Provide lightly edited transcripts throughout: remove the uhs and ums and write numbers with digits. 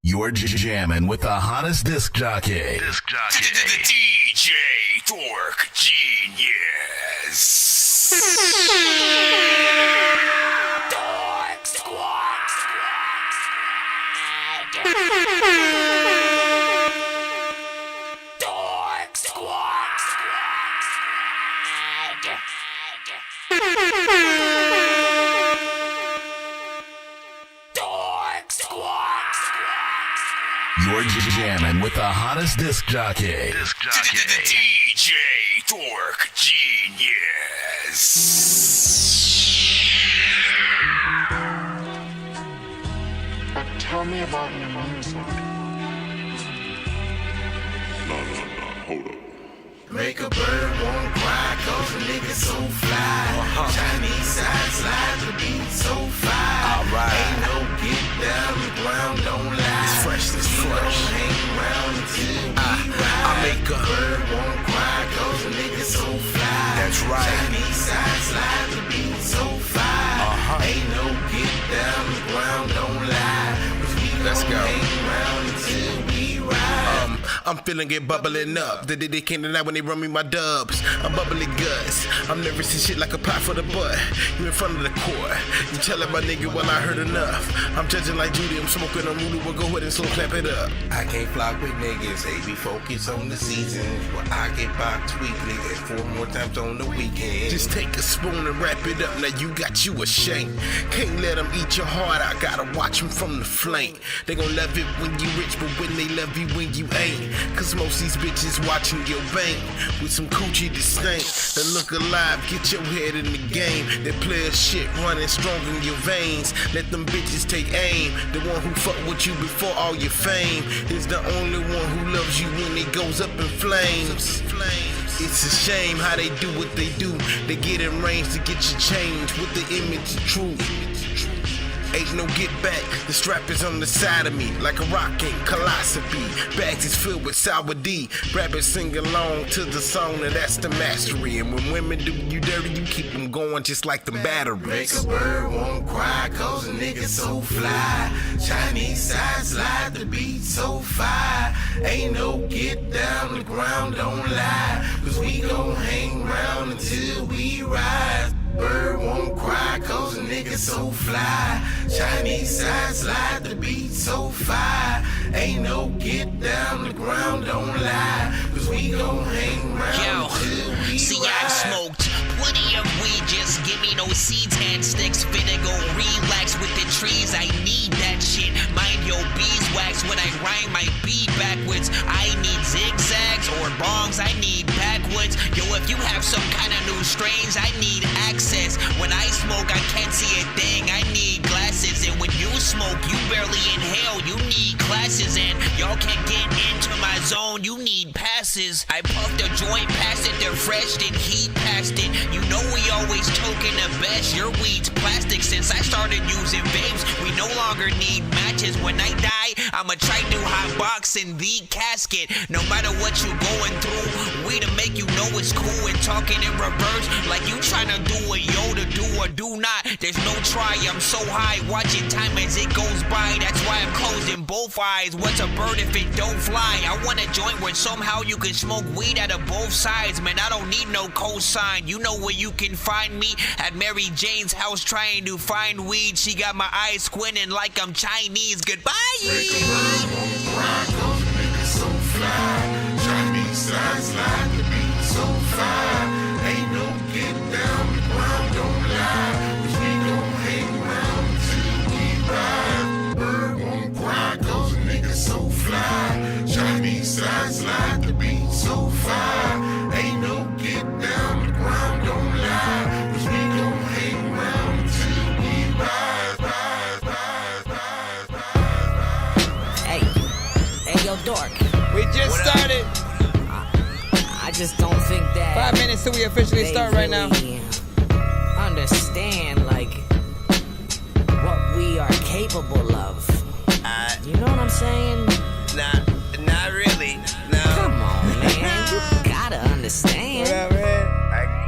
You're jamming with the hottest disc jockey. DJ Dork Genius. Dork Squad. Dork Squad. Dork Squad. You're jamming with the hottest disc jockey. DJ Dork Genius. Tell me about your music. No, hold up. Make a bird won't cry, cause a nigga so fly. Chinese side slide, the beat so fire. Ain't no get down, the ground don't lie. It's fresh, it's fresh. Don't hang around until we ride. I make a bird won't cry, cause a nigga so fly. That's right. Chinese side slide, the beat so fire. Ain't no get down, the ground don't lie. Let's go. Hang around until we ride. I'm feeling it bubbling up. They can't deny when they run me my dubs. I'm bubbly guts. I'm nervous and shit like a pot for the butt. You in front of the court. You telling my nigga, well, I heard enough. I'm judging like Judy. I'm smoking on Lulu. We'll go ahead and slow clap it up. I can't flock with niggas. They be focused on the seasons. Well, I get boxed weekly and 4 more times on the weekend. Just take a spoon and wrap it up. Now you got you a shank. Can't let them eat your heart. I gotta watch them from the flank. They gon' love it when you rich, but when they love you when you ain't. Cause most these bitches watching your bank with some coochie disdain. They look alive, get your head in the game. That player shit running strong in your veins. Let them bitches take aim. The one who fuck with you before all your fame is the only one who loves you when it goes up in flames. It's a shame how they do what they do. They get in range to get you changed with the image of truth. Ain't no get back, the strap is on the side of me like a rockin' philosophy. Bags is filled with sour D. Rappers sing along to the song, and that's the mastery. And when women do you dirty, you keep them going just like the batteries. Make a bird won't cry, cause a nigga so fly. Chinese side slide, the beat so fire. Ain't no get down, the ground don't lie. Cause we gon' hang round until we rise. Bird won't cry, cause a nigga so fly. Chinese side slide, the beat so fire. Ain't no get down, the ground don't lie. Cause we gon' hang round until we see, ride. I've smoked plenty of weed, just give me no seeds and sticks. Finna go relax with the trees, I need that shit. Mind your beeswax when I rhyme my beat backwards. I need zigzags or bongs, I need backwoods. Yo, if you have some kind of new strains, I need access. When I smoke, I can't see a thing, I need glasses. And when you smoke, you barely inhale, you need classes. And y'all can't get into my zone, you need passes. I puffed a joint past it, they're fresh, then heat past it. You know we always choking the best, your weed's plastic. Since I started using vapes, we no longer need matches. When I die, I'ma try to hot box in the casket. No matter what you going through, we to make you know it's cool. And talking in reverse, like you trying to do what Yoda do or do not. There's no try, I'm so high, watching time as it goes by. That's why I'm closing both eyes. What's a bird if it don't fly? I want a joint where somehow you can smoke weed out of both sides. Man, I don't need no cosign. You know where you can find me, at Mary Jane's house trying to find weed. She got my eyes squinting like I'm Chinese. Goodbye. Make a bird won't cry, cause a nigga so fly. Chinese side slide, the beat so fire. Ain't no get down, the ground don't lie. Cause we gon' hang round till we ride. Bird won't cry, cause a nigga so fly. Chinese side slide, the beat so fire. Ain't no get down, the ground don't lie. Cause we gon' hang round till we ride. Hey, yo, Dork. We just started. I just don't think that 5 minutes till we officially start right now. Understand, like, what we are capable of. You know what I'm saying? Not really. No. Come on, man. You gotta understand. Whatever.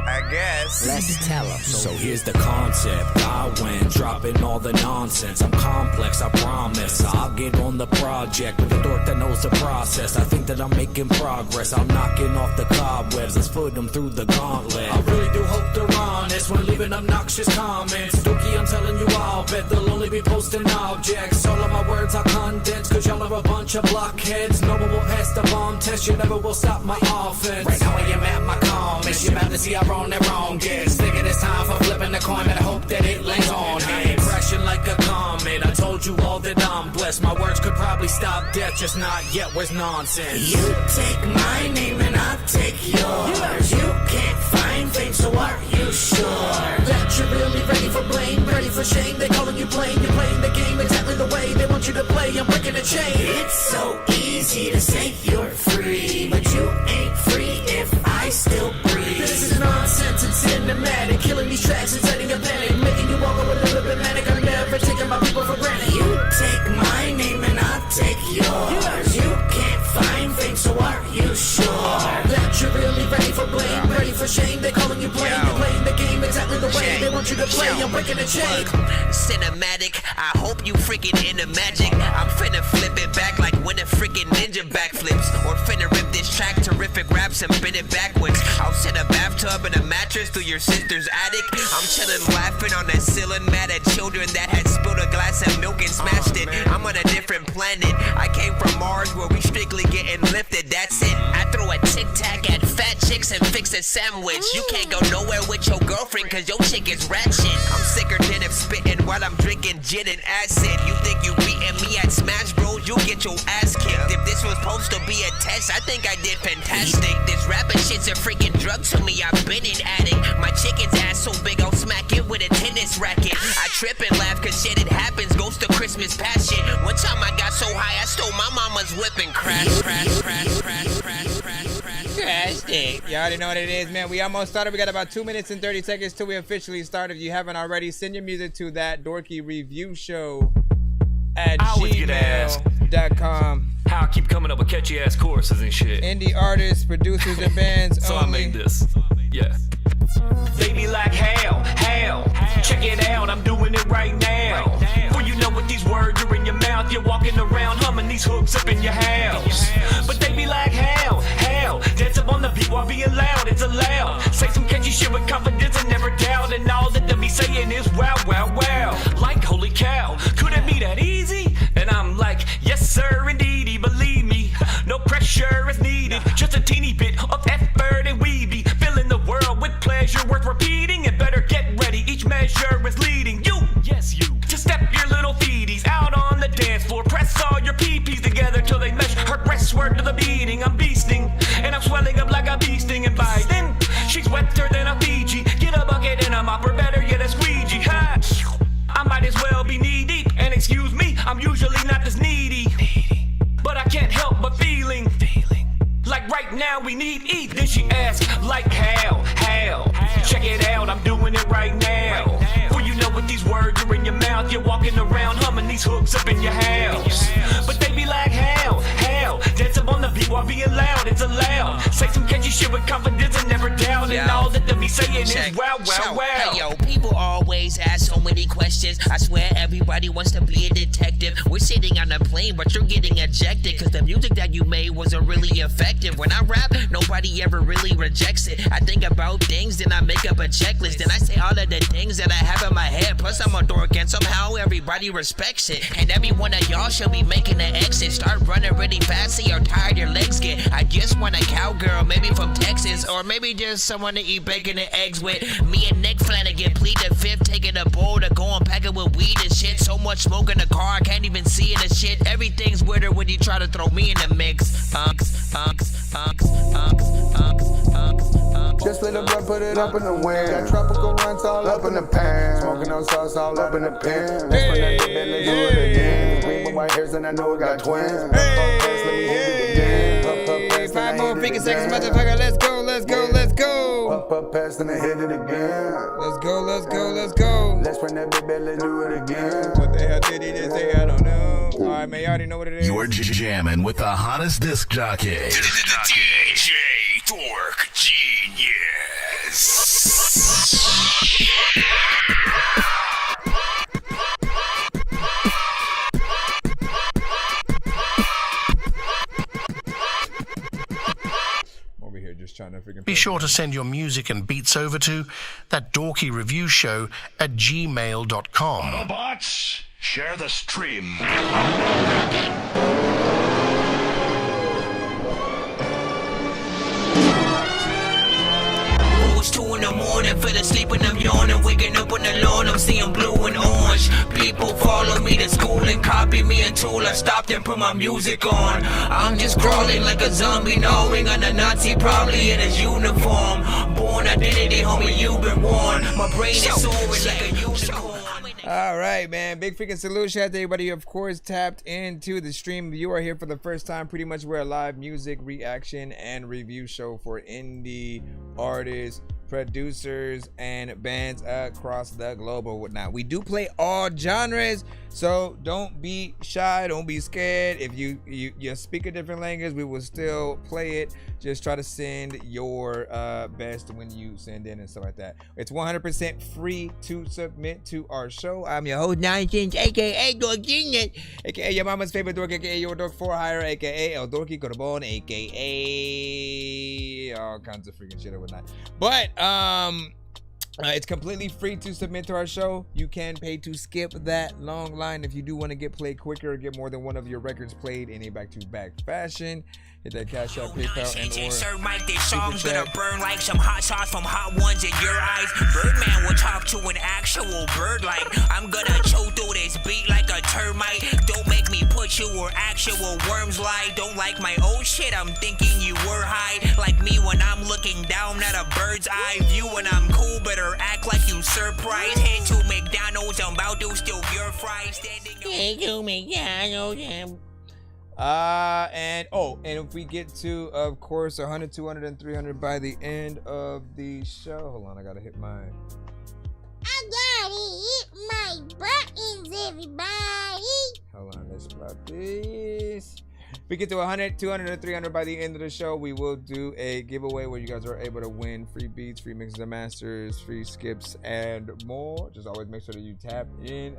I guess. Let's tell them. So here's the concept. I went dropping all the nonsense. I'm complex, I promise. I'll get on the project with a dork that knows the process. I think that I'm making progress. I'm knocking off the cobwebs. Let's put them through the gauntlet. I really do hope they're honest when leaving obnoxious comments. Dorky, I'm telling you, I'll bet they'll only be posting objects. All of my words are condense, cause y'all are a bunch of blockheads. No one will pass the bomb test. You never will stop my offense. Right now I am at my comments. You're about to see how wrong that wrong gets. Thinking it's time for flipping the coin, but I hope that it lands on heads. Crashing like a comet. I told you all that I'm blessed. My words could probably stop death, just not yet. Where's nonsense? You take my name and I'll take yours. You can't find fame, so are you sure that you're really ready for blame, ready for shame? They calling you plain, you're playing the game exactly the way they want you to play. I'm breaking the chain. It's so easy to say you're free, but you ain't free if I still breathe. This is nonsense and cinematic, killing these tracks and setting a panic, making you all go a little bit manic. I'm never taking my people for granted. You take my name and I'll take yours. You can't find fame, so are you sure that you're really ready for blame, ready for shame? They calling you plain, you're playing the game exactly the way they want you to play. I'm breaking the chain. Cinematic, I hope you freaking into magic. I'm finna flip it back like when a freaking ninja backflips, or finna rip this track, terrific raps and bend it backwards. I'll set a bathtub and a mattress through your sister's attic. I'm chillin' laughing on the ceiling, mad at children that had spilled a glass of milk and smashed it. I'm on a different planet. I came from Mars where we strictly getting lifted, that's it. I throw a tic-tac at fat chicks and fix a sandwich. You can't go nowhere with your girlfriend cause your chick is ratchet. I'm sicker than if spitting while I'm drinking gin and acid. You think you beating me at Smash Bros, you'll get your ass kicked. If this was supposed to be a test, I think I did fantastic. This rapping shit's a freaking drug to me, I've been an addict. My chicken's ass so big I'll smack it with a tennis racket. I trip and laugh cause shit it happens, ghost of Christmas past shit. One time I got so high I stole my mama's whip and crashed it. You already know what it is, man. We almost started. We got about 2 minutes and 30 seconds till we officially start. If you haven't already, send your music to ThatDorkyReviewShow at gmail.com. How I keep coming up with catchy ass choruses and shit. Indie artists, producers, and bands so only. I made this. Yeah. Baby like hell, check it out, I'm doing it right now. Before you know what these words are in your mouth, you're walking around humming these hooks up in your house. But they be like hell, dance up on the beat while being loud, it's allowed. Say some catchy shit with confidence and never doubt, and all that they be saying is wow, wow, wow. Like holy cow, could it be that easy? And I'm like, yes sir, indeedy, believe me, no pressure is needed, just a teeny bit of effort and we be filling the world with pleasure worth repeating. And better get ready, each measure is leading you, yes you, to step your little feeties out on the dance floor. Press all your pee-pees together till they mesh. Her breasts word to the beating. I'm beasting and I'm swelling up like a bee sting. And by then she's wetter than a Fiji. Get a bucket and a mop, or better yet a squeegee. Ha! I might as well be knee deep. And excuse me, I'm usually not this needy, but I can't help but feeling like right now we need eat. Then she asks like how? Check it out, I'm doing it right now. Before you know what these words are in your mouth, you're walking around humming these hooks up in your house. But they be like hell, dance up on the beat while being loud, it's allowed. Say some catchy shit with confidence and never doubt, and all that they be saying is wow, wow, wow. Hey yo, people always ask so many questions. I swear everybody wants to be a detective. We're sitting on a plane, but you're getting ejected, cause the music that you made wasn't really effective. When I rap, nobody ever really rejects it. I think about things, then I make up a checklist. Then I say all of the things that I have in my head. Plus I'm a dork and somehow everybody respects it. And every one of y'all should be making an exit. Start running really fast so you're tired your legs get. I just want a cowgirl, maybe from Texas, or maybe just someone to eat bacon and eggs with. Me and Nick Flanagan plead the fifth, taking a bowl to go and pack it with weed and shit. So much smoke in the car, I can't even see it and shit. Everything's weirder when you try to throw me in the mix. Just lit a blunt, put it up in the wind. Got tropical runs all up in the pan. Smoking on sauce all up in the pen. That's when that big Bentley do it again. Green with white hairs and I know it got twins. Let me hit it again. 5 more freaking seconds, motherfucker. Let's go. Up past and I hit it again. Let's go. Let's bring that big belly, do it again. What the hell did he just say? I don't know. Alright, man, you already know what it is. You're jamming with the hottest disc jockey. DJ Dork Genius. Over here just trying to figure. Be sure to send your music and beats over to ThatDorkyReviewShow@gmail.com. Autobots, share the stream. It's 2 in the morning, fell asleep and I'm yawning. Waking up on the lawn, I'm seeing blue and orange. People follow me to school and copy me until I stopped and put my music on. I'm just crawling like a zombie, knowing I'm a Nazi, probably in his uniform. Born identity, homie, you've been warned. My brain is soaring like a unicorn. All right, man. Big freaking salute. Shout out to everybody who, of course, tapped into the stream. If you are here for the first time, pretty much we're a live music reaction and review show for indie artists, producers, and bands across the globe or whatnot. We do play all genres, so don't be shy, don't be scared. If you speak a different language, we will still play it. Just try to send your best when you send in and stuff like that. It's 100% free to submit to our show. I'm your host, Nonsense, aka Dorky, aka your mama's favorite dork, aka your dork for hire, aka El Dorky Corbon, aka all kinds of freaking shit or whatnot. But it's completely free to submit to our show. You can pay to skip that long line if you do want to get played quicker or get more than one of your records played in a back-to-back fashion. Hit that Cash App, PayPal, and or this song's gonna burn like some hot sauce from Hot Ones in your eyes. Birdman will talk to an actual bird like I'm gonna chew through this beat like a termite. Don't make me put you where actual worms lie. Don't like my old shit, I'm thinking you were high. Like me when I'm looking down at a bird's eye view. When I'm cool, better act like you surprised. Head to McDonald's, I'm about to steal your fries. Standing Head to McDonald's. And if we get to, of course, 100, 200, and 300 by the end of the show. Hold on, I gotta hit my. I gotta hit my buttons, everybody. Hold on, let's plot this. If we get to 100, 200, and 300 by the end of the show, we will do a giveaway where you guys are able to win free beats, free mixes and masters, free skips, and more. Just always make sure that you tap in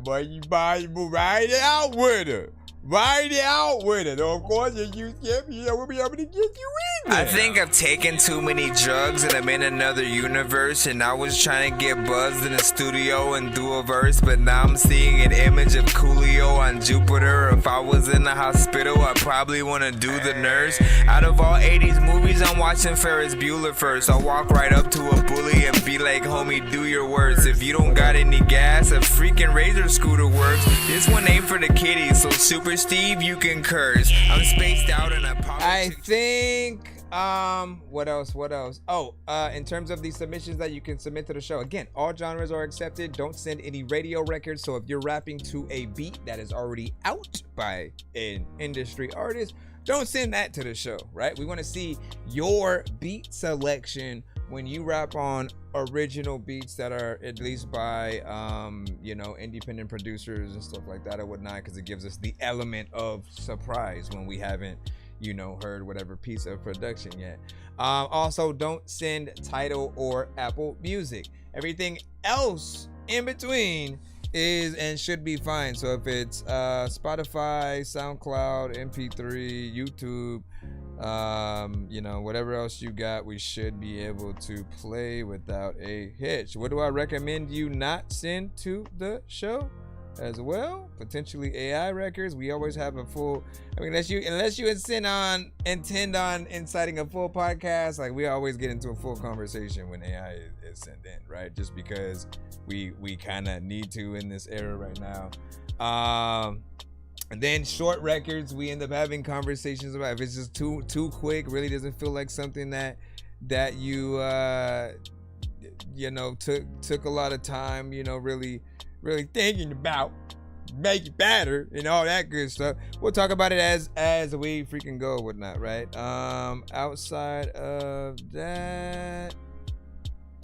but you ride it out with it. Ride it out with it. Of course, if you skip, we'll be able to get you in there. I think I've taken too many drugs and I'm in another universe. And I was trying to get buzzed in the studio and do a verse, but now I'm seeing an image of Coolio on Jupiter. If I was in the hospital, I'd probably want to do the nurse. Out of all 80s movies, I'm watching Ferris Bueller first. I'll walk right up to a bully and be like, homie, do your worst. If you don't got any gas, a freaking razor scooter works. This one ain't for the kiddies, so Super Steve, you can curse. I'm spaced out and I think what else? In terms of the submissions that you can submit to the show, again, all genres are accepted. Don't send any radio records. So if you're rapping to a beat that is already out by an industry artist, don't send that to the show, right? We want to see your beat selection when you rap on original beats that are at least by independent producers and stuff like that or whatnot, because it gives us the element of surprise when we haven't heard whatever piece of production yet. Also, don't send Tidal or Apple Music. Everything else in between is and should be fine. So if it's Spotify, SoundCloud, MP3, YouTube, whatever else you got, we should be able to play without a hitch. What do I recommend you not send to the show as well? Potentially AI records. We always have a full, unless you intend on inciting a full podcast, like we always get into a full conversation when AI is sent in, right? Just because we kind of need to in this era right now. And then short records, we end up having conversations about if it's just too quick, really doesn't feel like something that you took a lot of time, really thinking about, make it better and all that good stuff. We'll talk about it as we freaking go, whatnot, right? Outside of that,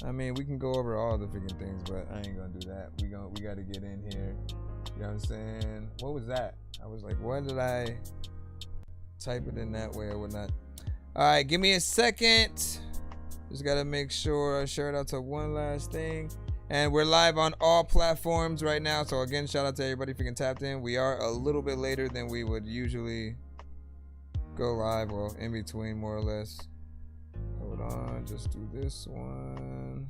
we can go over all the freaking things, but I ain't gonna do that. We got to get in here. You know what I'm saying? What was that? I was like, why did I type it in that way or whatnot? All right, give me a second. Just gotta make sure I share it out to one last thing. And we're live on all platforms right now. So again, shout out to everybody if you can tap in. We are a little bit later than we would usually go live. Well, in between more or less. Hold on, just do this one.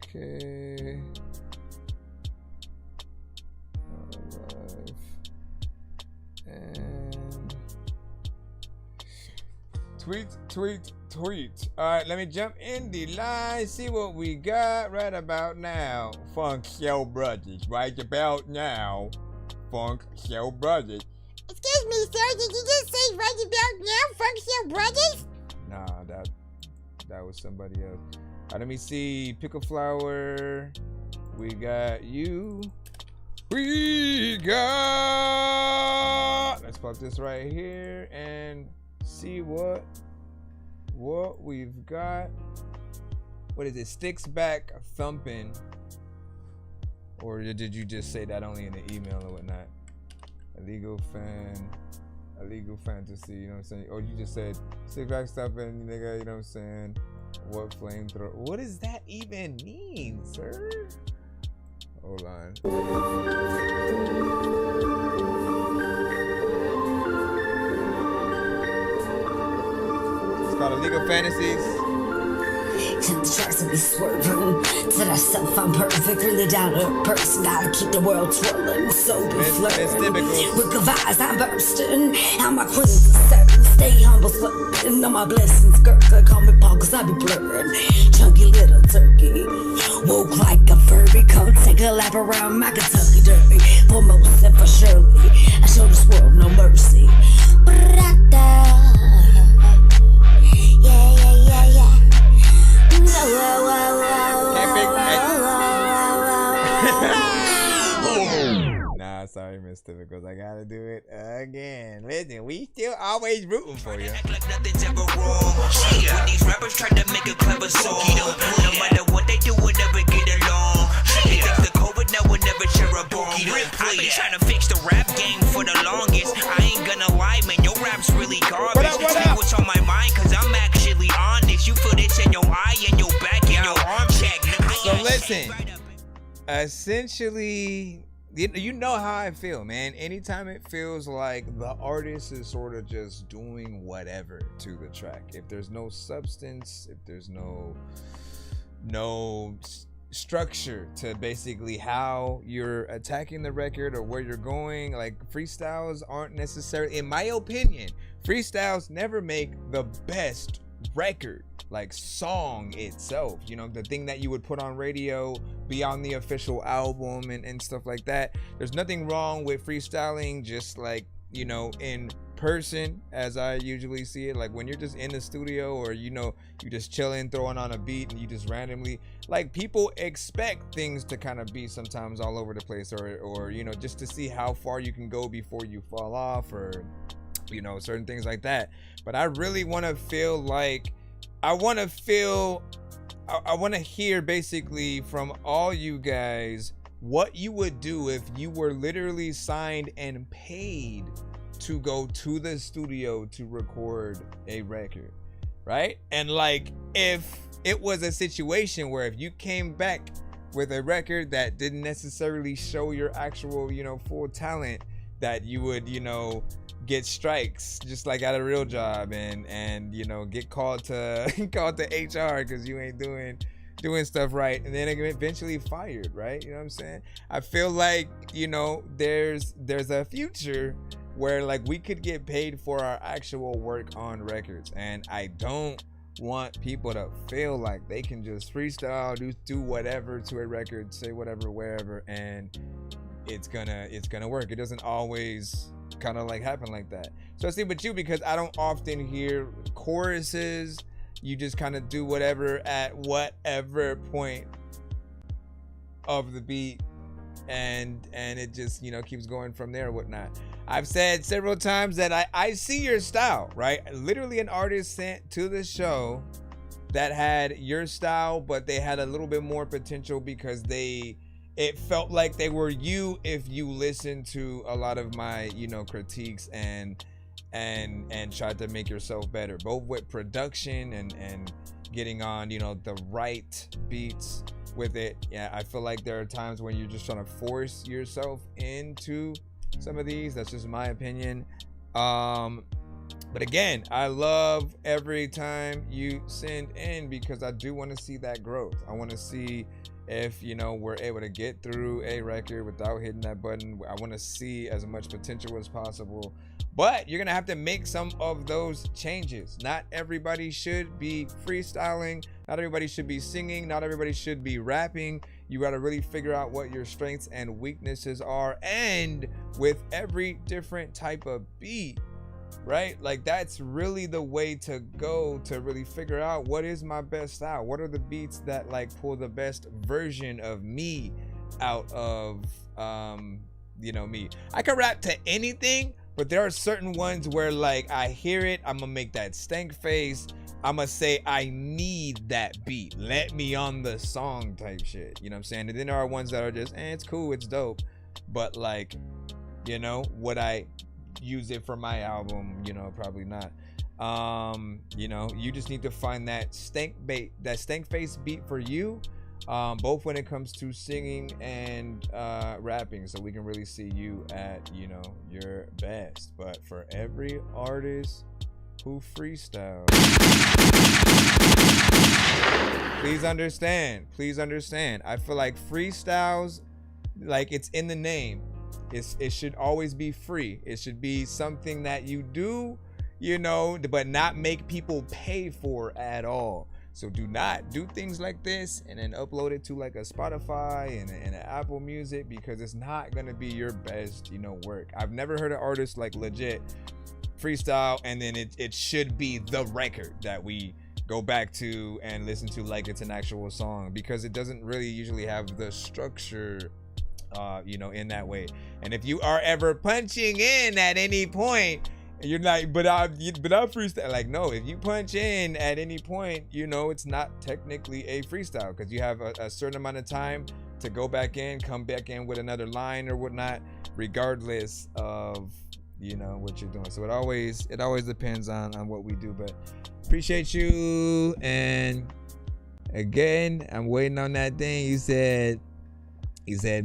Okay. Live. And tweet. All right, let me jump in the line, see what we got right about now. Funk Show Brothers, right about now. Funk Show Brothers. Excuse me, sir. Did you just say right about now, Funk Show Brothers? Nah, that was somebody else. Let me see. Pickle Flower. We got you. We got. Let's pop this right here and see what we've got. What is it? Sticks Back Thumping. Or did you just say that only in the email or whatnot? Illegal fantasy, you know what I'm saying? Or you just said Sticks Back Thumping, nigga, you know what I'm saying? What flamethrower? What does that even mean, sir? Hold on. It's called Illegal Fantasies. And the tracks will be swerving to that self I'm perfect, really down to person. Gotta keep the world twirling, so be flirting. With good vibes, I'm bursting. I'm my queen, certain. Stay humble, slurping. Know my blessings, girl. Call me Paul, cause I be blurring. Chunky little turkey. Woke like a Furby. Come take a lap around my Kentucky Derby. For most and for surely, I show this world no mercy. Nah, sorry, Miss Typicals. I gotta do it again. Listen, we still always rooting for you. Act like nothing's ever wrong. When these rappers try to make a clever song, no matter what they do, we'll never get along. They think the COVID now will never share a bone. I've been trying to fix the rap game for the longest. I ain't gonna lie, man, your rap's really garbage. Say what's on my mind, cause I'm actually honest. You feel this in your eye and your back and your arm check. So listen, essentially, you know how I feel, man. Anytime it feels like the artist is sort of just doing whatever to the track, if there's no substance, if there's no structure to basically how you're attacking the record or where you're going, like freestyles aren't necessarily, in my opinion, freestyles never make the best record, like song itself, you know, the thing that you would put on radio, be on the official album and stuff like that. There's nothing wrong with freestyling, just like, you know, in person, as I usually see it, like when you're just in the studio or, you know, you just chilling, throwing on a beat and you just randomly, like, people expect things to kind of be sometimes all over the place, or you know, just to see how far you can go before you fall off, or, you know, certain things like that. But I really want to feel like I want to hear basically from all you guys what you would do if you were literally signed and paid to go to the studio to record a record, right? And like, if it was a situation where if you came back with a record that didn't necessarily show your actual, you know, full talent, that you would, you know, get strikes just like at a real job, and you know, get called to HR because you ain't doing stuff right, and then eventually fired, right? You know what I'm saying? I feel like, you know, there's a future where like we could get paid for our actual work on records, and I don't want people to feel like they can just freestyle, do whatever to a record, say whatever wherever, and it's gonna work. It doesn't always kind of like happen like that. So I see with you, because I don't often hear choruses. You just kind of do whatever at whatever point of the beat, and it just, you know, keeps going from there or whatnot. I've said several times that I see your style, right? Literally an artist sent to the show that had your style, but they had a little bit more potential because it felt like they were you if you listen to a lot of my, you know, critiques and and try to make yourself better, both with production and getting on, you know, the right beats with it. Yeah, I feel like there are times when you're just trying to force yourself into some of these. That's just my opinion. But again, I love every time you send in, because I do want to see that growth. I want to see if, you know, we're able to get through a record without hitting that button. I want to see as much potential as possible, but you're gonna have to make some of those changes. Not everybody should be freestyling, not everybody should be singing, not everybody should be rapping. You got to really figure out what your strengths and weaknesses are, and with every different type of beat, right? Like, that's really the way to go, to really figure out what is my best style, what are the beats that like pull the best version of me out of you know, me. I can rap to anything, but there are certain ones where like I hear it, I'm gonna make that stank face, I'm gonna say I need that beat, let me on the song type shit, you know what I'm saying? And then there are ones that are just it's cool, it's dope, but like, you know, would I use it for my album? You know, probably not. You know, you just need to find that stank face beat for you, both when it comes to singing and rapping, so we can really see you at, you know, your best. But for every artist who freestyle, please understand, I feel like freestyles, like it's in the name, it should always be free. It should be something that you do, you know, but not make people pay for at all. So do not do things like this and then upload it to like a Spotify and an Apple Music, because it's not gonna be your best, you know, work. I've never heard an artist like legit freestyle and then it should be the record that we go back to and listen to like it's an actual song, because it doesn't really usually have the structure, you know, in that way. And if you are ever punching in at any point, you're like, but I freestyle. Like, no, if you punch in at any point, you know, it's not technically a freestyle, because you have a certain amount of time to go back in, come back in with another line or whatnot, regardless of, you know, what you're doing. So it always depends on what we do. But appreciate you. And again, I'm waiting on that thing. He said,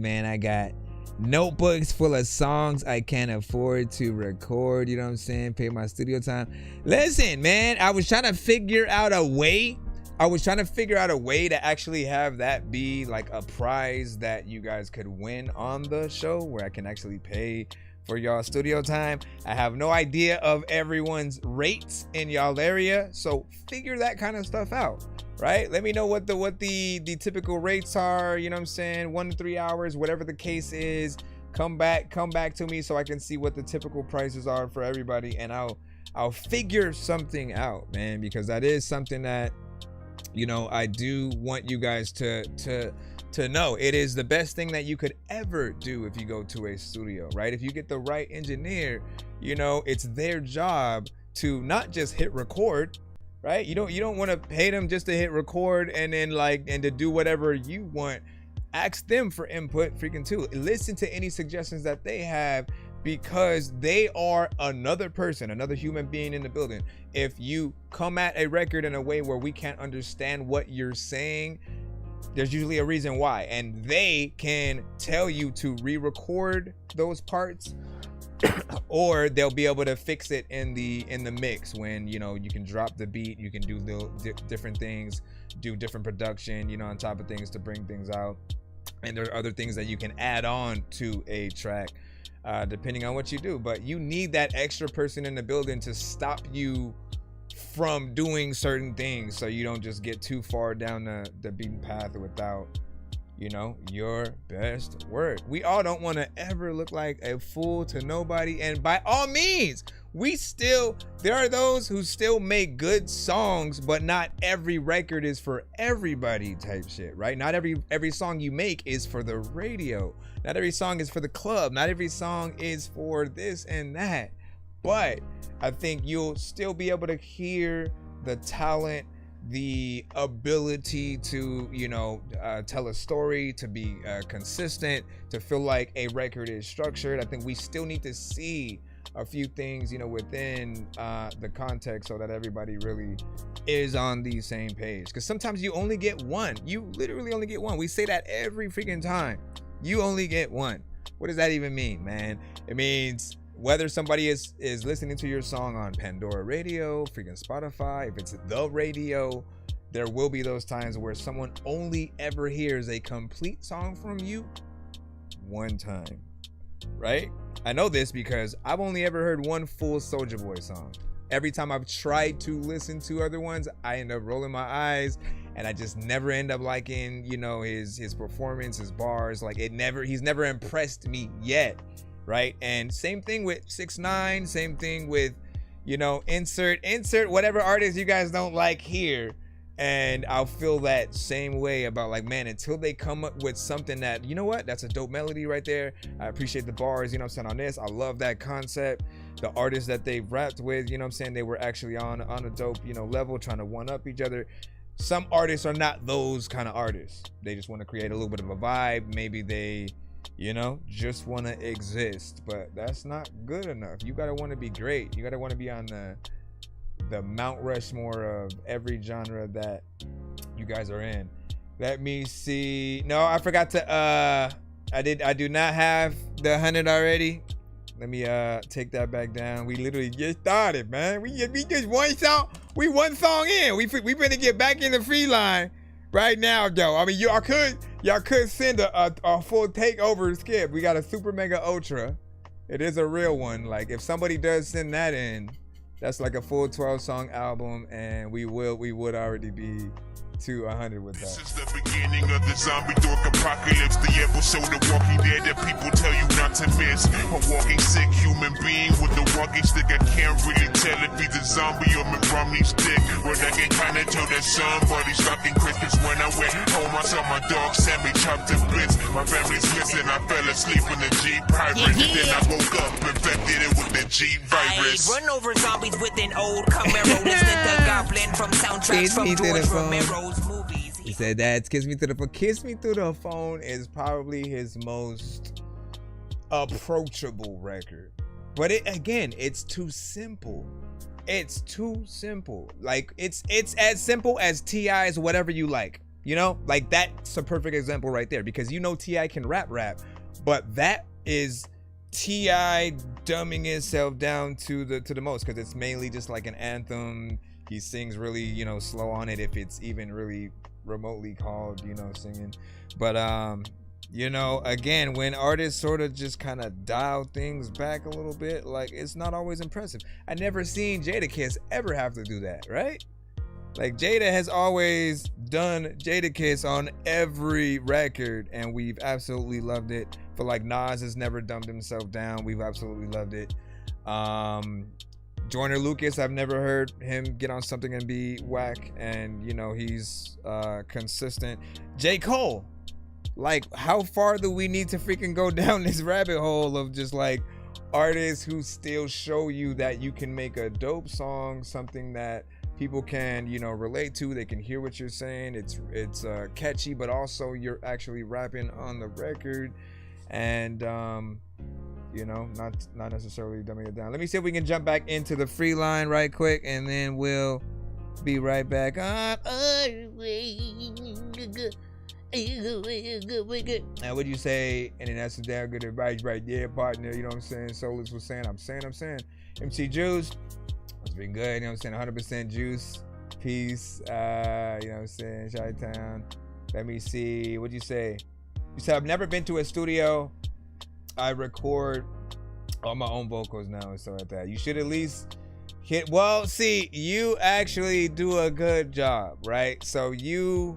man, I got notebooks full of songs I can't afford to record, you know what I'm saying, pay my studio time. Listen, man, I was trying to figure out a way to actually have that be like a prize that you guys could win on the show, where I can actually pay for y'all studio time. I have no idea of everyone's rates in y'all area, so figure that kind of stuff out, right? Let me know what the typical rates are, you know what I'm saying, 1 to 3 hours, whatever the case is. Come back to me so I can see what the typical prices are for everybody, and I'll figure something out, man, because that is something that, you know, I do want you guys to know. It is the best thing that you could ever do if you go to a studio, right? If you get the right engineer, you know, it's their job to not just hit record, right? You don't want to pay them just to hit record and then and to do whatever you want. Ask them for input freaking too. Listen to any suggestions that they have, because they are another person, another human being in the building. If you come at a record in a way where we can't understand what you're saying, there's usually a reason why, and they can tell you to re-record those parts, or they'll be able to fix it in the mix, when, you know, you can drop the beat, you can do different things, do different production, you know, on top of things to bring things out. And there are other things that you can add on to a track, depending on what you do. But you need that extra person in the building to stop you from doing certain things, so you don't just get too far down the beaten path without, you know, your best work. We all don't want to ever look like a fool to nobody, and by all means, there are those who still make good songs, but not every record is for everybody type shit, right? Not every song you make is for the radio, not every song is for the club, not every song is for this and that. But I think you'll still be able to hear the talent, the ability to, you know, tell a story, to be consistent, to feel like a record is structured. I think we still need to see a few things, you know, within the context so that everybody really is on the same page. Because sometimes you only get one. You literally only get one. We say that every freaking time. You only get one. What does that even mean, man? It means whether somebody is listening to your song on Pandora Radio, freaking Spotify, if it's the radio, there will be those times where someone only ever hears a complete song from you one time, right? I know this because I've only ever heard one full Soulja Boy song. Every time I've tried to listen to other ones, I end up rolling my eyes, and I just never end up liking, you know, his performance, his bars. Like he's never impressed me yet, right? And same thing with 6ix9ine, same thing with, you know, insert whatever artist you guys don't like here. And I'll feel that same way about, like, man, until they come up with something that, you know what, that's a dope melody right there. I appreciate the bars, you know what I'm saying, on this. I love that concept. The artists that they've rapped with, you know what I'm saying, they were actually on a dope, you know, level, trying to one up each other. Some artists are not those kind of artists. They just want to create a little bit of a vibe. Maybe they, you know, just want to exist, but that's not good enough. You got to want to be great. You got to want to be on the Mount Rushmore of every genre that you guys are in. Let me see. No, I forgot to I do not have the 100 already. Let me take that back down. We literally just started, man. We just one song. We one song in. We better get back in the free line right now, though. I mean, y'all could send a full takeover skip. We got a super mega ultra. It is a real one. Like, if somebody does send that in, that's like a full 12-song album, and we would already be to 100 with that. This is the beginning of the zombie dork apocalypse, the episode of Walking Dead that people tell you not to miss. A walking sick human being with a walking stick. I can't really tell if he's a zombie or Mitt Romney's dick, but I can kinda tell that somebody's rocking Christmas. When I went home, I saw my dog Sammy chopped to bits. My family's missing. I fell asleep in the Jeep hybrid, and then I woke up infected it with the Jeep virus. Run over zombies with an old Camaro. Listen to Goblin from soundtracks from George Romero's movies. He said that's Kiss Me Through the Phone. Kiss Me Through the Phone is probably his most approachable record. But it's too simple. It's too simple. Like, it's as simple as T.I.'s Whatever You Like. You know? Like, that's a perfect example right there. Because you know T.I. can rap. But that is T.I. dumbing himself down to the most. Because it's mainly just like an anthem. He sings really, you know, slow on it, if it's even really remotely called, you know, singing. But you know, again, when artists sort of just kind of dial things back a little bit, like, it's not always impressive. I never seen Jadakiss ever have to do that, right? Like, Jada has always done Jadakiss on every record, and we've absolutely loved it. But like, Nas has never dumbed himself down. We've absolutely loved it. Joyner Lucas, I've never heard him get on something and be whack, and you know, he's consistent. J. Cole, like, how far do we need to freaking go down this rabbit hole of just like artists who still show you that you can make a dope song, something that people can, you know, relate to, they can hear what you're saying, it's catchy, but also you're actually rapping on the record, and you know, not necessarily dumbing it down. Let me see if we can jump back into the free line right quick, and then we'll be right back on. Now, would you say, and then that's a damn good advice right there, partner, you know what I'm saying? Solus was saying, I'm saying. MC Juice, it's been good, you know what I'm saying? 100% Juice, peace, you know what I'm saying? Chi-Town. Let me see, what'd you say? You said, I've never been to a studio. I record all my own vocals now and stuff like that. You should at least hit, well, see, you actually do a good job, right? So you've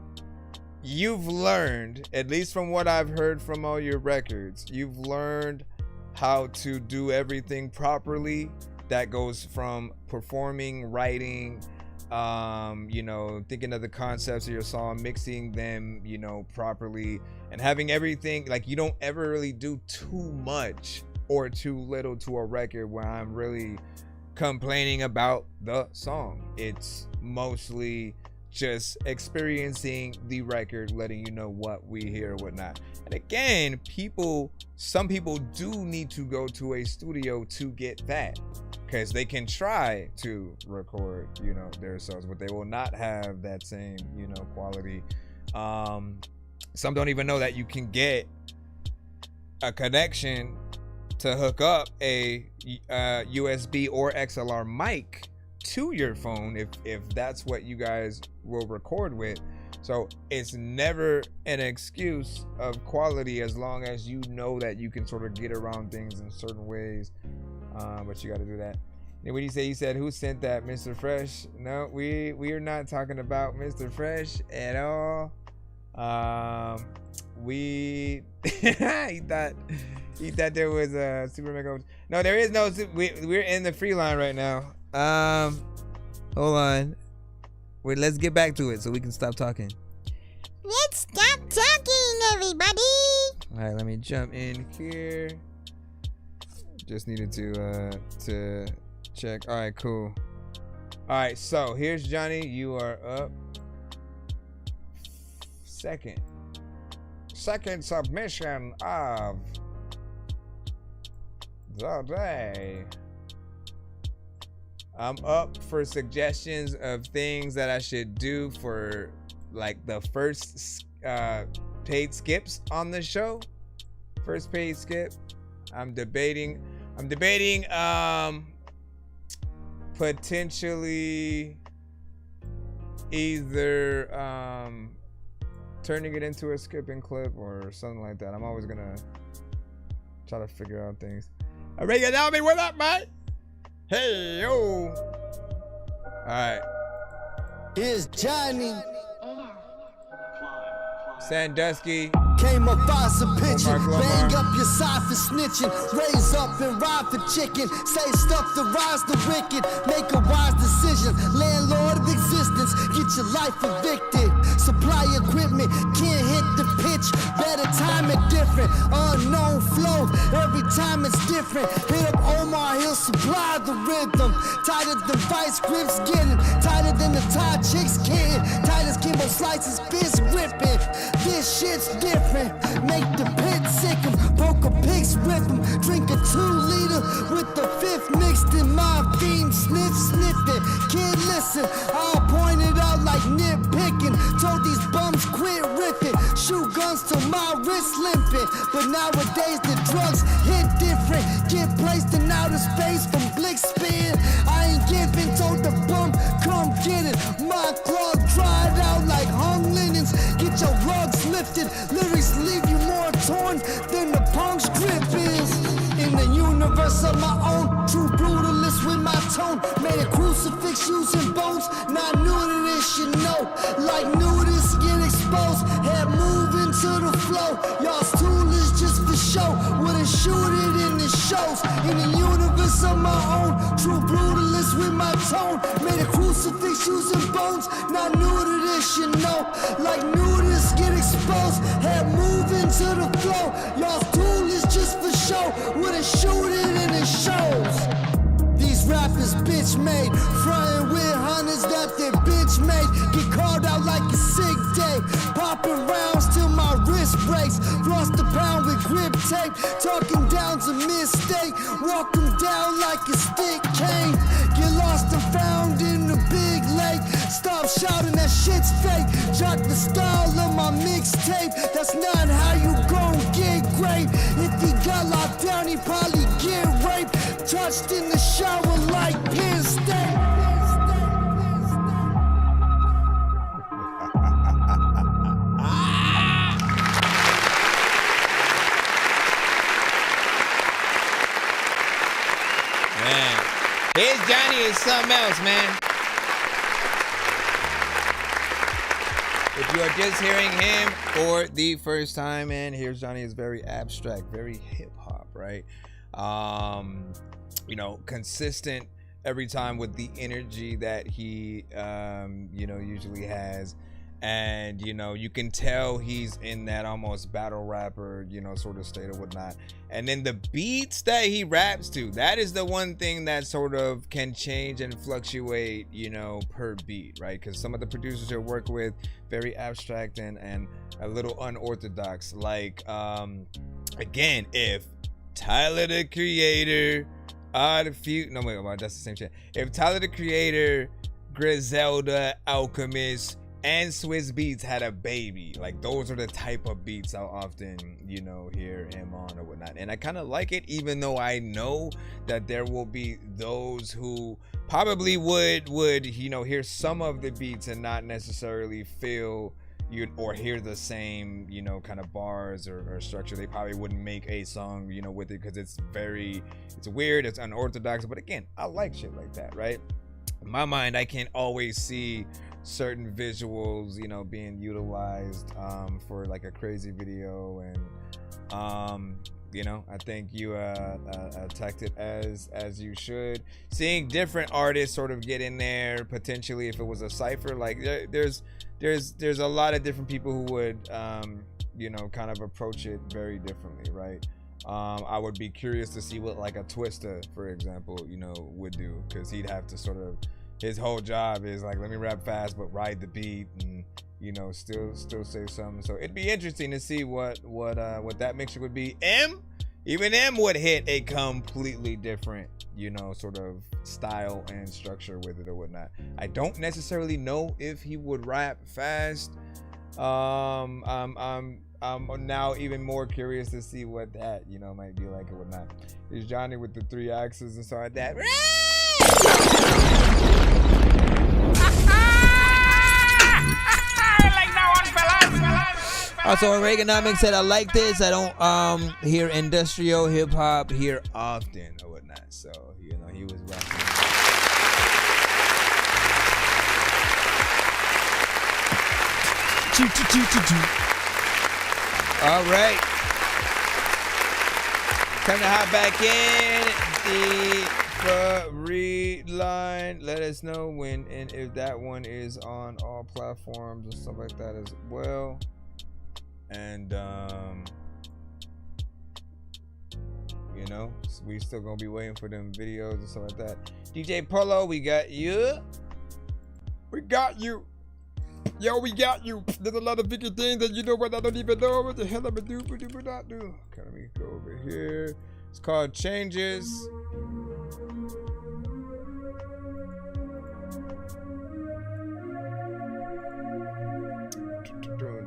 learned, at least from what I've heard from all your records, you've learned how to do everything properly. That goes from performing, writing, you know, thinking of the concepts of your song, mixing them, you know, properly, and having everything, like, you don't ever really do too much or too little to a record where I'm really complaining about the song. It's mostly just experiencing the record, letting you know what we hear or whatnot. And again, some people do need to go to a studio to get that, because they can try to record, you know, their songs, but they will not have that same, you know, quality. Some don't even know that you can get a connection to hook up a USB or XLR mic to your phone if that's what you guys will record with. So it's never an excuse of quality as long as you know that you can sort of get around things in certain ways, but you got to do that. And what do you say? He said, who sent that, Mr. Fresh? No, we are not talking about Mr. Fresh at all. He thought there was a super mega. No, there is no. We're in the free line right now. Hold on. Wait, let's get back to it so we can stop talking. Let's stop talking, everybody. All right, let me jump in here. Just needed to check. All right, cool. All right, so here's Johnny. You are up. Second submission of the day. I'm up for suggestions of things that I should do for like the first paid skips on the show. First paid skip. I'm debating potentially either turning it into a skipping clip or something like that. I'm always gonna try to figure out things. Reagan, me, what up, man? Hey, yo. All right. Here's Johnny. Sandusky. Came up by some pitching, bang up your side for snitching, raise up and ride for chicken, say stuff to rise the wicked, make a wise decision, landlord of existence, get your life evicted, supply equipment, can't hit the pitch, better time it different, unknown flow, every time it's different, hit up Omar, he'll supply the rhythm, tighter than vice grips getting, tighter than the tie chicks getting, tight as Kimbo slices, fist gripping, this shit's different. Make the pit sick 'em, poke a pigs with 'em, drink a 2-liter with the 5th mixed in my theme, sniff it. Kid, listen, I'll point it out like nitpicking. Told these bums quit ripping, shoot guns till my wrist limping. But nowadays the drugs hit different, get placed in outer space from blick spin. I ain't giving, told the bum, come get it. My clothes dried out like hung linens, get your rugs lifted. Lyrics leave you more torn than the punk's grip is. In the universe of my own, true brutalist with my tone. Made a crucifix using bones, not new to this, you know. Like nudists get exposed, head moving to the flow. Y'all's tool is just for show, wouldn't shoot it in the shows. In the universe of my own, true brutalist with my tone. Made a crucifix using bones, not new to this, you know. Like nudists get exposed, head moving to the flow. Y'all's tool is just for show, wouldn't shoot it in the shows. These rappers bitch made, frontin' with hundreds that their bitch made. Get called out like a sick day, popping rounds till my wrist breaks. Lost a pound with grip tape, talking down's a mistake. Walk them down like a stick cane. Get lost and found in the big lake. Stop shouting, that shit's fake. Jock the style of my mixtape, that's not how you gon' get great. If he got locked down, he probably get raped. Touched in the shower like Penn State. Man, here's Johnny is something else, man. If you are just hearing him for the first time, man, here's Johnny is very abstract, very hip hop, right? You know, consistent every time with the energy that he, you know, usually has. And you know, you can tell he's in that almost battle rapper, you know, sort of state or whatnot. And then the beats that he raps to, that is the one thing that sort of can change and fluctuate, you know, per beat, right? Because some of the producers I work with, very abstract and a little unorthodox. Like again, if Tyler the Creator, that's the same shit. If Tyler the Creator, Griselda, Alchemist, and Swiss Beats had a baby, like those are the type of beats I'll often, you know, hear him on or whatnot. And I kind of like it, even though I know that there will be those who probably would, you know, hear some of the beats and not necessarily feel or hear the same, you know, kind of bars or structure. They probably wouldn't make a song, you know, with it because it's weird, it's unorthodox. But again, I like shit like that, right? In my mind, I can't always see certain visuals, you know, being utilized for like a crazy video. And you know, I think you attacked it as you should. Seeing different artists sort of get in there, potentially if it was a cypher, like there's a lot of different people who would you know, kind of approach it very differently, right? I would be curious to see what like a Twista, for example, you know, would do, because he'd have to sort of, his whole job is like, let me rap fast but ride the beat and, you know, still say something. So it'd be interesting to see what that mixture would be. Even M would hit a completely different, you know, sort of style and structure with it or whatnot. I don't necessarily know if he would rap fast. I'm now even more curious to see what that, you know, might be like or whatnot. Is Johnny with the 3 axes and stuff like that? Also, Reaganomics said, I like this. I don't hear industrial hip hop here often or whatnot. So, you know, he was rapping. All right. Time to hop back in the read line. Let us know when and if that one is on all platforms and stuff like that as well. And you know, we still gonna be waiting for them videos and stuff like that. DJ Polo, we got you. We got you. Yo, we got you. There's a lot of bigger things that you know what I don't even know what the hell I'm gonna do, but not do. Okay, let me go over here. It's called Changes.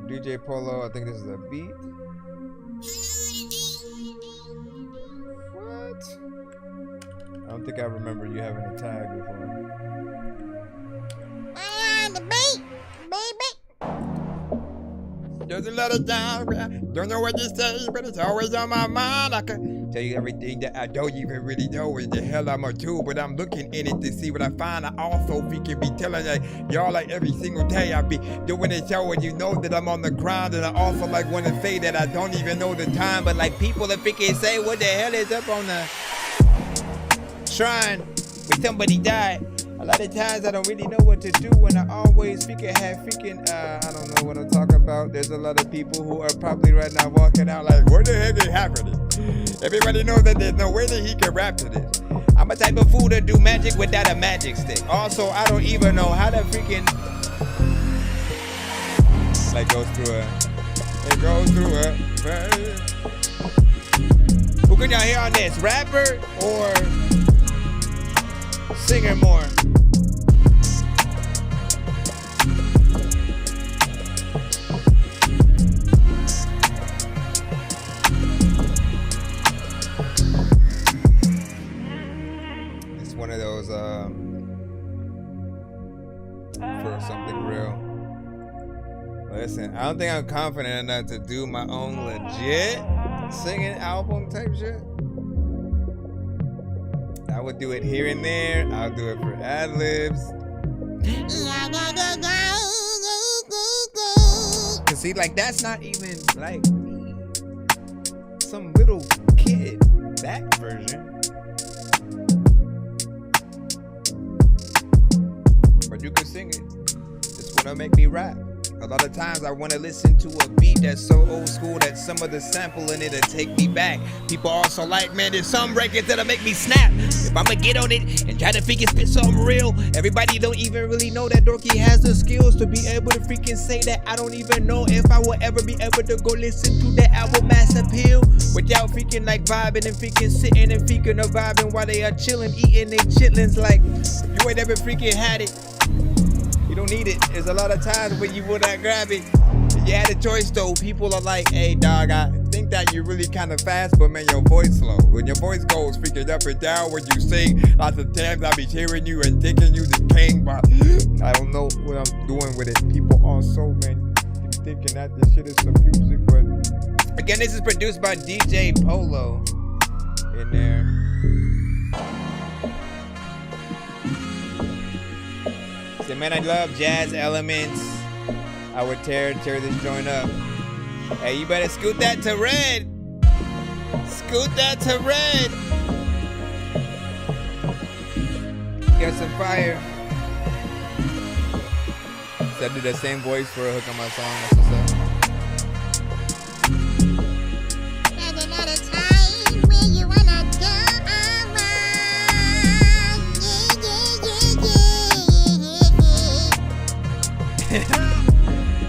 DJ Polo, I think this is a beat. What? I don't think I remember you having a tag before. The beat, baby. There's a lot of times I don't know what to say, but it's always on my mind. I can tell you everything that I don't even really know what the hell I'm gonna do, but I'm looking in it to see what I find. I also be telling y'all like every single day I be doing a show, and you know that I'm on the grind, and I also like want to say that I don't even know the time, but like people that freaking say what the hell is up on the shrine when somebody died. A lot of times I don't really know what to do, and I always have freaking, I don't know what I'm talking about. There's a lot of people who are probably right now walking out like, what the heck is happening? Everybody knows that there's no way that he can rap to this. I'm a type of fool to do magic without a magic stick. Also, I don't even know how to freaking, like goes through it. Who can y'all hear on this? Rapper or singer more? It's one of those for something real. Listen, I don't think I'm confident enough to do my own legit singing album type shit. I would do it here and there. I'll do it for ad-libs. Cause see, like that's not even like me. Some little kid, that version. But you can sing it. It's gonna make me rap. A lot of times I want to listen to a beat that's so old school that some of the sample in it'll take me back. People also like, man, there's some records that'll make me snap. If I'ma get on it and try to freaking spit something real, everybody don't even really know that Dorky has the skills to be able to freaking say that. I don't even know if I will ever be able to go listen to that album Mass Appeal without freaking like vibing and freaking sitting and freaking or vibing while they are chilling, eating their chitlins. Like, you ain't ever freaking had it. You don't need it. There's a lot of times when you will not grab it. If you had a choice though, people are like, hey dog, I think that you're really kind of fast, but man, your voice slow. When your voice goes freaking up and down when you sing, lots of times I be hearing you and thinking you the king, but I don't know what I'm doing with it. People also, man, thinking that this shit is some music, but again, this is produced by DJ Bolow in there. Say, man, I love jazz elements. I would tear this joint up. Hey, you better scoot that to red. Scoot that to red. Get some fire. So I do the same voice for a hook on my song. That's what's up. There's another time where you wanna go around. Yeah.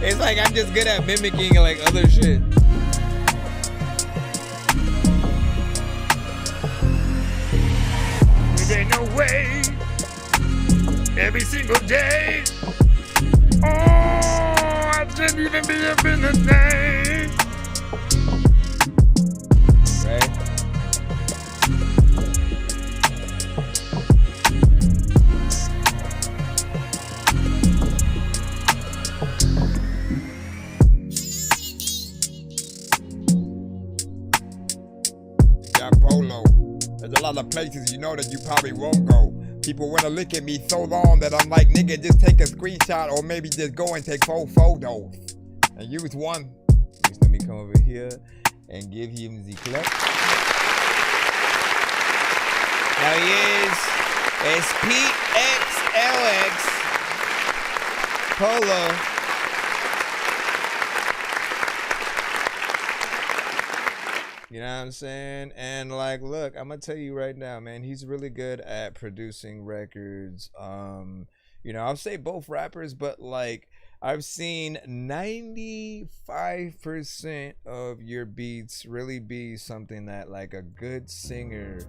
It's like I'm just good at mimicking like other shit. There ain't no way. Every single day. Oh, I shouldn't even be up in the day. Right? Bolow. There's a lot of places you know that you probably won't go. People wanna look at me so long that I'm like, nigga, just take a screenshot or maybe just go and take 4 photos and use one. Let me come over here and give him the clip. Now he is SPXLX Bolow. You know what I'm saying? And like, look, I'm gonna tell you right now, man, he's really good at producing records. You know, I'll say both rappers, but like I've seen 95% of your beats really be something that like a good singer,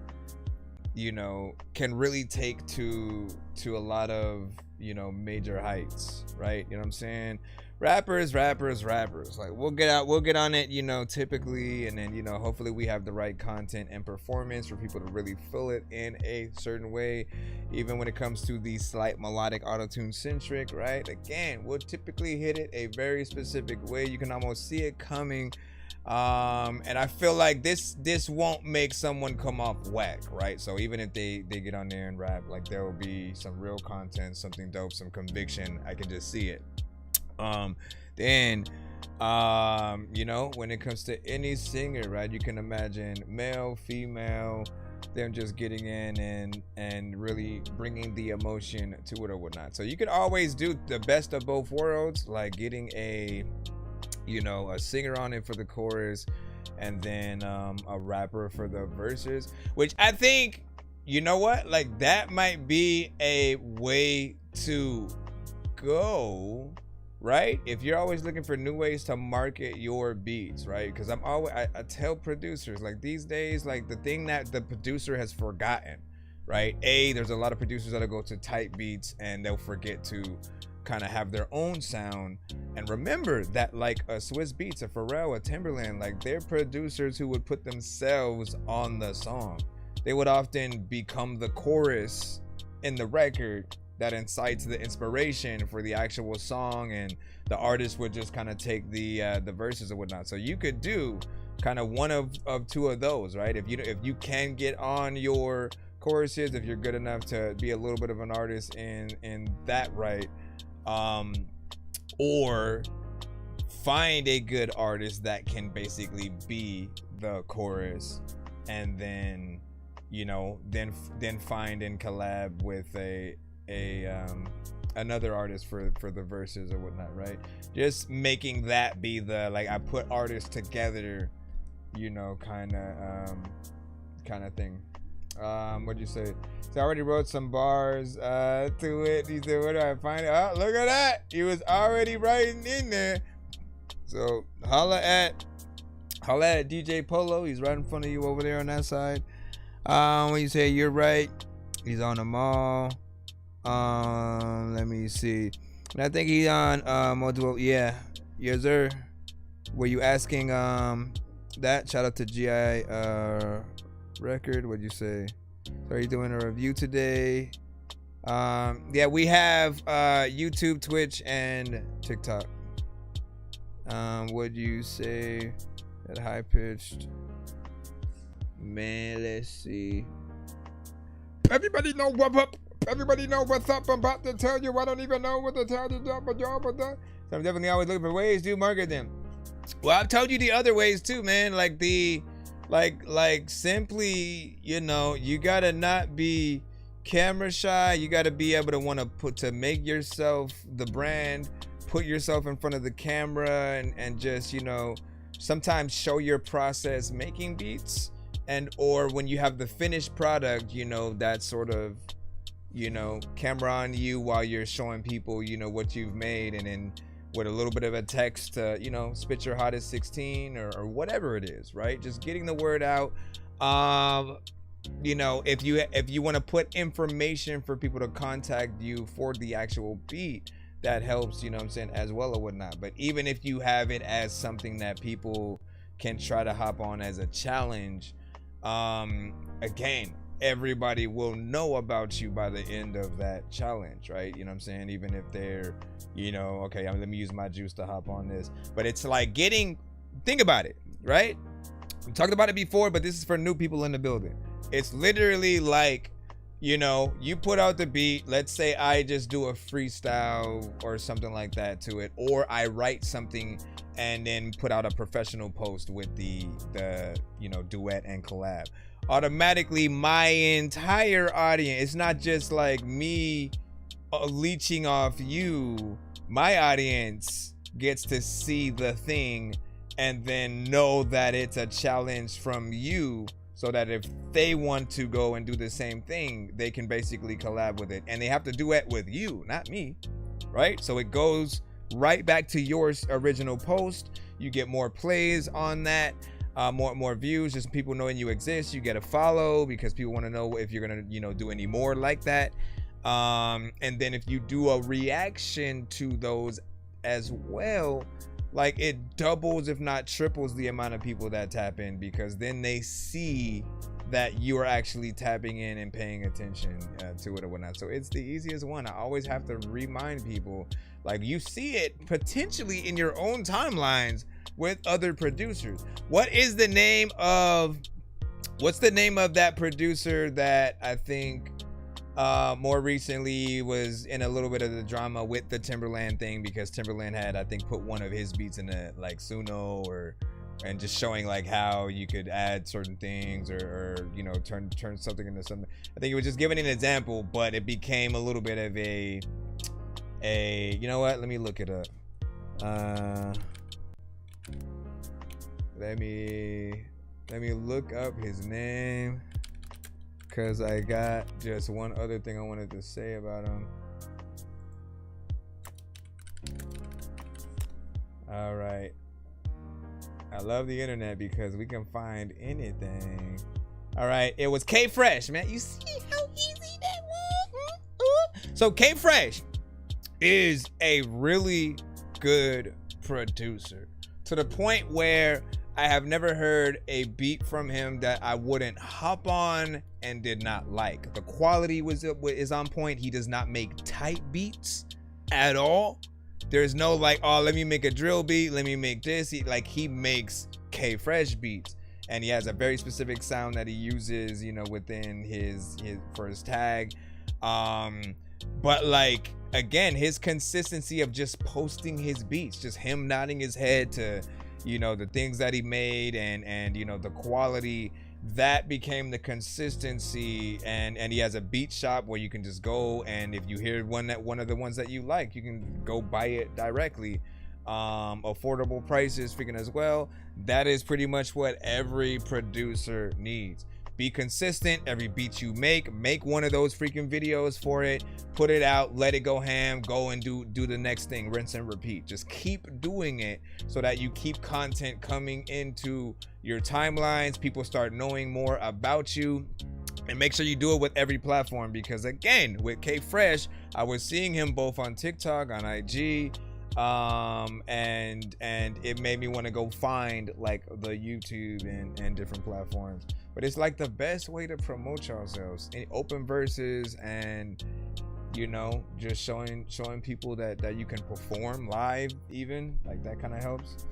you know, can really take to a lot of, you know, major heights, right? You know what I'm saying? Rappers, like we'll get on it, you know, typically, and then, you know, hopefully we have the right content and performance for people to really feel it in a certain way, even when it comes to the slight melodic auto-tune centric, right? Again, we'll typically hit it a very specific way. You can almost see it coming. And I feel like this won't make someone come off whack, right? So even if they get on there and rap, like there will be some real content, something dope, some conviction. I can just see it. Then you know, when it comes to any singer, right, you can imagine male, female, them just getting in and really bringing the emotion to it or whatnot. So you can always do the best of both worlds, like getting a, you know, a singer on it for the chorus and then a rapper for the verses, which I think, you know what, like that might be a way to go, right? If you're always looking for new ways to market your beats, right? Because I tell producers, like these days, like the thing that the producer has forgotten, right? There's a lot of producers that'll go to type beats and they'll forget to kind of have their own sound. And remember that like a Swiss Beats, a Pharrell, a Timberland, like they're producers who would put themselves on the song. They would often become the chorus in the record that incites the inspiration for the actual song, and the artist would just kind of take the verses and whatnot. So you could do kind of one of two of those, right? If you can get on your choruses, if you're good enough to be a little bit of an artist in that, right? Or find a good artist that can basically be the chorus, and then, you know, then find and collab with a another artist for the verses or whatnot, right? Just making that be the, like, I put artists together, you know, kind of thing. What'd you say? So I already wrote some bars to it. He said, where do I find it? Oh, look at that. He was already writing in there. So holla at DJ Polo. He's right in front of you over there on that side. When you say you're right, he's on them all. Let me see. And I think he's on multiple. Yeah, yes sir. Were you asking that? Shout out to GI Record. What'd you say? So are you doing a review today? Yeah, we have YouTube, Twitch, and TikTok. What'd you say? That high pitched. Man, let's see. Everybody know what up. Everybody know what's up. I'm about to tell you. I don't even know what to tell you. But so I'm definitely always looking for ways to market them. Well, I've told you the other ways too, man. Like like simply, you know, you gotta not be camera shy. You gotta be able to make yourself the brand, put yourself in front of the camera, and just, you know, sometimes show your process making beats, and or when you have the finished product, you know, that sort of, you know, camera on you while you're showing people, you know, what you've made, and then with a little bit of a text to, you know, spit your hottest 16 or whatever it is, right? Just getting the word out. You know, if you want to put information for people to contact you for the actual beat, that helps, you know what I'm saying, as well or whatnot. But even if you have it as something that people can try to hop on as a challenge, again, everybody will know about you by the end of that challenge, right? You know what I'm saying? Even if they're, you know, okay, let me use my juice to hop on this. But it's like think about it, right? We talked about it before, but this is for new people in the building. It's literally like, you know, you put out the beat. Let's say I just do a freestyle or something like that to it, or I write something and then put out a professional post with the you know, duet and collab. Automatically, my entire audience, it's not just like me leeching off you. My audience gets to see the thing and then know that it's a challenge from you, so that if they want to go and do the same thing, they can basically collab with it, and they have to duet with you, not me, right? So it goes right back to your original post. You get more plays on that, more views, just people knowing you exist. You get a follow because people want to know if you're gonna, you know, do any more like that. And then if you do a reaction to those as well, like, it doubles if not triples the amount of people that tap in, because then they see that you are actually tapping in and paying attention to it or whatnot. So it's the easiest one. I always have to remind people, like, you see it potentially in your own timelines with other producers. What's the name of that producer that I think more recently was in a little bit of the drama with the Timberland thing, because Timberland had, I think, put one of his beats in a, like, Suno, and just showing like how you could add certain things or you know, turn something into something. I think it was just giving an example, but it became a little bit of a you know what, let me look it up. Let me look up his name, because I got just one other thing I wanted to say about him. All right. I love the internet because we can find anything. All right. It was K Fresh, man. You see how easy that was? So K Fresh is a really good producer, to the point where I have never heard a beat from him that I wouldn't hop on and did not like. The quality is on point. He does not make tight beats at all. There's no like, oh, let me make a drill beat, let me make this. He makes K Fresh beats, and he has a very specific sound that he uses, you know, within his for his tag. But like, again, his consistency of just posting his beats, just him nodding his head to, you know, the things that he made, and you know, the quality that became the consistency, and he has a beat shop where you can just go, and if you hear one of the ones that you like, you can go buy it directly. Affordable prices freaking as well. That is pretty much what every producer needs. Be consistent. Every beat you make one of those freaking videos for it, put it out, let it go ham, go and do the next thing, rinse and repeat. Just keep doing it so that you keep content coming into your timelines, people start knowing more about you. And make sure you do it with every platform, because again, with K Fresh, I was seeing him both on TikTok, on IG, and it made me want to go find like the YouTube and different platforms. But it's like the best way to promote yourselves in open verses, and you know, just showing people that you can perform live, even like that kind of helps.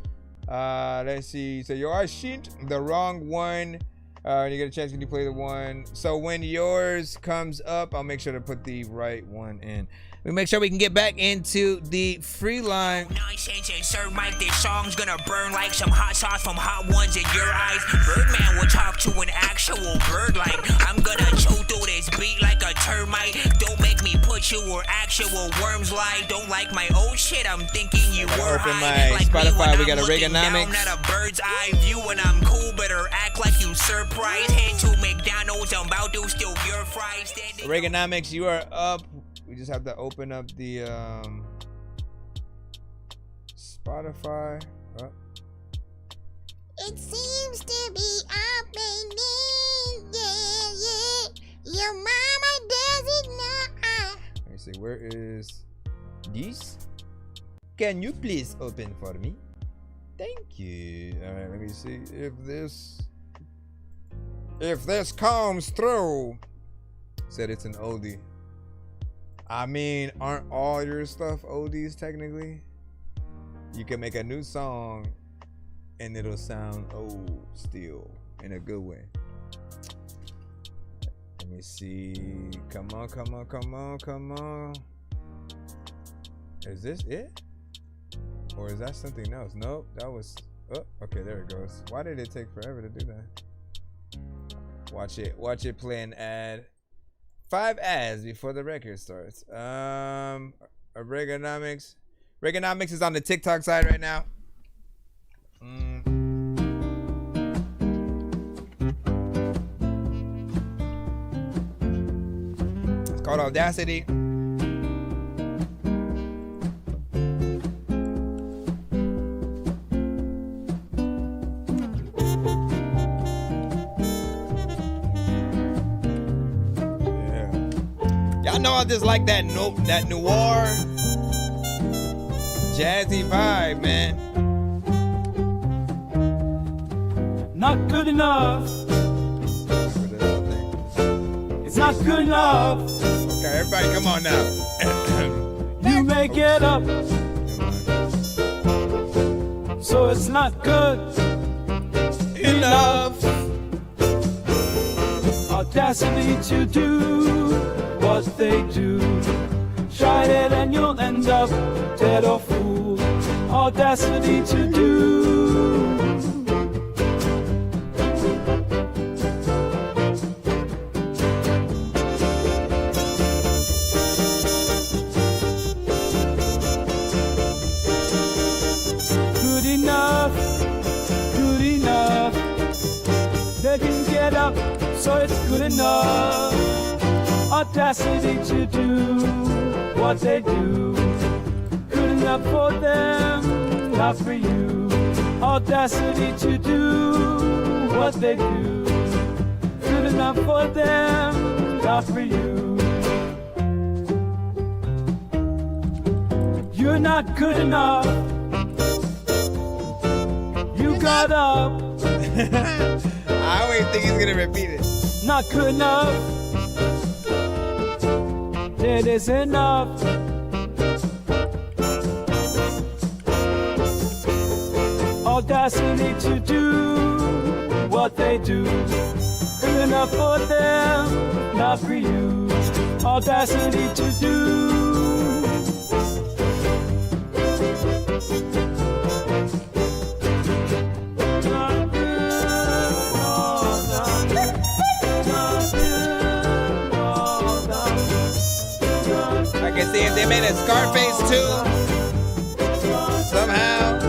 Let's see. So yo, I shit the wrong one. You get a chance when you play the one. So when yours comes up, I'll make sure to put the right one in. We make sure we can get back into the free line. Nonsense and Sir Mike, this song's gonna burn like some hot sauce from hot ones in your eyes. Birdman will talk to an actual bird like I'm gonna chew through this beat like a termite. Don't make me put you where actual worms lie. Don't like my old shit, I'm thinking you were open high. my Like Spotify, we got a looking Reaganomics. down at a bird's eye view when I'm cool, better act like you surprised. Head to McDonald's, I'm about to steal your fries. Reaganomics, you are up. We just have to open up the Spotify. Oh. It seems to be happening, yeah. Your mama doesn't know. Let me see, where is this? Can you please open for me? Thank you. All right, let me see if this comes through. Said it's an oldie. I mean, aren't all your stuff oldies technically? You can make a new song and it'll sound old still in a good way. Let me see. Come on, come on, come on, come on. Is this it? Or is that something else? Nope, that was, oh, okay, there it goes. Why did it take forever to do that? Watch it play an ad. 5 ads before the record starts. Reaganomics. Reaganomics is on the TikTok side right now. It's called Audacity. Y'all know I just like that noir, jazzy vibe, man. Not good enough. It's not good enough. Okay, everybody, come on now. You make it up, so it's not good enough. Audacity to do what they do. Try it and you'll end up dead or fool. Audacity to do. Good enough, good enough. They can get up, so it's good enough. Audacity to do what they do. Good enough for them, not for you. Audacity to do what they do. Good enough for them, not for you. You're not good enough. You got up. I always think he's gonna repeat it. Not good enough. It is enough. Audacity to do what they do. Good enough for them, not for you. Audacity to do. Not good, oh, not I can see if they made a Scarface too. Somehow.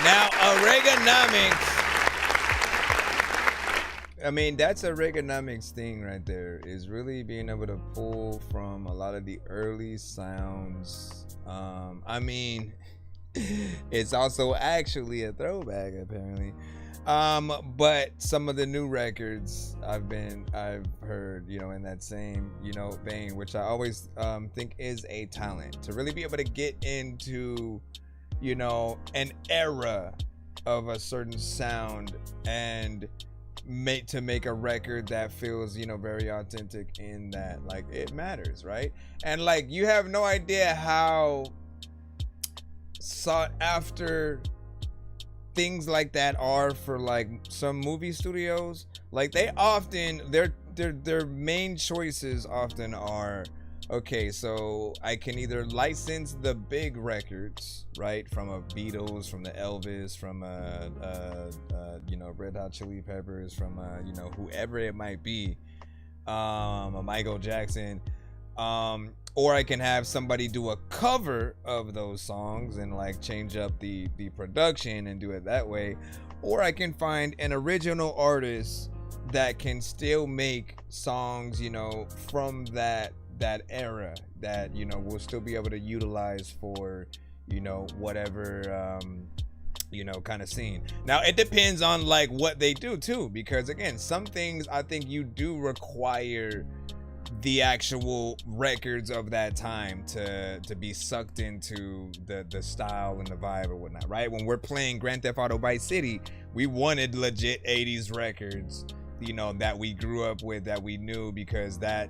Now, Reaganomics. I mean, that's a Reaganomics thing right there, is really being able to pull from a lot of the early sounds. I mean, it's also actually a throwback, apparently. But some of the new records I've heard, you know, in that same, you know, vein, which I always think is a talent to really be able to get into, you know, an era of a certain sound and make a record that feels, you know, very authentic in that, like, it matters, right? And like, you have no idea how sought after things like that are for like some movie studios. Like, they often, their main choices often are, okay, so I can either license the big records, right, from a Beatles, from the Elvis, from you know, Red Hot Chili Peppers, from you know, whoever it might be, a Michael Jackson, or I can have somebody do a cover of those songs and like change up the production and do it that way, or I can find an original artist that can still make songs, you know, from that era that, you know, we'll still be able to utilize for, you know, whatever you know, kind of scene. Now it depends on like what they do too, because again, some things I think you do require the actual records of that time to be sucked into the style and the vibe or whatnot, right? When we're playing Grand Theft Auto Vice City, we wanted legit 80s records, you know, that we grew up with, that we knew, because that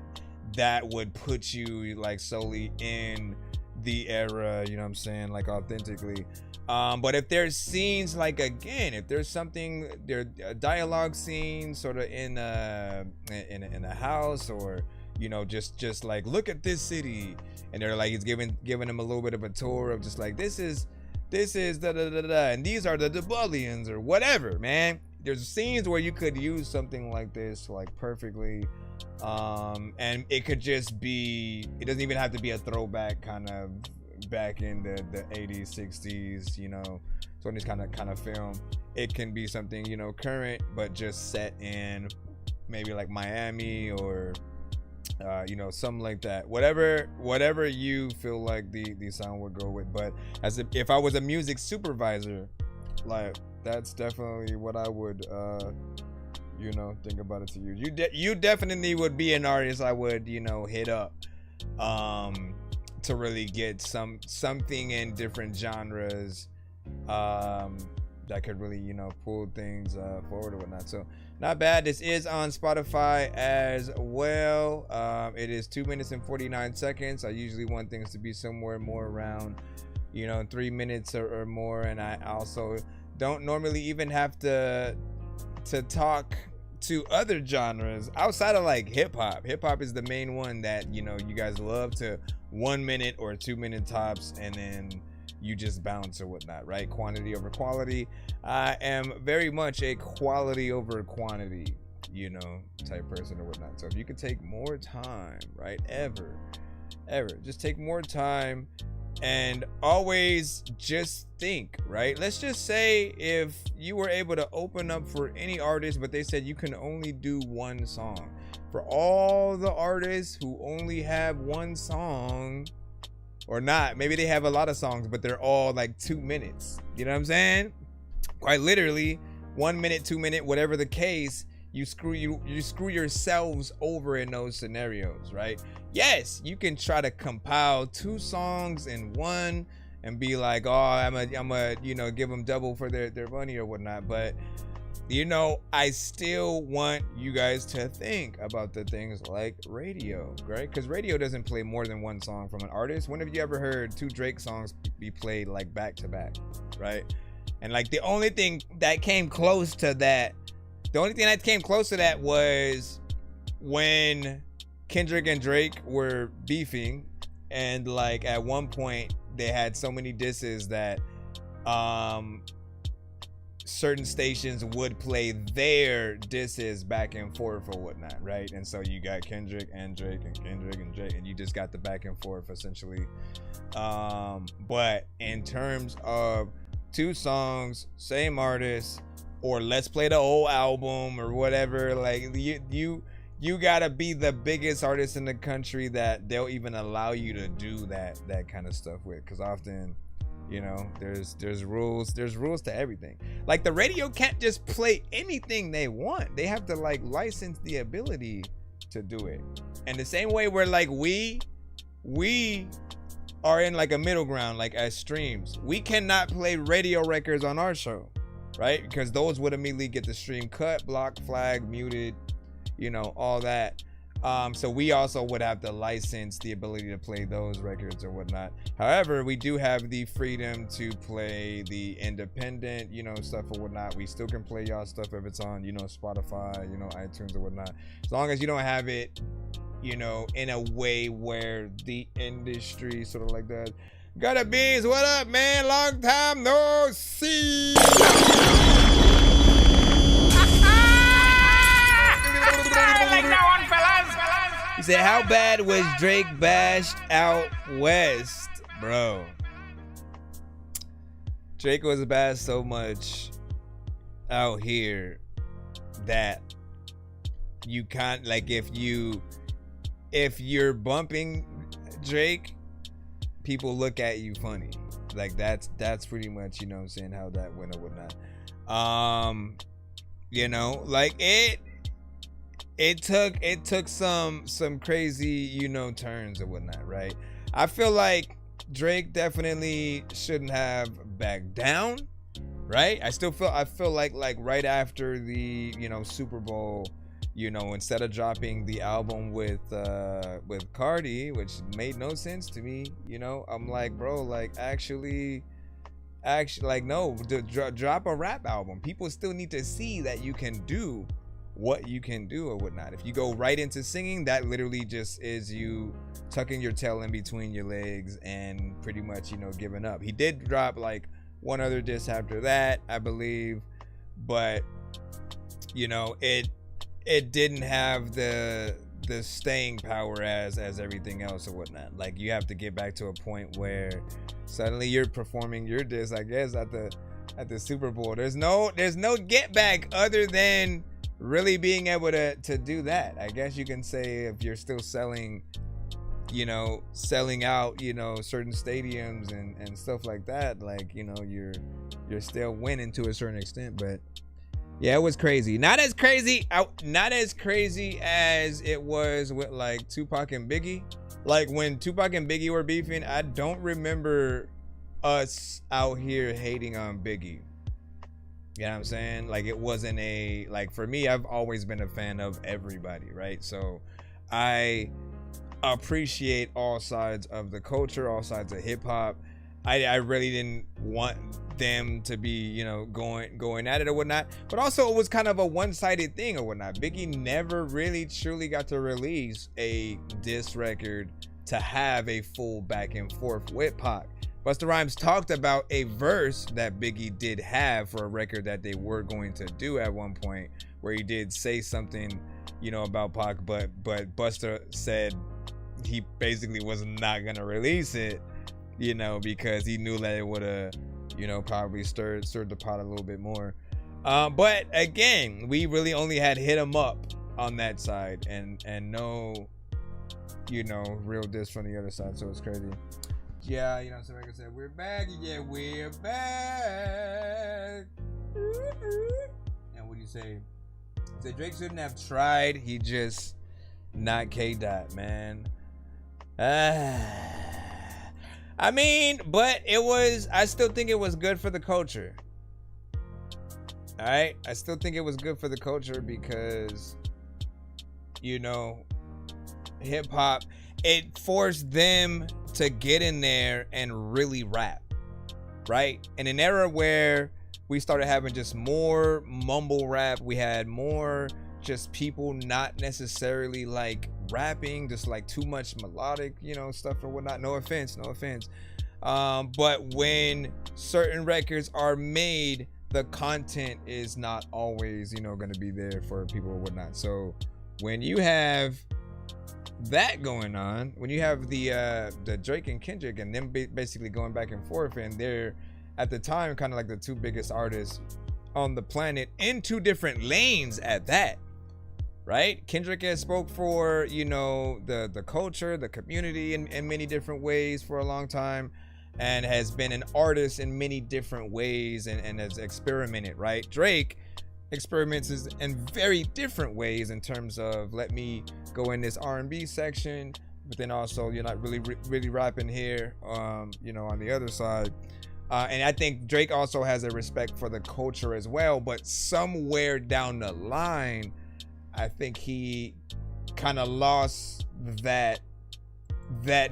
would put you like solely in the era, you know what I'm saying, like authentically. But if there's scenes, like, again, if there's something, there a dialogue scene sort of in a house, or, you know, just like, look at this city, and they're like, he's giving them a little bit of a tour of just like, this is da da da da, and these are the Dubullians or whatever, man. There's scenes where you could use something like this like perfectly, and it could just be, it doesn't even have to be a throwback kind of back in the 80s, 60s, you know, 20s kind of film. It can be something, you know, current, but just set in maybe like Miami or you know, something like that. Whatever you feel like the sound would go with. But if I was a music supervisor, like, that's definitely what I would you know, think about it to you. You definitely would be an artist I would, you know, hit up to really get something in different genres that could really, you know, pull things forward or whatnot. So not bad. This is on Spotify as well. It is 2 minutes and 49 seconds. I usually want things to be somewhere more around, you know, 3 minutes or more, and I also don't normally even have to talk to other genres outside of like hip-hop. Hip-hop is the main one that, you know, you guys love to 1 minute or 2 minute tops, and then you just bounce or whatnot, right? Quantity over quality. I am very much a quality over quantity, you know, type person or whatnot. So if you could take more time, right? Ever, just take more time and always just think, right? Let's just say if you were able to open up for any artist, but they said you can only do one song. For all the artists who only have one song, or not, maybe they have a lot of songs, but they're all like 2 minutes. You know what I'm saying? Quite literally, 1 minute, 2 minute, whatever the case, you screw yourselves over in those scenarios, right? Yes, you can try to compile 2 songs in one and be like, oh, I'm a you know, give them double for their money or whatnot. But, you know, I still want you guys to think about the things like radio, right? Because radio doesn't play more than one song from an artist. When have you ever heard 2 Drake songs be played like back to back, right? And like the only thing that came close to that, was when Kendrick and Drake were beefing, and like at one point they had so many disses that certain stations would play their disses back and forth or whatnot, right? And so you got Kendrick and Drake and Kendrick and Drake, and you just got the back and forth essentially. But in terms of two songs, same artist, or let's play the whole album or whatever, like you gotta be the biggest artist in the country that they'll even allow you to do that kind of stuff with, because often, you know, there's rules to everything. Like the radio can't just play anything they want. They have to like license the ability to do it. And the same way where like we are in like a middle ground, like as streams, we cannot play radio records on our show, right? Because those would immediately get the stream cut, blocked, flagged, muted, you know, all that. So we also would have to license the ability to play those records or whatnot. However, we do have the freedom to play the independent, you know, stuff or whatnot. We still can play y'all stuff if it's on, you know, Spotify, you know, iTunes or whatnot. As long as you don't have it, you know, in a way where the industry sort of like that. Gotta bees, what up, man? Long time no see. Like that one, fellas. He said, how bad was Drake bashed out west? Bro. Drake was bashed so much out here that you can't, like, if you're bumping Drake, people look at you funny. Like that's pretty much, you know what I'm saying, how that went or whatnot. You know, like it took some crazy, you know, turns or whatnot, right? I feel like Drake definitely shouldn't have backed down, right? I feel like right after the, you know, Super Bowl, you know, instead of dropping the album with Cardi, which made no sense to me, you know, I'm like, bro, like actually like, no, drop a rap album. People still need to see that you can do what you can do or whatnot. If you go right into singing, that literally just is you tucking your tail in between your legs and pretty much, you know, giving up. He did drop like one other diss after that, I believe, but you know, it didn't have the staying power as everything else or whatnot. Like you have to get back to a point where suddenly you're performing your diss, I guess, at the Super Bowl. There's no get back other than really being able to do that. I guess you can say if you're still selling out, you know, certain stadiums and stuff like that, like, you know, you're still winning to a certain extent. But yeah, it was crazy. Not as crazy as it was with like Tupac and Biggie. Like when Tupac and Biggie were beefing, I don't remember us out here hating on Biggie. You know what I'm saying? Like it wasn't like for me, I've always been a fan of everybody, right? So I appreciate all sides of the culture, all sides of hip hop. I really didn't want them to be, you know, going at it or whatnot. But also it was kind of a one-sided thing or whatnot. Biggie never really truly got to release a diss record to have a full back and forth with Pac. Busta Rhymes talked about a verse that Biggie did have for a record that they were going to do at one point, where he did say something, you know, about Pac, but Busta said he basically was not gonna release it, you know, because he knew that it would have, you know, probably stirred the pot a little bit more. But again, we really only had hit him up on that side and no, you know, real diss from the other side, so it's crazy. Yeah, you know, so like I said, we're back. Yeah, we're back. And what do you say? Say Drake shouldn't have tried. He just not K-Dot, man. I mean, but it was, I still think it was good for the culture. All right? I still think it was good for the culture because, you know, hip hop, it forced them to get in there and really rap, right? In an era where we started having just more mumble rap. We had more just people not necessarily like rapping, just like too much melodic, you know, stuff or whatnot. No offense. But when certain records are made, the content is not always, you know, going to be there for people or whatnot. So when you have that going on, when you have the Drake and Kendrick and them basically going back and forth, and they're at the time kind of like the two biggest artists on the planet in two different lanes at that, right? Kendrick has spoke for, you know, the culture, the community in many different ways for a long time, and has been an artist in many different ways and has experimented, right? Drake experiments in very different ways in terms of, let me go in this R&B section, but then also you're not really rapping here, you know, on the other side. And I think Drake also has a respect for the culture as well, but somewhere down the line, I think he kind of lost that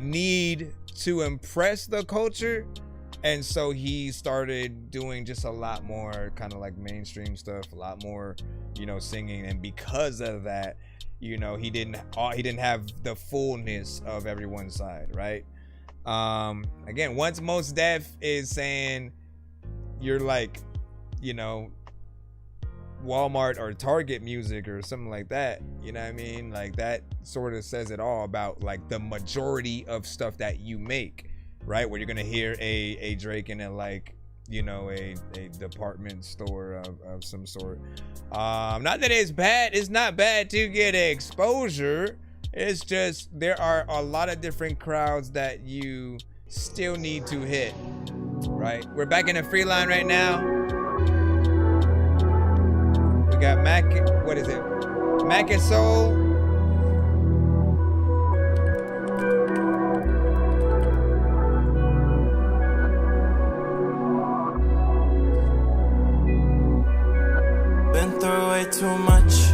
need to impress the culture, and so he started doing just a lot more kind of like mainstream stuff, a lot more, you know, singing, and because of that, you know, he didn't have the fullness of everyone's side, right? Again, once Mos Def is saying you're like, you know, Walmart or Target music or something like that, you know what I mean? Like, that sort of says it all about like the majority of stuff that you make, right? Where you're gonna hear a Drake in a, like, you know, a department store of some sort. Not that it's bad, it's not bad to get exposure. It's just there are a lot of different crowds that you still need to hit, right? We're back in the free line right now. We got Mac, what is it? Mac and Soul. Been through way too much,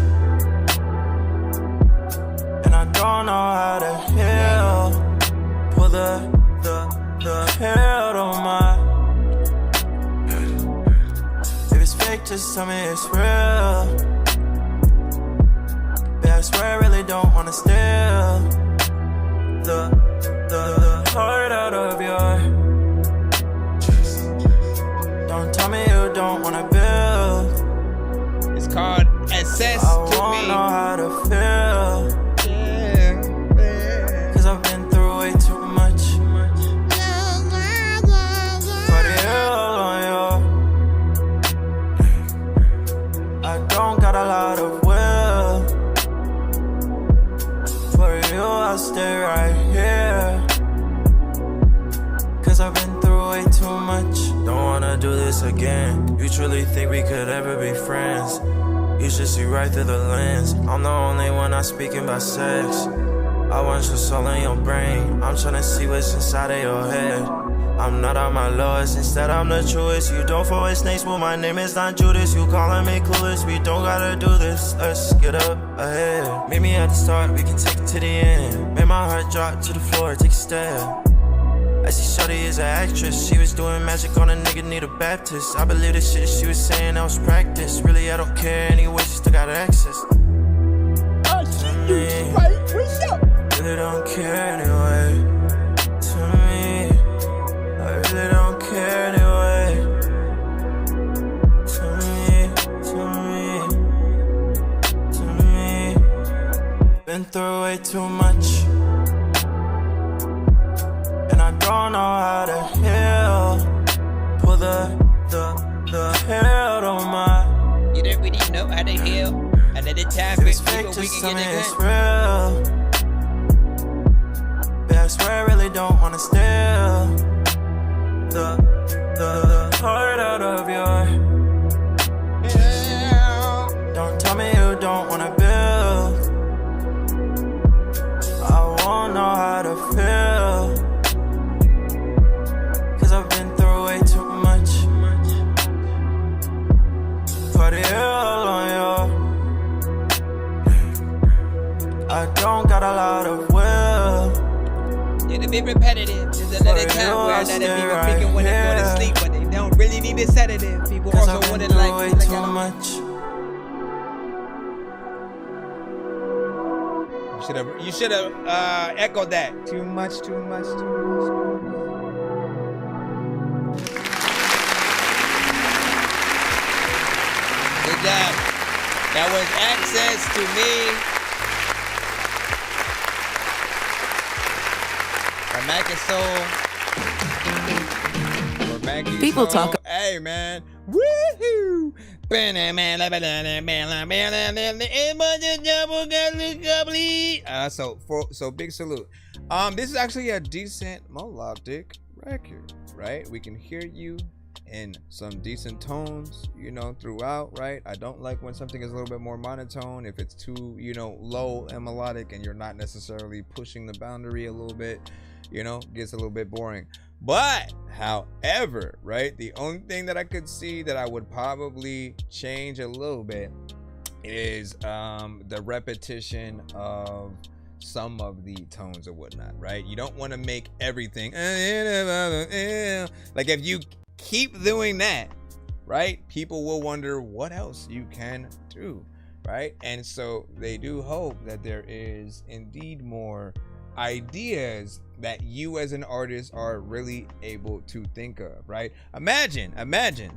and I don't know how to heal. Pull the head on my. If it's fake, just tell me it's real. But I swear I really don't wanna steal the heart out of your. Don't tell me you don't wanna build. It's called Assess I to won't Me. know how to feel. Cause I've been through way too much. For the hell on you. I don't got a lot of will. For you, I'll stay right here. Cause I've been through way too much. Don't wanna do this again. You truly think we could ever be friends? You should see right through the lens. I'm the only one not speaking about sex. I want your soul in your brain. I'm tryna see what's inside of your head. I'm not on my lowest, instead I'm the truest. You don't fall with snakes, well my name is not Judas. You calling me clueless, we don't gotta do this. Let's get up ahead. Meet me at the start, we can take it to the end. Make my heart drop to the floor, take a step. I see Shorty is an actress. She was doing magic on a nigga, need a Baptist. I believe the shit she was saying, that was practice. Really, I don't care anyway, she still got access. I see you right, what's up? Really don't care anyway. To me, I really don't care anyway. To me. Been through way too much. I don't know how to heal. Pull the head on my. You don't really know how to heal. Another time, if it's fake, just tell me it's real. But I swear I really don't wanna steal the heart out of your. Don't tell me you don't wanna build. I won't know how to feel. I've been through way too much. For the hell on you. I don't got a lot of will. It'll be repetitive. There's another time where that'll be repeating when they go to sleep, but they don't Really need a sedative. People also wouldn't like way me like too I don't- much. You should have echoed that. Too much, too much, too much. Good job. That was access to me. Or Mac is People soul. talk- Hey, man. Woohoo! So big salute. This is actually a decent melodic record, right? We can hear you in some decent tones, you know, throughout, right? I don't like when something is a little bit more monotone, if it's too, you know, low and melodic and you're not necessarily pushing the boundary a little bit, you know, gets a little bit boring. But however, right, the only thing that I could see that I would probably change a little bit is the repetition of some of the tones or whatnot, right? You don't want to make everything like, if you keep doing that, right, people will wonder what else you can do, right? And so they do hope that there is indeed more ideas that you as an artist are really able to think of, right? Imagine,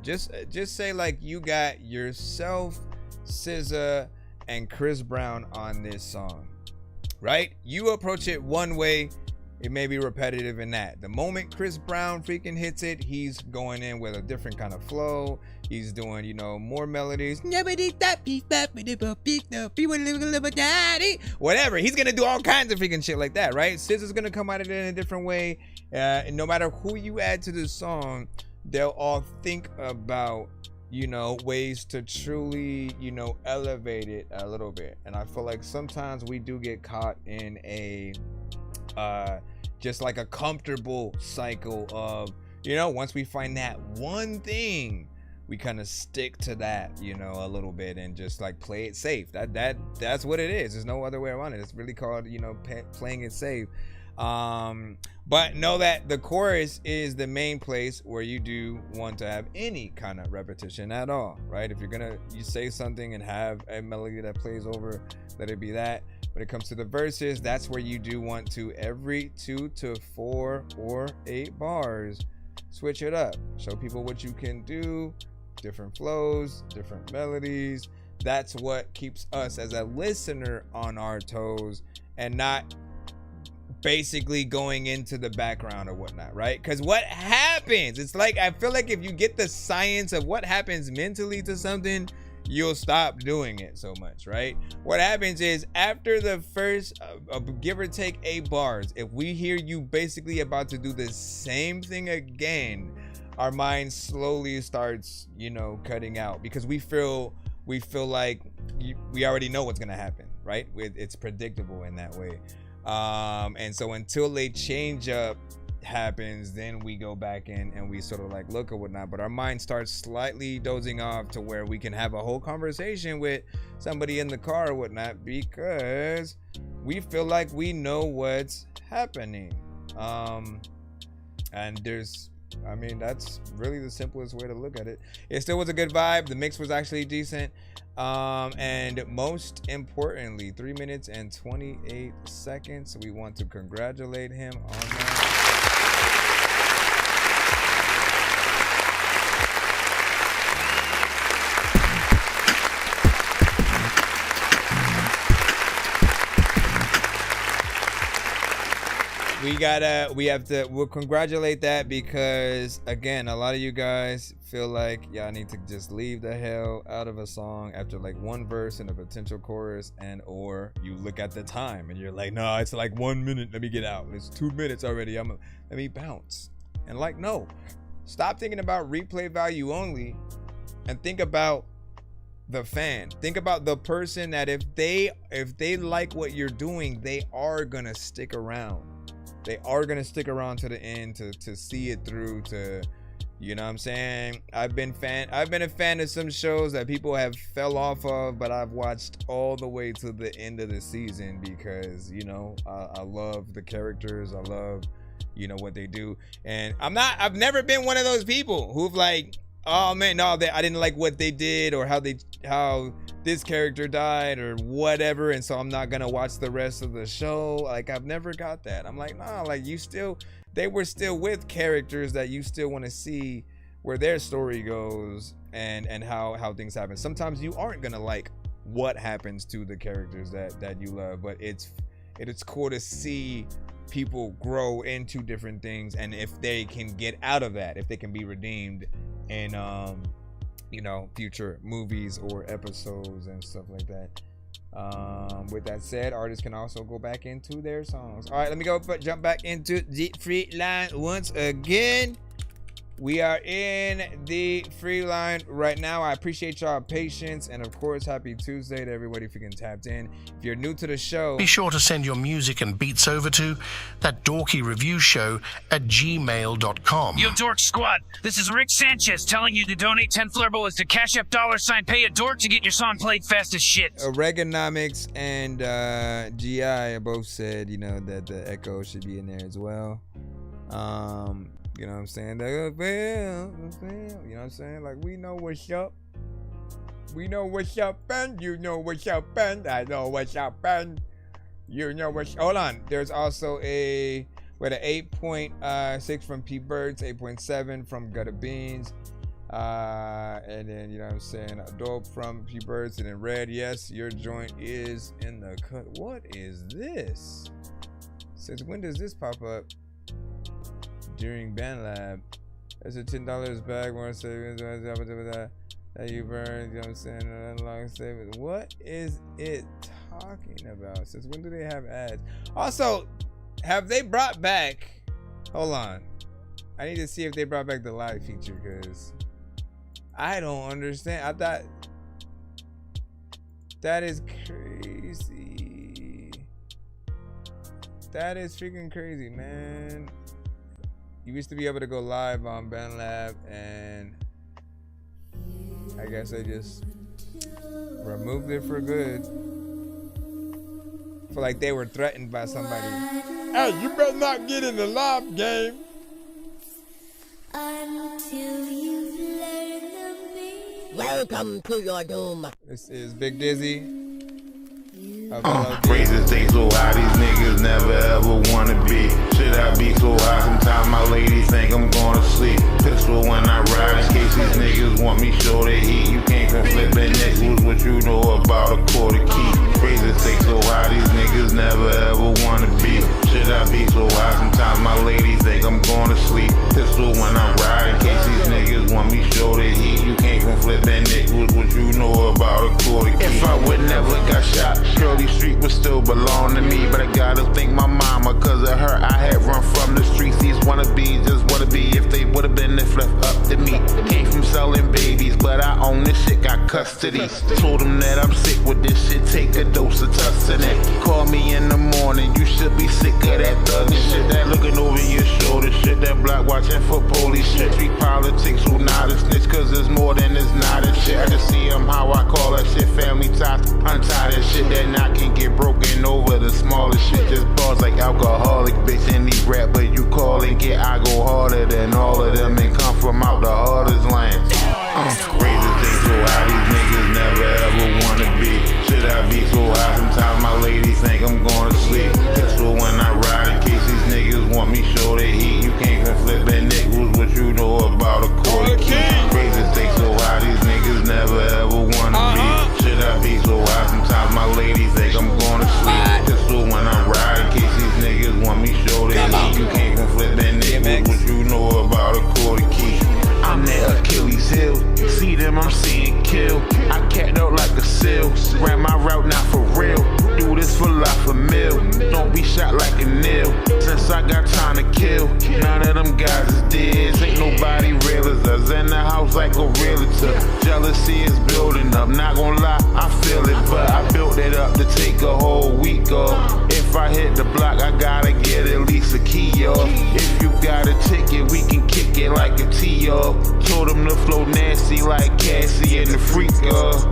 just say like you got yourself, SZA, and Chris Brown on this song, right? You approach it one way, it may be repetitive in that. The moment Chris Brown freaking hits it, he's going in with a different kind of flow. He's doing, you know, more melodies. Whatever. He's gonna do all kinds of freaking shit like that, right? SZA's gonna come at it in a different way. And no matter who you add to the song, they'll all think about, you know, ways to truly, you know, elevate it a little bit. And I feel like sometimes we do get caught in a just like a comfortable cycle of, you know, once we find that one thing, we kind of stick to that, you know, a little bit and just like play it safe. That's what it is. There's no other way around it. It's really called, you know, playing it safe. But know that the chorus is the main place where you do want to have any kind of repetition at all, right? If you're gonna you say something and have a melody that plays over, let it be that. When it comes to the verses, that's where you do want to, every 2 to 4 or 8 bars, switch it up. Show people what you can do, different flows, different melodies. That's what keeps us as a listener on our toes and not basically going into the background or whatnot, right? Because what happens, it's like, I feel like if you get the science of what happens mentally to something, you'll stop doing it so much, right? What happens is after the first give or take 8 bars, if we hear you basically about to do the same thing again, our mind slowly starts, you know, cutting out, because we feel like we already know what's gonna happen, right? It's predictable in that way. And so until a change up happens, then we go back in and we sort of like look or whatnot, but our mind starts slightly dozing off to where we can have a whole conversation with somebody in the car or whatnot, because we feel like we know what's happening. And that's really the simplest way to look at it. It still was a good vibe. The mix was actually decent. And most importantly, 3 minutes and 28 seconds. We want to congratulate him on that. We'll congratulate that, because again, a lot of you guys feel like y'all need to just leave the hell out of a song after like one verse and a potential chorus, and or you look at the time and you're like, no, it's like 1 minute, let me get out. It's 2 minutes already, let me bounce. And like, no, stop thinking about replay value only and think about the fan. Think about the person that if they like what you're doing, they are gonna stick around. They are gonna stick around to the end to see it through, to, you know what I'm saying? I've been a fan of some shows that people have fell off of, but I've watched all the way to the end of the season because, you know, I love the characters. I love, you know, what they do. And I've never been one of those people who've like, oh man, no, I didn't like what they did or how this character died or whatever, and so I'm not gonna watch the rest of the show. Like, I've never got that. I'm like, nah, like they were still with characters that you still want to see where their story goes and how things happen. Sometimes you aren't gonna like what happens to the characters that you love, but it's cool to see people grow into different things, and if they can get out of that, if they can be redeemed in you know, future movies or episodes and stuff like that. With that said, artists can also go back into their songs. All right, let me jump back into the free line once again. We are in the free line right now. I appreciate y'all patience, and of course, happy Tuesday to everybody if you can tapped in. If you're new to the show, be sure to send your music and beats over to ThatDorkyReviewShow at gmail.com. Yo, Dork Squad, this is Rick Sanchez telling you to donate 10 flurboas to Cash App $pay a dork to get your song played fast as shit. Reaganomics and GI both said, you know, that the echo should be in there as well. You know what I'm saying? You know what I'm saying? Like, we know what's up. We know what's up, and you know what's up, and I know what's up, and you know what's... Hold on. There's also we had an 8.6 from P Birds, 8.7 from Gutter Beans. And then, you know what I'm saying, a dope from P Birds, and then Red, yes, your joint is in the cut. What is this? Since when does this pop up? During Band Lab, there's a $10 bag more savings that you burn, you know what I'm saying, unlock savings. What is it talking about? Since when do they have ads? Also, have they brought back, hold on, I need to see if they brought back the live feature, because I don't understand. I thought, that is crazy. That is freaking crazy, man. You used to be able to go live on BandLab, and I guess they just removed it for good. I feel like they were threatened by somebody. Hey, you better not get in the live game. Until you learn the meaning. Welcome to your doom. This is Big Dizzy. Crazy things so high, these niggas never ever wanna be. Should I be so high? Sometimes my lady think I'm gonna sleep. Pistol when I ride, in case these niggas want me show the heat. You can't conflict that next with what you know about a quarter key. Crazy things so high, these niggas never ever wanna be. Should I be so high? Sometimes my lady think I'm gonna sleep. Pistol when I ride, in case these niggas want me show the heat. You can't conflict that next with what you know about a quarter key. If I would never got shot, Shirley Street would still belong to me, but I gotta thank my mama, cause of her I had run from the streets. These wannabes just wanna be, if they would've been if left up to me. Came from selling babies, but I own this shit, got custody. Told them that I'm sick with this shit, take a dose of Tussin. Call me in the morning, you should be sick of that thuggin' shit, that looking over your shoulder shit, that block watching for police shit. Street politics, who not a snitch, cause it's more than it's not a shit. I just see them how I call that shit, family ties, untie that shit, that knot can get broken over the smallest shit. Just bars like alcoholic, bitch, in these rap, but you call and get, I go harder than all of them and come from out the hardest lands. Crazy things so high, these niggas never ever wanna be. Should I be so high? Sometimes my lady think I'm gonna sleep. Pistol when I ride, in case these niggas want me show the heat. You can't conflict that neck with what you know about a quarter key. Crazy things so high, these niggas never ever wanna be. Should I be so high? Sometimes my lady think I'm gonna sleep. Pistol when I ride, in case these niggas want me show the heat. You can't conflict that neck with what you know about a quarter key. I'm that Achilles heel. See them, I'm seeing kill. I capped out like a seal. Ran my route, not for real. Do this for life, a meal. Don't be shot like a nail. Since I got time to kill, none of them guys is dead. Ain't nobody real as us. In the house like a realtor. Jealousy is building up. Not gonna lie, I feel it, but I built it up to take a whole week off. If I hit the block, I gotta get at least a key off. If you got a ticket, we can kick it like a tee off. Told them to flow nasty like Cassie and the freak off.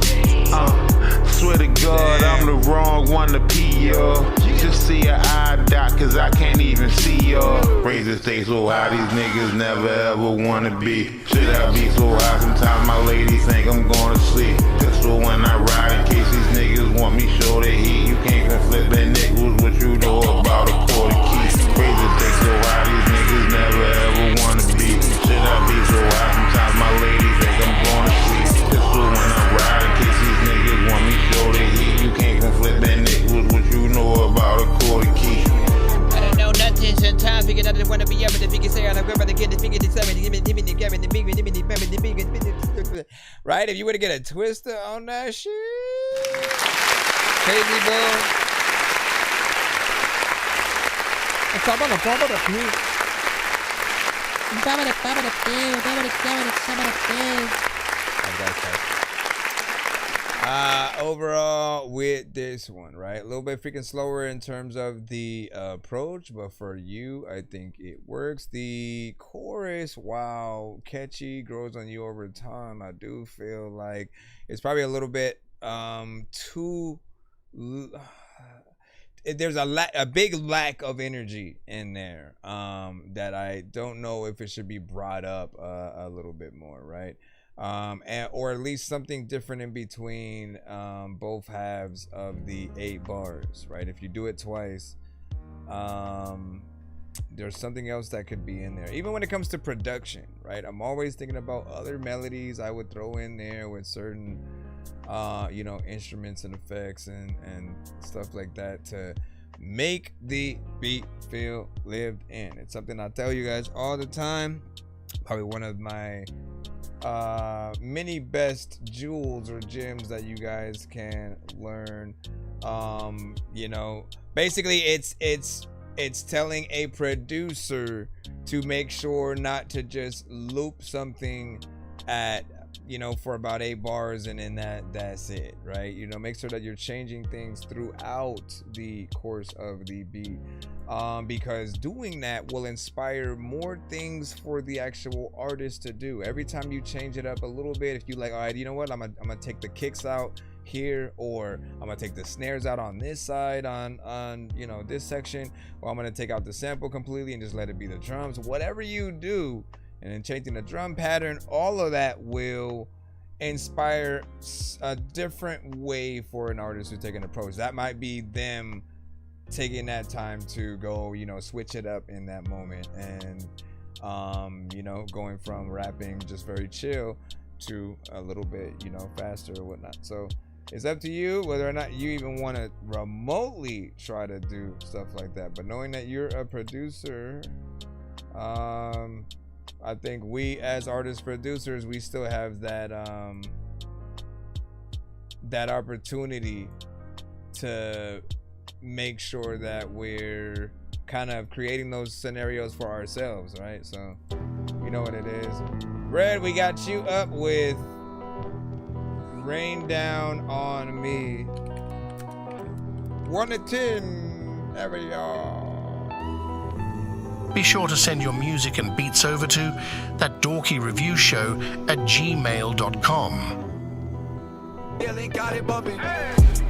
swear to God, I'm the wrong one to pee, y'all. Just see an eye dot, cause I can't even see y'all. Razor stay so high, these niggas never ever wanna be. Should I be so high? Sometimes my lady think I'm going to sleep. Pistol when I ride in case these niggas want me show the heat. You can't go flip that nickels, what you know about a quarter key. Razor stay so high, these niggas never ever wanna be. Should I be so high? Sometimes my lady think I'm going to sleep. Pistol when I ride in case these niggas want me show the heat. You can't go flip that nickels, what you know about a quarter key. I don't know nothing. Sometimes figured out I wanna be able to figure say I'm going to get the finger to seven. Right? If you were to get a twister on that shit. Crazy boy. Overall with this one, right? A little bit freaking slower in terms of the approach, but for you, I think it works. The chorus, while catchy, grows on you over time. I do feel like it's probably a little bit too. There's a big lack of energy in there that I don't know if it should be brought up a little bit more, right? Or at least something different in between both halves of the 8 bars, right? If you do it twice, there's something else that could be in there. Even when it comes to production, right? I'm always thinking about other melodies I would throw in there with certain you know, instruments and effects and stuff like that to make the beat feel lived in. It's something I tell you guys all the time. Probably one of my many best jewels or gems that you guys can learn. You know, basically it's telling a producer to make sure not to just loop something at, you know, for about 8 bars and then that's it, right? You know, make sure that you're changing things throughout the course of the beat, because doing that will inspire more things for the actual artist to do. Every time you change it up a little bit, if you like, all right, you know what, I'm gonna take the kicks out here, or I'm gonna take the snares out on this side on you know, this section, or I'm gonna take out the sample completely and just let it be the drums. Whatever you do, and then changing the drum pattern, all of that will inspire a different way for an artist to take an approach. That might be them taking that time to go, you know, switch it up in that moment, and you know, going from rapping just very chill to a little bit, you know, faster or whatnot. So it's up to you whether or not you even want to remotely try to do stuff like that. But knowing that you're a producer, I think we as artist producers, we still have that that opportunity to make sure that we're kind of creating those scenarios for ourselves, right? So you know what it is. Red, we got you up with Rain Down on Me. 1 to 10, there we are. Be sure to send your music and beats over to ThatDorkyReviewShow@gmail.com.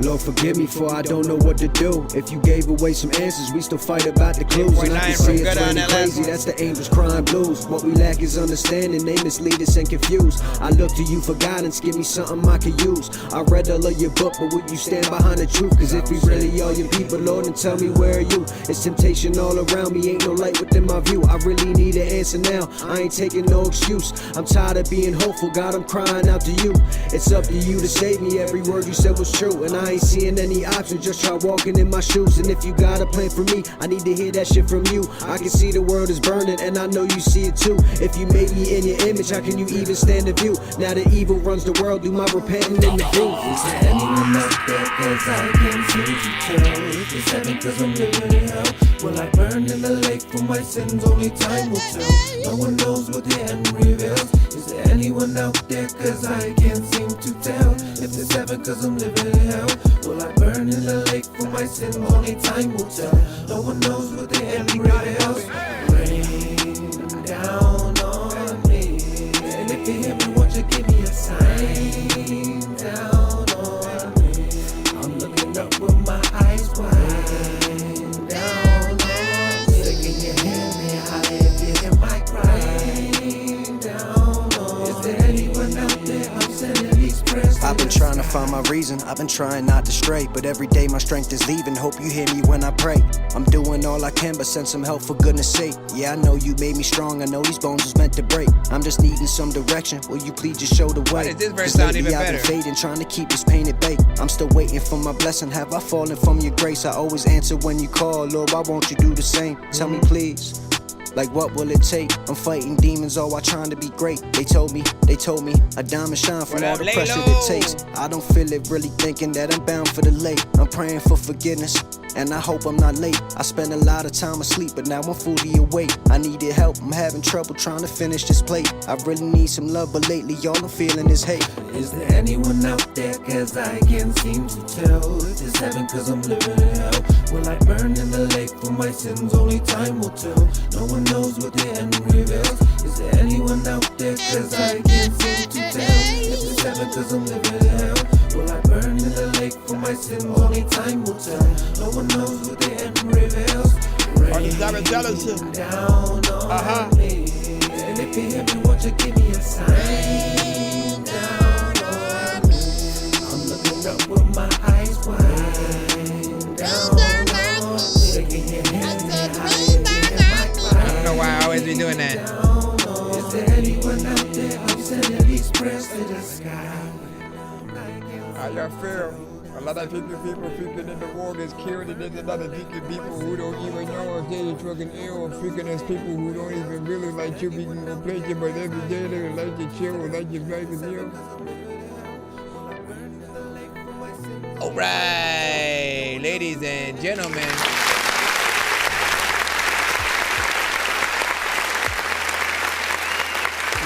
Lord forgive me for I don't know what to do. If you gave away some answers, we still fight about the clues. And I can see it's running crazy, that's the angels crying blues. What we lack is understanding, they mislead us and confuse. I look to you for guidance, give me something I can use. I read all of your book, but would you stand behind the truth? Cause if we really are your people, Lord, then tell me where are you? It's temptation all around me, ain't no light within my view. I really need an answer now, I ain't taking no excuse. I'm tired of being hopeful, God, I'm crying out to you. It's up to you to save me, every word you said was true. And I ain't seeing any options, just try walking in my shoes. And if you got a plan for me, I need to hear that shit from you. I can see the world is burning, and I know you see it too. If you made me in your image, how can you even stand the view? Now that evil runs the world, do my repenting in the booth. Is there anyone out there, cause I can't seem to tell? Is heaven cause I'm living in hell? Will I burn in the lake for my sins? Only time will tell. No one knows what the end reveals. Is there anyone out there, cause I can't seem to tell? If there's heaven cause I'm living in hell, will I burn in the lake for my sins? Only time will tell. No one knows what the end reveals. Rain down on me, and if you hear me, won't you give me a sign? Down on me. to find my reason. I've been trying not to stray, but every day my strength is leaving. Hope you hear me when I pray. I'm doing all I can, but send some help for goodness sake. Yeah, I know you made me strong. I know these bones was meant to break. I'm just needing some direction. Will you please just show the way? Why does this verse sound even better? I've been fading, trying to keep this pain at bay. I'm still waiting for my blessing. Have I fallen from your grace? I always answer when you call. Lord, why won't you do the same? Tell me please. Like what will it take? I'm fighting demons all while trying to be great. They told me, a diamond shine from all the pressure it takes. I don't feel it, really thinking that I'm bound for the late. I'm praying for forgiveness, and I hope I'm not late. I spent a lot of time asleep, but now I'm fully awake. I needed help, I'm having trouble trying to finish this plate. I really need some love, but lately all I'm feeling is hate. Is there anyone out there? Cause I can't seem to tell. If it's heaven cause I'm living in hell. Will I burn in the lake for my sins? Only time will tell. No one knows what the end reveals. Is there anyone out there? Cause I can't seem to tell. If it's heaven cause I'm living in hell. Will I burn in the lake for my sins? Only time will tell. No one knows what the end reveals. Rain down on me. And if you hear me, won't you give me a sign? Down on me. I'm looking up with my eyes wide. Down on me. I don't know why I always be doing that. Is there anyone out there? I'm sending these prayers to the sky. How y'all feel? A lot of people thinking that the war is killed, and there's a lot of people who don't even know if they're fucking ill, or freaking as people who don't even really like you being a pleasure, but every day they like you chill, like you like with you. All right, ladies and gentlemen.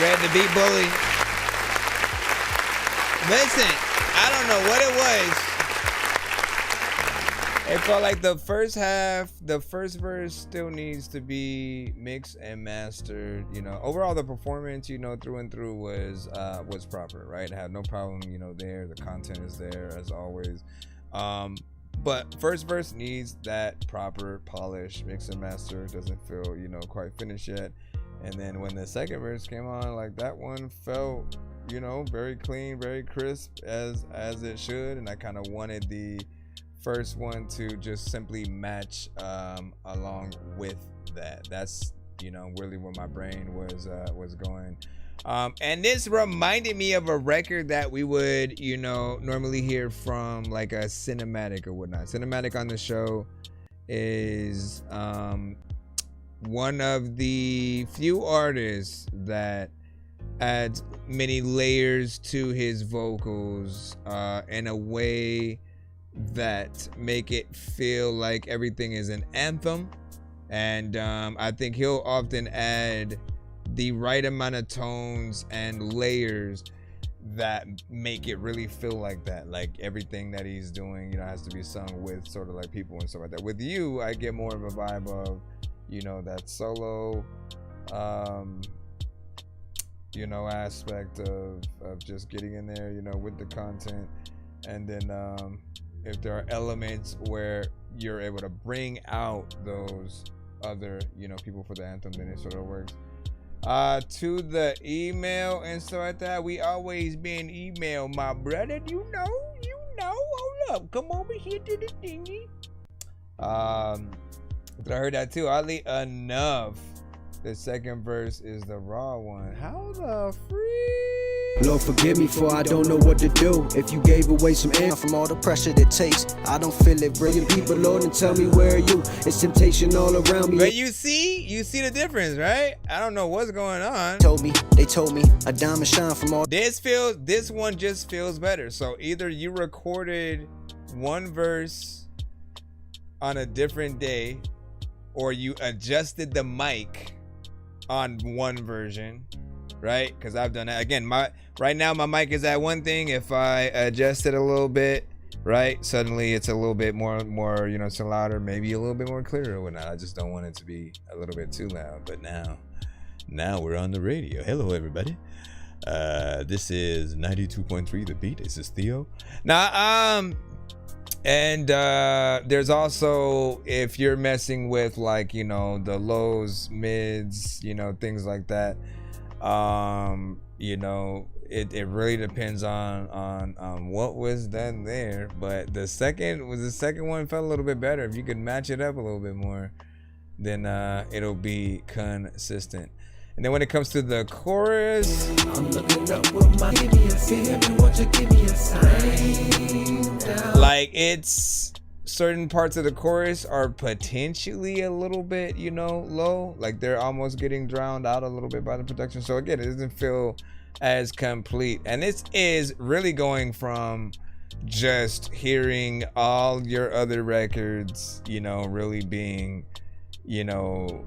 Ready to beat Bully. Listen, I don't know what it was. It felt like the first half, the first verse still needs to be mixed and mastered. You know, overall the performance, you know, through and through was proper, right? I had no problem, you know, there. The content is there as always. But first verse needs that proper polish, mix and master. Doesn't feel, you know, quite finished yet. And then when the second verse came on, like that one felt, you know, very clean, very crisp as it should. And I kind of wanted the first one to just simply match along with that. That's, you know, really where my brain was going. And this reminded me of a record that we would, you know, normally hear from like a cinematic or whatnot. Cinematic on the show is one of the few artists that adds many layers to his vocals in a way that make it feel like everything is an anthem. And I think he'll often add the right amount of tones and layers that make it really feel like that, like everything that he's doing, you know, has to be sung with sort of like people and stuff like that. With you, I get more of a vibe of, you know, that solo you know, aspect of just getting in there, you know, with the content. And then if there are elements where you're able to bring out those other, you know, people for the anthem, then it sort of works. To the email and stuff like that, we always been email, my brother. You know. Hold up, come over here to the thingy. But I heard that too. Oddly enough, the second verse is the raw one. How the freak? Lord, forgive me for I don't know what to do. If you gave away some air from all the pressure that takes, I don't feel it. Brilliant people, Lord, and tell me where are you? It's temptation all around me. But you see the difference, right? I don't know what's going on. They told me a diamond shine from all. This one just feels better. So either you recorded one verse on a different day, or you adjusted the mic on one version, right? Because I've done that. Again, right now my mic is at one thing. If I adjust it a little bit, right, suddenly it's a little bit more, you know, it's louder, maybe a little bit more clear or whatnot. I just don't want it to be a little bit too loud. But now we're on the radio. Hello, everybody. This is 92.3 The Beat. This is Theo. And there's also, if you're messing with like, you know, the lows, mids, you know, things like that, you know, it really depends on what was done there. But the second one felt a little bit better. If you could match it up a little bit more, then it'll be consistent. And then when it comes to the chorus, I'm looking up with my give me a sign, won't you give me a sign down? Like, it's certain parts of the chorus are potentially a little bit, you know, low. Like they're almost getting drowned out a little bit by the production. So again, it doesn't feel as complete. And this is really going from just hearing all your other records, you know, really being, you know,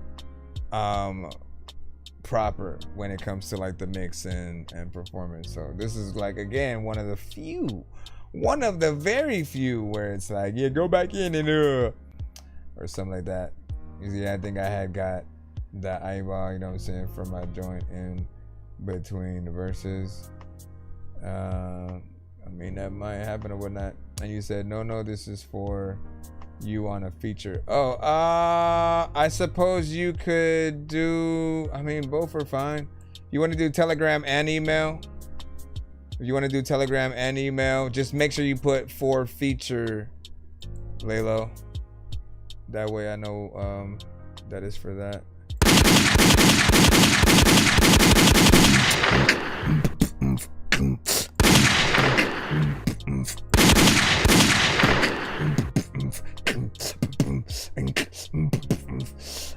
proper when it comes to like the mix and performance. So this is like, again, one of the very few where it's like, yeah, go back in and or something like that. Yeah, I think I had got that eyeball, you know what I'm saying, from my joint in between the verses. I mean, that might happen or whatnot. And you said, no, this is for you on a feature. Oh, I suppose you could do, I mean, both are fine. You want to do Telegram and email? If you want to do Telegram and email, just make sure you put for feature, Laylo. That way I know that is for that.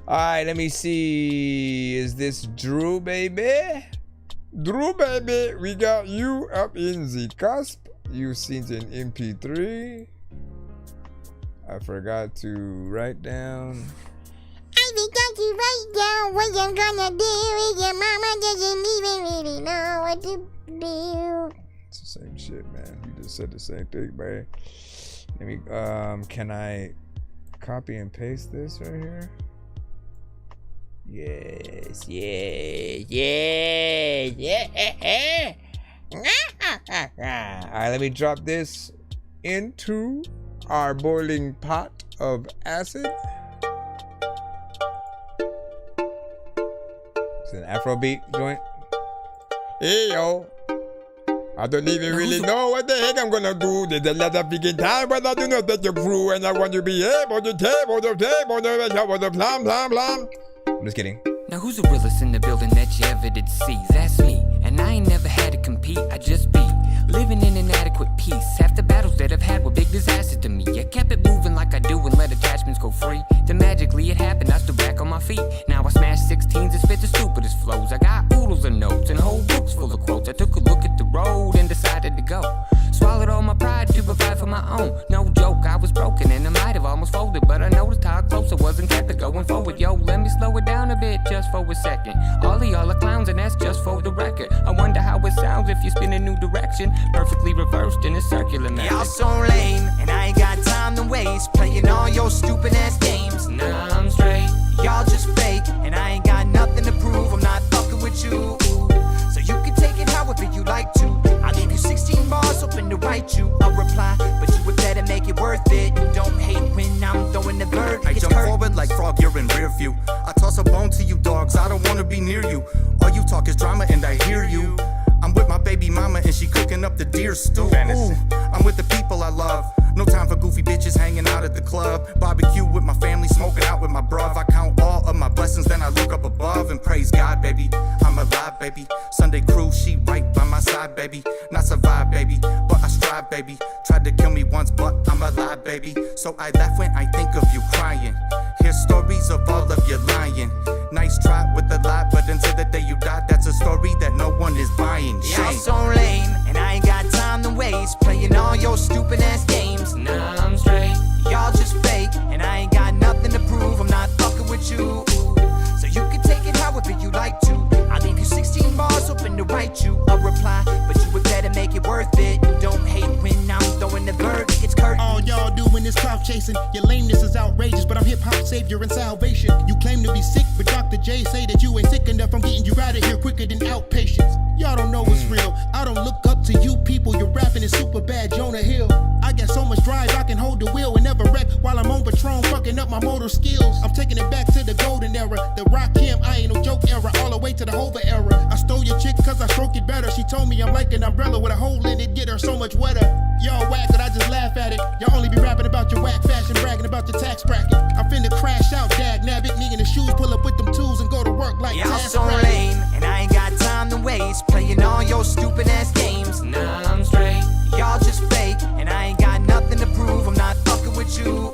All right, let me see. Is this Drew, baby? Drew, baby, we got you up in the cusp. You sent an MP3. I forgot to write down. I forgot to write down what I'm gonna do. Your mama doesn't even really know what to do. It's the same shit, man. You just said the same thing, man. Let me, can I copy and paste this right here? Yes, yeah. All right, let me drop this into our boiling pot of acid. It's an Afrobeat joint. Hey, yo. I don't even really know what the heck I'm gonna do. There's a lot of freaking time, but I do not take your crew, and I want to be able to the blam, blam, blam. I'm just kidding. Now who's the realest in the building that you ever did see? That's me, and I ain't never had to compete, I just be living in inadequate peace. Half the battles that I've had were big disasters to me. I kept it moving like I do and let attachments go free. Then magically it happened, I stood back on my feet. Now I smash 16s and spit the stupidest flows. I got oodles of notes and whole books full of quotes. I took a look at the road and decided to go. Swallowed all my pride to provide for my own. No joke, I was broken and I might have almost folded, but I noticed how close I was and kept it going forward. Yo, let me slow it down a bit just for a second. All of y'all are clowns and that's just for the record. I wonder how it sounds if you spin a new direction, perfectly reversed in a circular method. Y'all so lame, and I ain't got time to waste playing all your stupid ass games. Nah, I'm straight. Y'all just fake, and I ain't got nothing to prove. I'm not fucking with you, so you can take it however you like to. I'll leave you 16 bars open to write you a reply, but you would better make it worth it. Don't hate when I'm throwing the bird. I jump forward like frog, you're in rear view. I toss a bone to you dogs, I don't wanna be near you. All you talk is drama and I hear you. I'm with my baby mama and she cooking up the deer stew. Ooh, I'm with the people I love. No time for goofy bitches hanging out at the club. Barbecue with my family, smoking out with my bruv. I count all of my blessings, then I look up above and praise God, baby. I'm alive, baby. Sunday crew, she right by my side, baby. Not survive, baby, but I strive, baby. Tried to kill me once, but I'm alive, baby. So I laugh when I think of you crying. Hear stories of all of you lying. Nice try with the lie, but until the day you die, that's a story that no one is buying. Y'all so lame, and I ain't got time to waste playing all your stupid ass games. Nah, I'm straight. Y'all just fake, and I ain't got nothing to prove. I'm not fucking with you, so you can take it however you like to. I'll leave you 16 bars open to write you a reply, but you would better make it worth it. Don't hate when I'm throwing the bird. It's curtain. All y'all doing is clout chasing. Your lameness is outrageous, but I'm hip hop savior and salvation. You claim to be sick, but Dr. J say that you ain't sick enough. I'm getting you out of here quicker than outpatients. Y'all don't know what's real. I don't look up to you people. Your rapping is super bad, Jonah Hill. I got so much drive I can hold the wheel and never wreck while I'm on Patron fucking up up my motor skills. I'm taking it back to the golden era. The rock him, I ain't no joke era. All the way to the Hova era. I stole your chick cause I stroke it better. She told me I'm like an umbrella with a hole in it. Get her so much wetter. Y'all whack but I just laugh at it. Y'all only be rapping about your whack fashion, bragging about your tax bracket. I'm finna crash out, dag nabbit. Me in the shoes, pull up with them tools and go to work like Y'all so lame, and I ain't got time to waste. Playing all your stupid ass games. Nah, I'm straight. Y'all just fake, and I ain't got nothing to prove. I'm not fucking with you.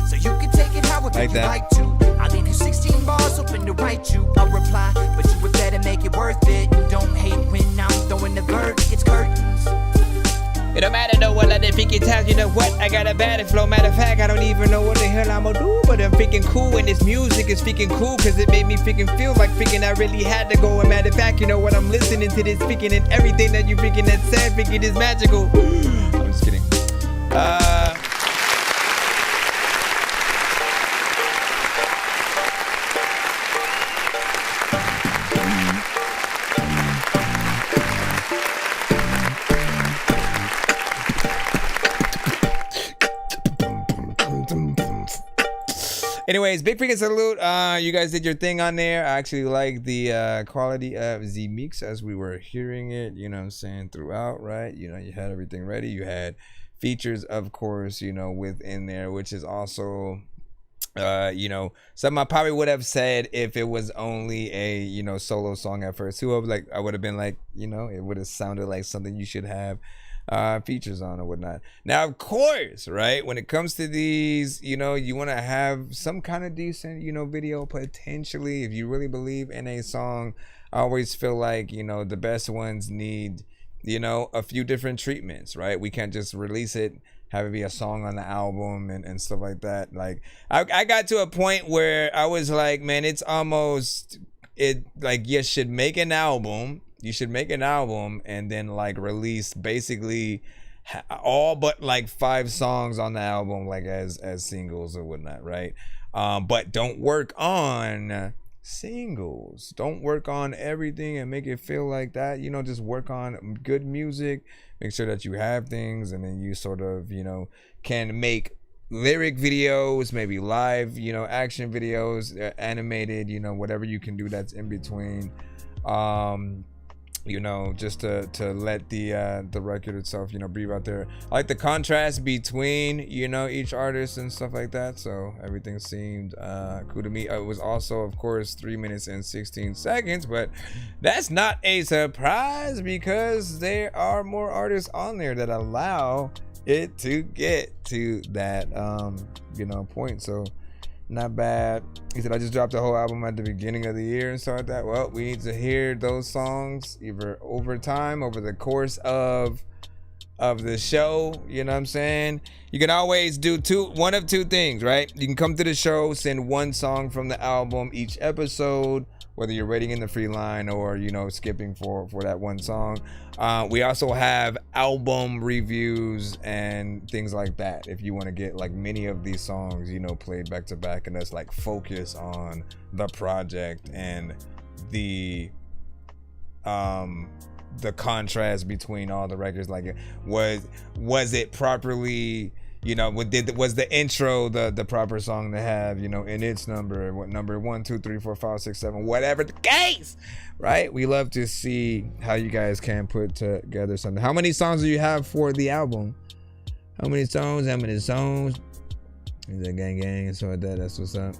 So you can take it however like you that. like to. I'll leave you 16 bars open to write you a reply. But you would better make it worth it. You don't hate when I'm throwing the verdict. It's curtains. It don't matter though what I did picking times, you know what? I got a bad flow. Matter of fact, I don't even know what the hell I'ma do. But I'm freaking cool and this music is freaking cool. Cause it made me freaking feel like freaking I really had to go. And matter of fact, you know what? I'm listening to this freaking and everything that you freaking that said freaking is magical. I'm just kidding. Anyways, big freaking salute. You guys did your thing on there. I actually like the quality of the mix as we were hearing it, you know what I'm saying, throughout, right? You know, you had everything ready. You had features, of course, you know, within there, which is also, you know, something I probably would have said if it was only a, you know, solo song at first. I would have been like, you know, it would have sounded like something you should have features on or whatnot. Now, of course, right, when it comes to these, you know, you want to have some kind of decent, you know, video potentially. If you really believe in a song, I always feel like, you know, the best ones need, you know, a few different treatments, right? We can't just release it, have it be a song on the album and stuff like that. Like I got to a point where I was like, man, it's almost like you should make an album. You should make an album and then like release basically all but like 5 songs on the album, like as singles or whatnot, right? But don't work on singles. Don't work on everything and make it feel like that. You know, just work on good music. Make sure that you have things, and then you sort of, you know, can make lyric videos, maybe live, you know, action videos, animated, you know, whatever you can do that's in between. You know, just to let the record itself, you know, breathe out there. I like the contrast between, you know, each artist and stuff like that. So everything seemed cool to me. It was also, of course, 3 minutes and 16 seconds, but that's not a surprise because there are more artists on there that allow it to get to that you know, point. So not bad. He said, I just dropped the whole album at the beginning of the year and stuff like that. Well, we need to hear those songs either over time, over the course of the show. You know what I'm saying? You can always do one of two things, right? You can come to the show, send one song from the album each episode, whether you're rating in the free line or, you know, skipping for that one song. We also have album reviews and things like that. If you want to get like many of these songs, you know, played back to back, and that's like focus on the project and the contrast between all the records. Like, was it properly, you know, was the intro the proper song to have, you know, in its number, what number 1, 2, 3, 4, 5, 6, 7, whatever the case, right? We love to see how you guys can put together something. How many songs do you have for the album? How many songs? Is that gang and so like that? That's what's up.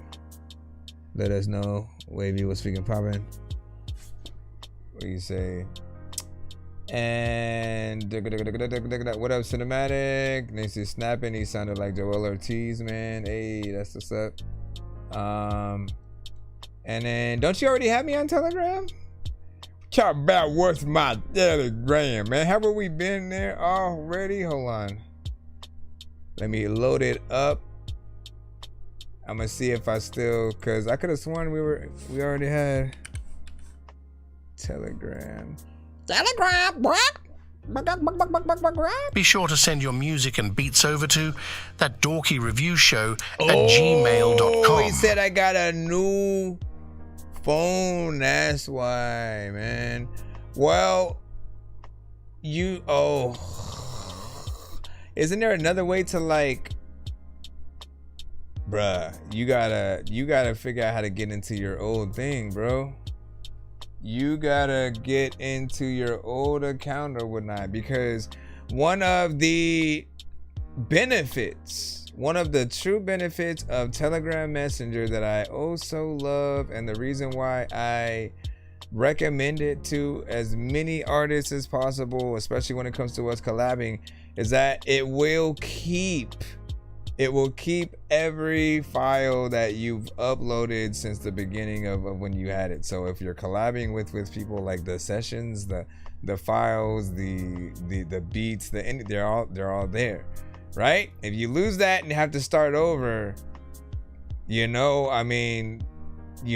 Let us know. Wavy was freaking popping. What do you say? And what up, cinematic? Nancy snapping. He sounded like Joel Ortiz, man. Hey, that's what's up. And then, don't you already have me on Telegram? Talk about what's my Telegram, man. Haven't we been there already? Hold on. Let me load it up. I'm gonna see if I still, cause I could have sworn we already had Telegram. Be sure to send your music and beats over to ThatDorkyReviewShow at gmail.com. He said I got a new phone. That's why, man. Well, isn't there another way to like bruh, you gotta figure out how to get into your old thing, bro. You gotta get into your old account or whatnot, because one of the true benefits of Telegram Messenger that I also love, and the reason why I recommend it to as many artists as possible, especially when it comes to us collabing, is that it will keep every file that you've uploaded since the beginning of when you had it. So if you're collabing with people, like the sessions, the files, the beats, they're all there, right? If you lose that and have to start over, you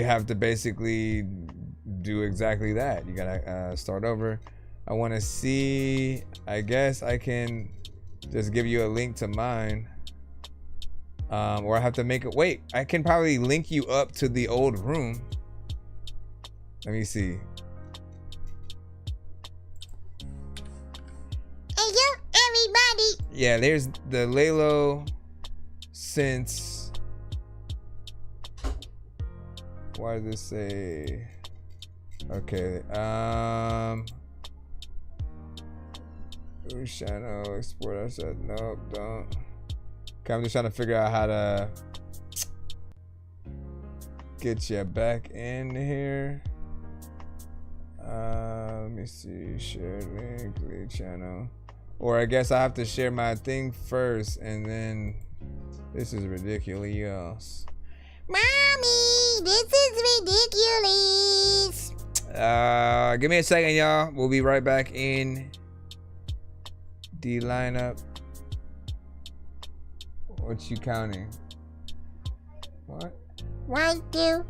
have to basically do exactly that. You gotta start over. I want to see, I guess I can just give you a link to mine, or I have to make it. Wait, I can probably link you up to the old room. Let me see. Hello, everybody. Yeah, there's the Lalo since. Why does this say? Okay. Who's channel export? I said nope, don't. Okay, I'm just trying to figure out how to get you back in here. Let me see. Share link, lead channel. Or I guess I have to share my thing first, and then this is ridiculous. Mommy, this is ridiculous. Give me a second, y'all. We'll be right back in the lineup. What you counting? What? 1, 2,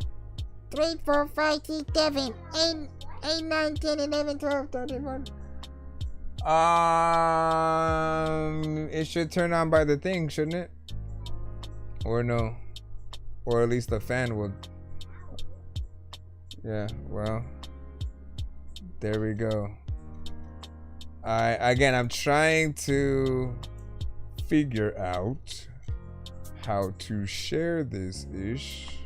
3, 4, 5, 6, 7, 8, 9, 10, 11, 12, 13, 14. It should turn on by the thing, shouldn't it? Or no? Or at least the fan would. Yeah, well, there we go. I'm trying to figure out how to share this ish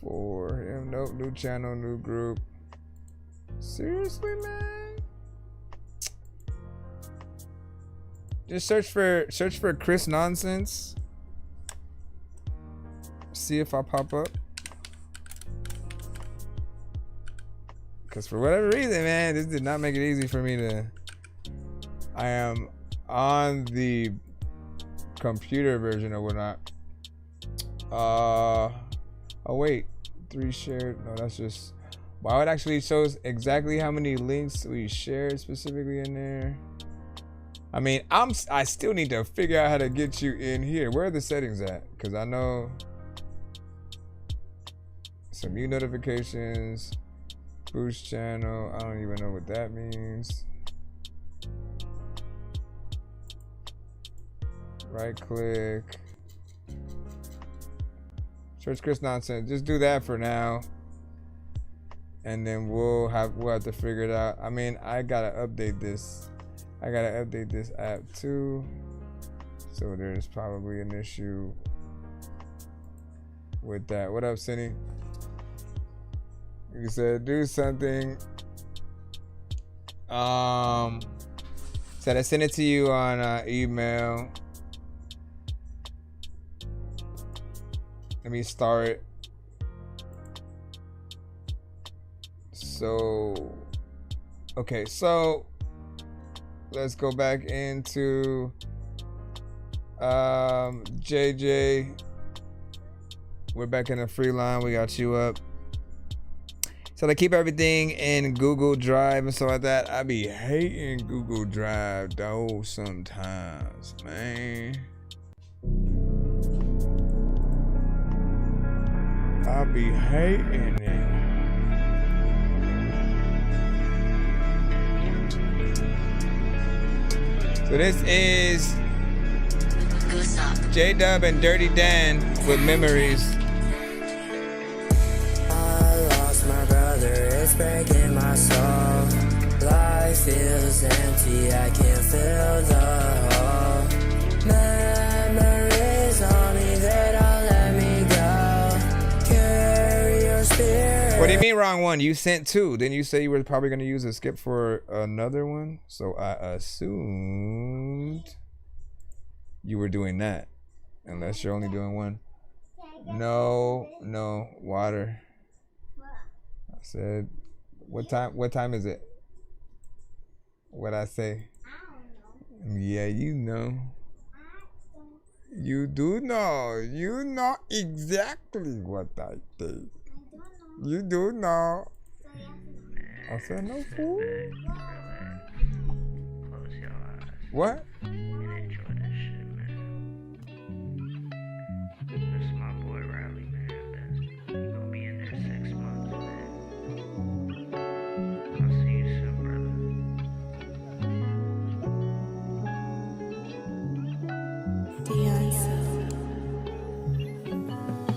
for him. Nope, new channel, new group. Seriously, man? Just search for Chris Nonsense. See if I pop up. Because for whatever reason, man, this did not make it easy for me to. I am on the computer version or whatnot. Oh wait, 3 shared. No, that's just. Wow, it actually shows exactly how many links we shared specifically in there. I mean, I still need to figure out how to get you in here. Where are the settings at? Because I know some mute notifications. Boost channel, I don't even know what that means. Right click. Search Chris Nonsense. Just do that for now. And then we'll have to figure it out. I mean, I gotta update this. I gotta update this app too. So there's probably an issue with that. What up, Cindy? You said do something. Said I sent it to you on email. Let me start. So, okay, so let's go back into JJ. We're back in the free line. We got you up. So they keep everything in Google Drive and stuff like that. I be hating Google Drive though sometimes, man. I be hating it. So this is J-Dub and Dirty Dan with Memories. It's breaking my soul. Life feels empty, I can't feel the hole. Memories on me, mean wrong one? You sent two. Then you say you were probably gonna use a skip for another one. So I assumed you were doing that. Unless you're only doing one. No, water. I said, what time is it? What'd I say? Yeah, you know. You do know. You know exactly what I did. You do know. I said no food. What?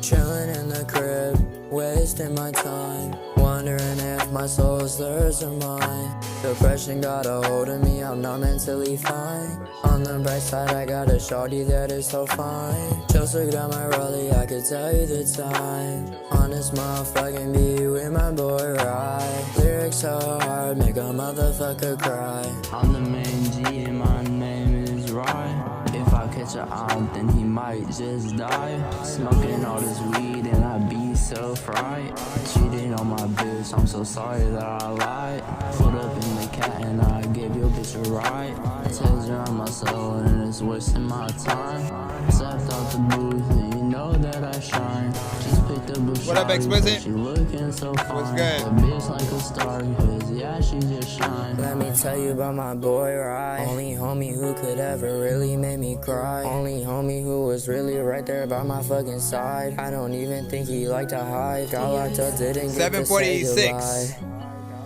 Chilling in the crib, wasting my time, wondering if my soul's theirs or mine. Depression got a hold of me, I'm not mentally fine. On the bright side, I got a shorty that is so fine. Just look at my rollie, I could tell you the time. On this motherfucking beat with my boy Rye. Lyrics so hard, make a motherfucker cry. I'm the main G and my name is Rye. If I catch an eye, then he might just die. Smoking all this weed and I be so fried. Cheating on my bitch, I'm so sorry that I lied. Put up in the cat and I gave your bitch a ride. Tears around my soul and it's wasting my time. Stepped out the booth and you know that I shine. Just picked up a What up, Explicit? She looking so fine. What's good? The bitch like a star, cause yeah, she just shine. Let me tell you about my boy Rye. Only homie who could ever really make me cry. Only homie who was really right there by my fucking side. I don't even think he liked to hide. Got locked up, didn't get to say goodbye.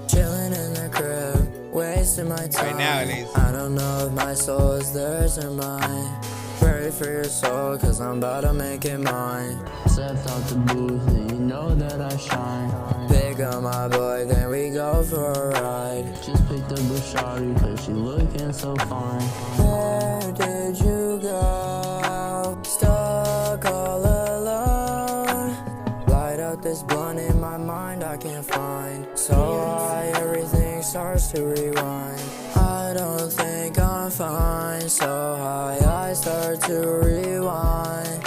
Chilling in the crib, wasting my time. Right now, at least. I don't know if my soul is theirs or mine. Pray for your soul, cause I'm about to make it mine. Stepped out the booth and you know that I shine. Pick up my boy, then we go for a ride. Just picked up a shawty cause she looking so fine. Where did you go? Stuck all alone. Light up this blunt in my mind I can't find. So high, everything starts to rewind. I don't think I'm fine. So high, I start to rewind.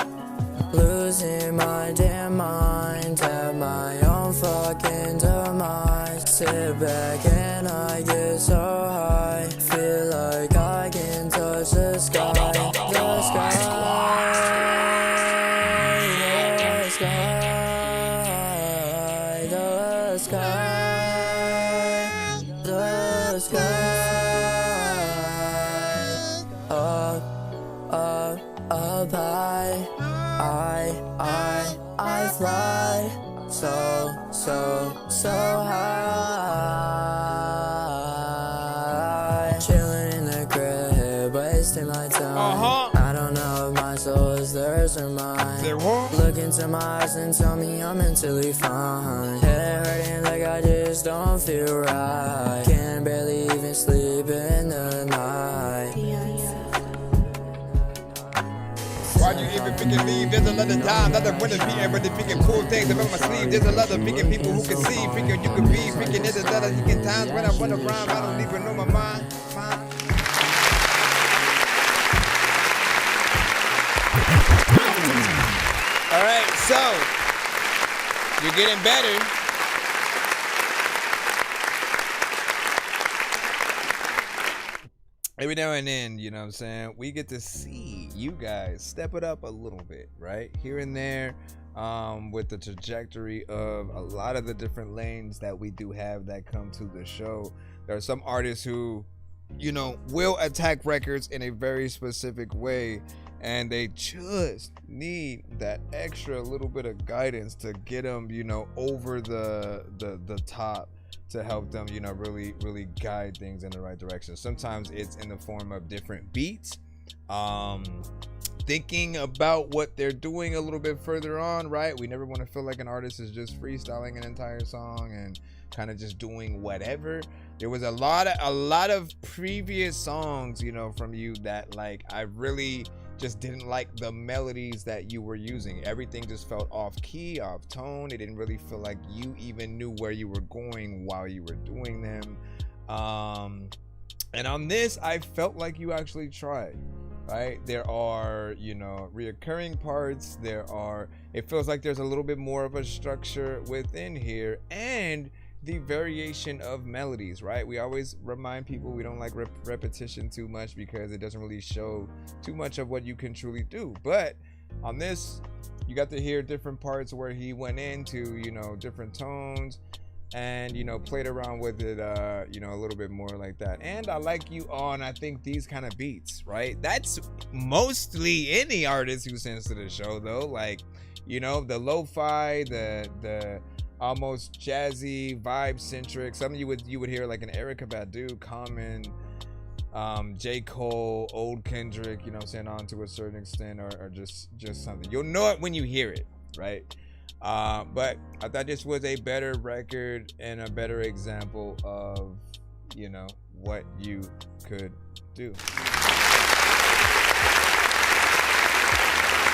Losing my damn mind. Have my own fucking demise. Sit back and I get so high. Feel like I can touch the sky. The sky. The sky. The sky. The sky. Up high. I fly so high. Chilling in the crib, wasting my time. I don't know if my soul is theirs or mine. Look into my eyes and tell me I'm mentally fine. Head hurting like I just don't feel right. Can barely even sleep in the night. Why'd you even pick and leave? There's another time, another winner be able to pick and pull things about my sleeve. There's a lot of picking people who can see, picking you can be, picking there's a lot of picking times when I wanna rhyme, I don't even know my mind. All right, so you're getting better. Every now and then, you know what I'm saying, we get to see you guys step it up a little bit, right? Here and there, with the trajectory of a lot of the different lanes that we do have that come to the show. There are some artists who, you know, will attack records in a very specific way, and they just need that extra little bit of guidance to get them, you know, over the top, to help them, you know, really guide things in the right direction. Sometimes it's in the form of different beats, thinking about what they're doing a little bit further on, right? We never want to feel like an artist is just freestyling an entire song and kind of just doing whatever. There was a lot of previous songs, you know, from you that, like, I really just didn't like the melodies that you were using. Everything just felt off key, off tone. It didn't really feel like you even knew where you were going while you were doing them. And on this, I felt like you actually tried, right? There are, you know, reoccurring parts. It feels like there's a little bit more of a structure within here, and the variation of melodies, right? We always remind people we don't like repetition too much because it doesn't really show too much of what you can truly do. But on this, you got to hear different parts where he went into, you know, different tones and, you know, played around with it, you know, a little bit more like that. And I like you on, I think, these kind of beats, right? That's mostly any artist who sends to the show, though. Like, you know, the lo-fi, the almost jazzy, vibe-centric. Some you would hear like an Erykah Badu, Common, J. Cole, Old Kendrick, you know what I'm saying, on to a certain extent, or just something. You'll know it when you hear it, right? But I thought this was a better record and a better example of, you know, what you could do.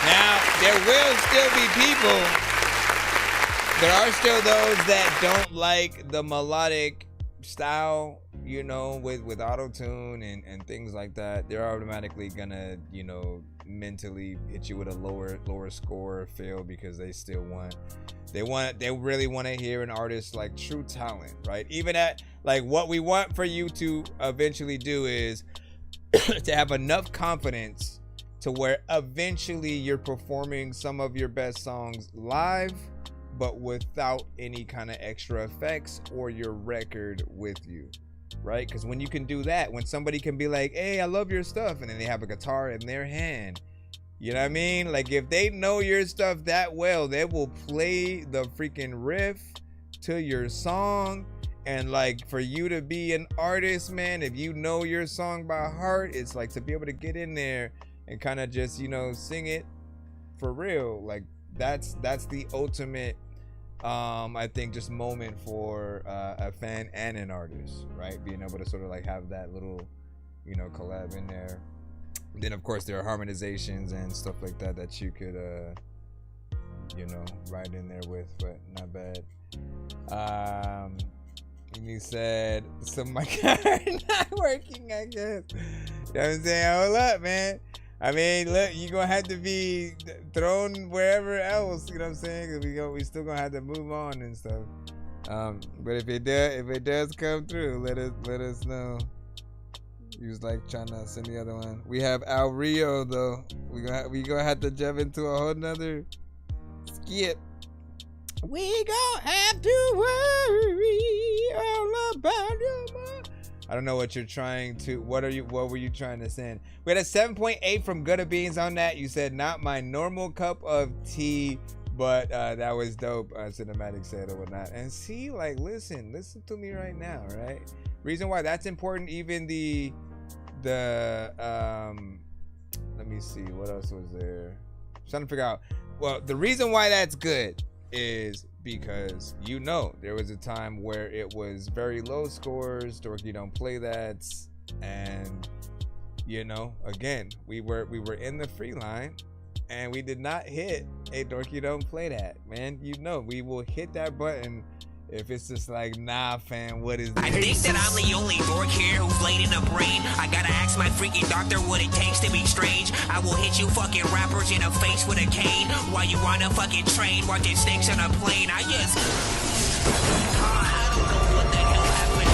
Now, there will still be people. There are still those that don't like the melodic style, you know, with auto-tune and things like that. They're automatically gonna, you know, mentally hit you with a lower score feel because they still they really want to hear an artist like true talent, right? Even at like what we want for you to eventually do is to have enough confidence to where eventually you're performing some of your best songs live, but without any kind of extra effects or your record with you, right? Because when you can do that, when somebody can be like, hey, I love your stuff, and then they have a guitar in their hand, you know what I mean? Like, if they know your stuff that well, they will play the freaking riff to your song. And like, for you to be an artist, man, if you know your song by heart, it's like to be able to get in there and kind of just, you know, sing it for real. Like, that's the ultimate I think just moment for a fan and an artist, right? Being able to sort of like have that little, you know, collab in there. And then of course there are harmonizations and stuff like that you could you know, ride in there with, but not bad. And he said some mic not working, I guess. You know what I'm saying? Hold up, man. I mean, look, you're going to have to be thrown wherever else, you know what I'm saying? Because we still going to have to move on and stuff. But if it does come through, let us know. He was like trying to send the other one. We have Al Rio, though. We gonna have to jump into a whole nother skit. We gonna have to worry all about your mind. I don't know what you're trying to. What were you trying to send? We had a 7.8 from Gutter Beans on that. You said not my normal cup of tea, but that was dope. Cinematic said or whatnot. And see, like, listen to me right now, right? Reason why that's important. Even the let me see, what else was there? I'm trying to figure out. Well, the reason why that's good is because, you know, there was a time where it was very low scores. Dorky don't play that, and you know, again, we were in the free line, and we did not hit a Dorky don't play that, man. You know, we will hit that button if it's just like, nah, fam, what is this? I think that I'm the only dork here who's laid in the brain. I gotta ask my freaking doctor what it takes to be strange. I will hit you fucking rappers in the face with a cane while you on a fucking train watching snakes on a plane. I just... I don't know what the hell happened.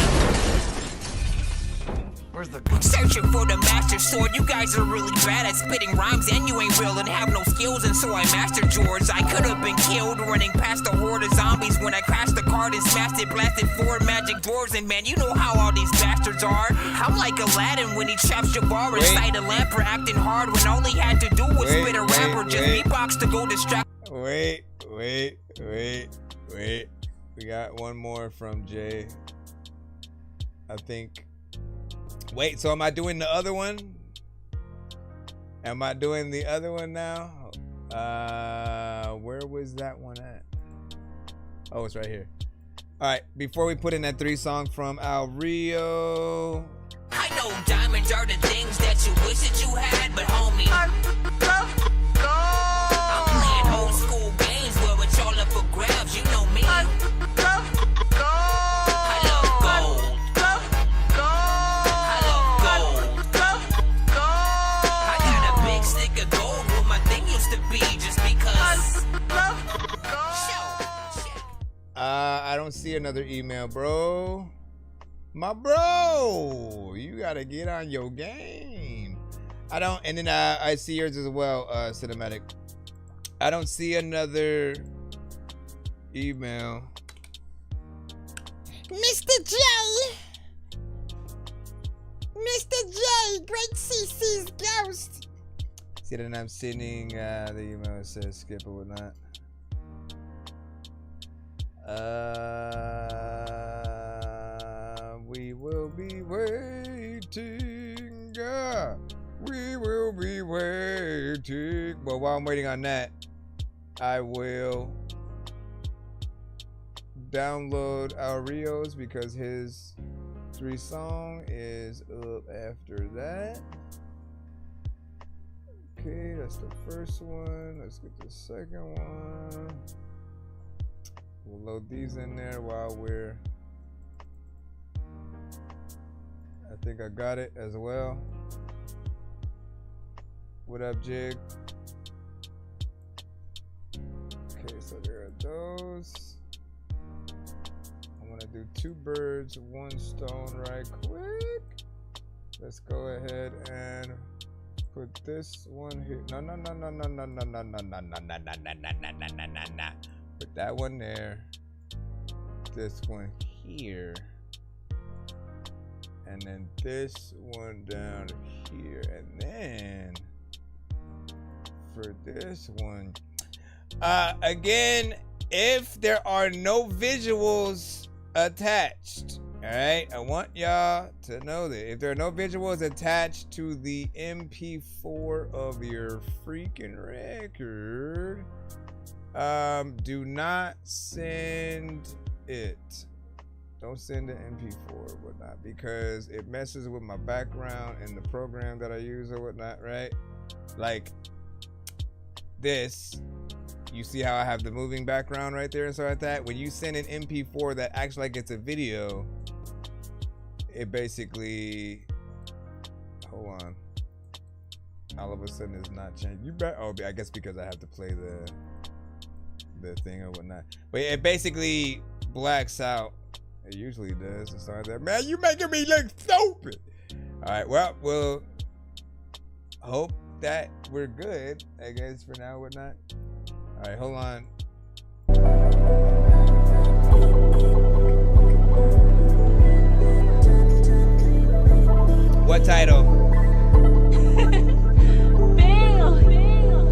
Where's the... Searching for the master sword. You guys are really bad at spitting rhymes, and you ain't real and have no skills, and so I mastered George. I could have been killed running past a horde of zombies when I crashed the card and smashed it, blasted 4 magic dwarves, and man, you know how all these bastards are. I'm like Aladdin when he traps Jabbar inside a lamp for acting hard when all he had to do was spit a rapper, just beatbox to go distract. Wait. We got one more from Jay, I think. Wait, so am I doing the other one? Am I doing the other one now? Where was that one at? Oh, it's right here. All right, before we put in that 3 song from Al Rio. I know diamonds are the things that you wish that you had, but homie, see another email, bro. My bro, you gotta get on your game. I don't, and then I see yours as well, Cinematic. I don't see another email. Mr. J. Mr. J, Great CC's Ghost. See, then I'm sending the email that says skip or whatnot. We will be waiting. We will be waiting. But while I'm waiting on that, I will download our Rios because his 3 song is up after that. Okay, that's the first one. Let's get the second one. We'll load these in there while we're... I think I got it as well. What up, Jig? Okay, so there are those. I'm gonna do 2 birds, 1 stone right quick. Let's go ahead and put this one here. No. Put that one there. This one here. And then this one down here. And then for this one, again, if there are no visuals attached, all right, I want y'all to know that if there are no visuals attached to the MP4 of your freaking record, do not send it. Don't send the MP4 or whatnot because it messes with my background and the program that I use or whatnot, right? Like this, you see how I have the moving background right there and stuff like that? When you send an MP4 that acts like it's a video, it basically, hold on, all of a sudden it's not changed. You bet. Oh, I guess because I have to play the thing or whatnot. But it basically blacks out. It usually does and stuff like that. Man, you making me look stupid. All right, well, we'll hope that we're good, I guess, for now, whatnot. All right, hold on. What title?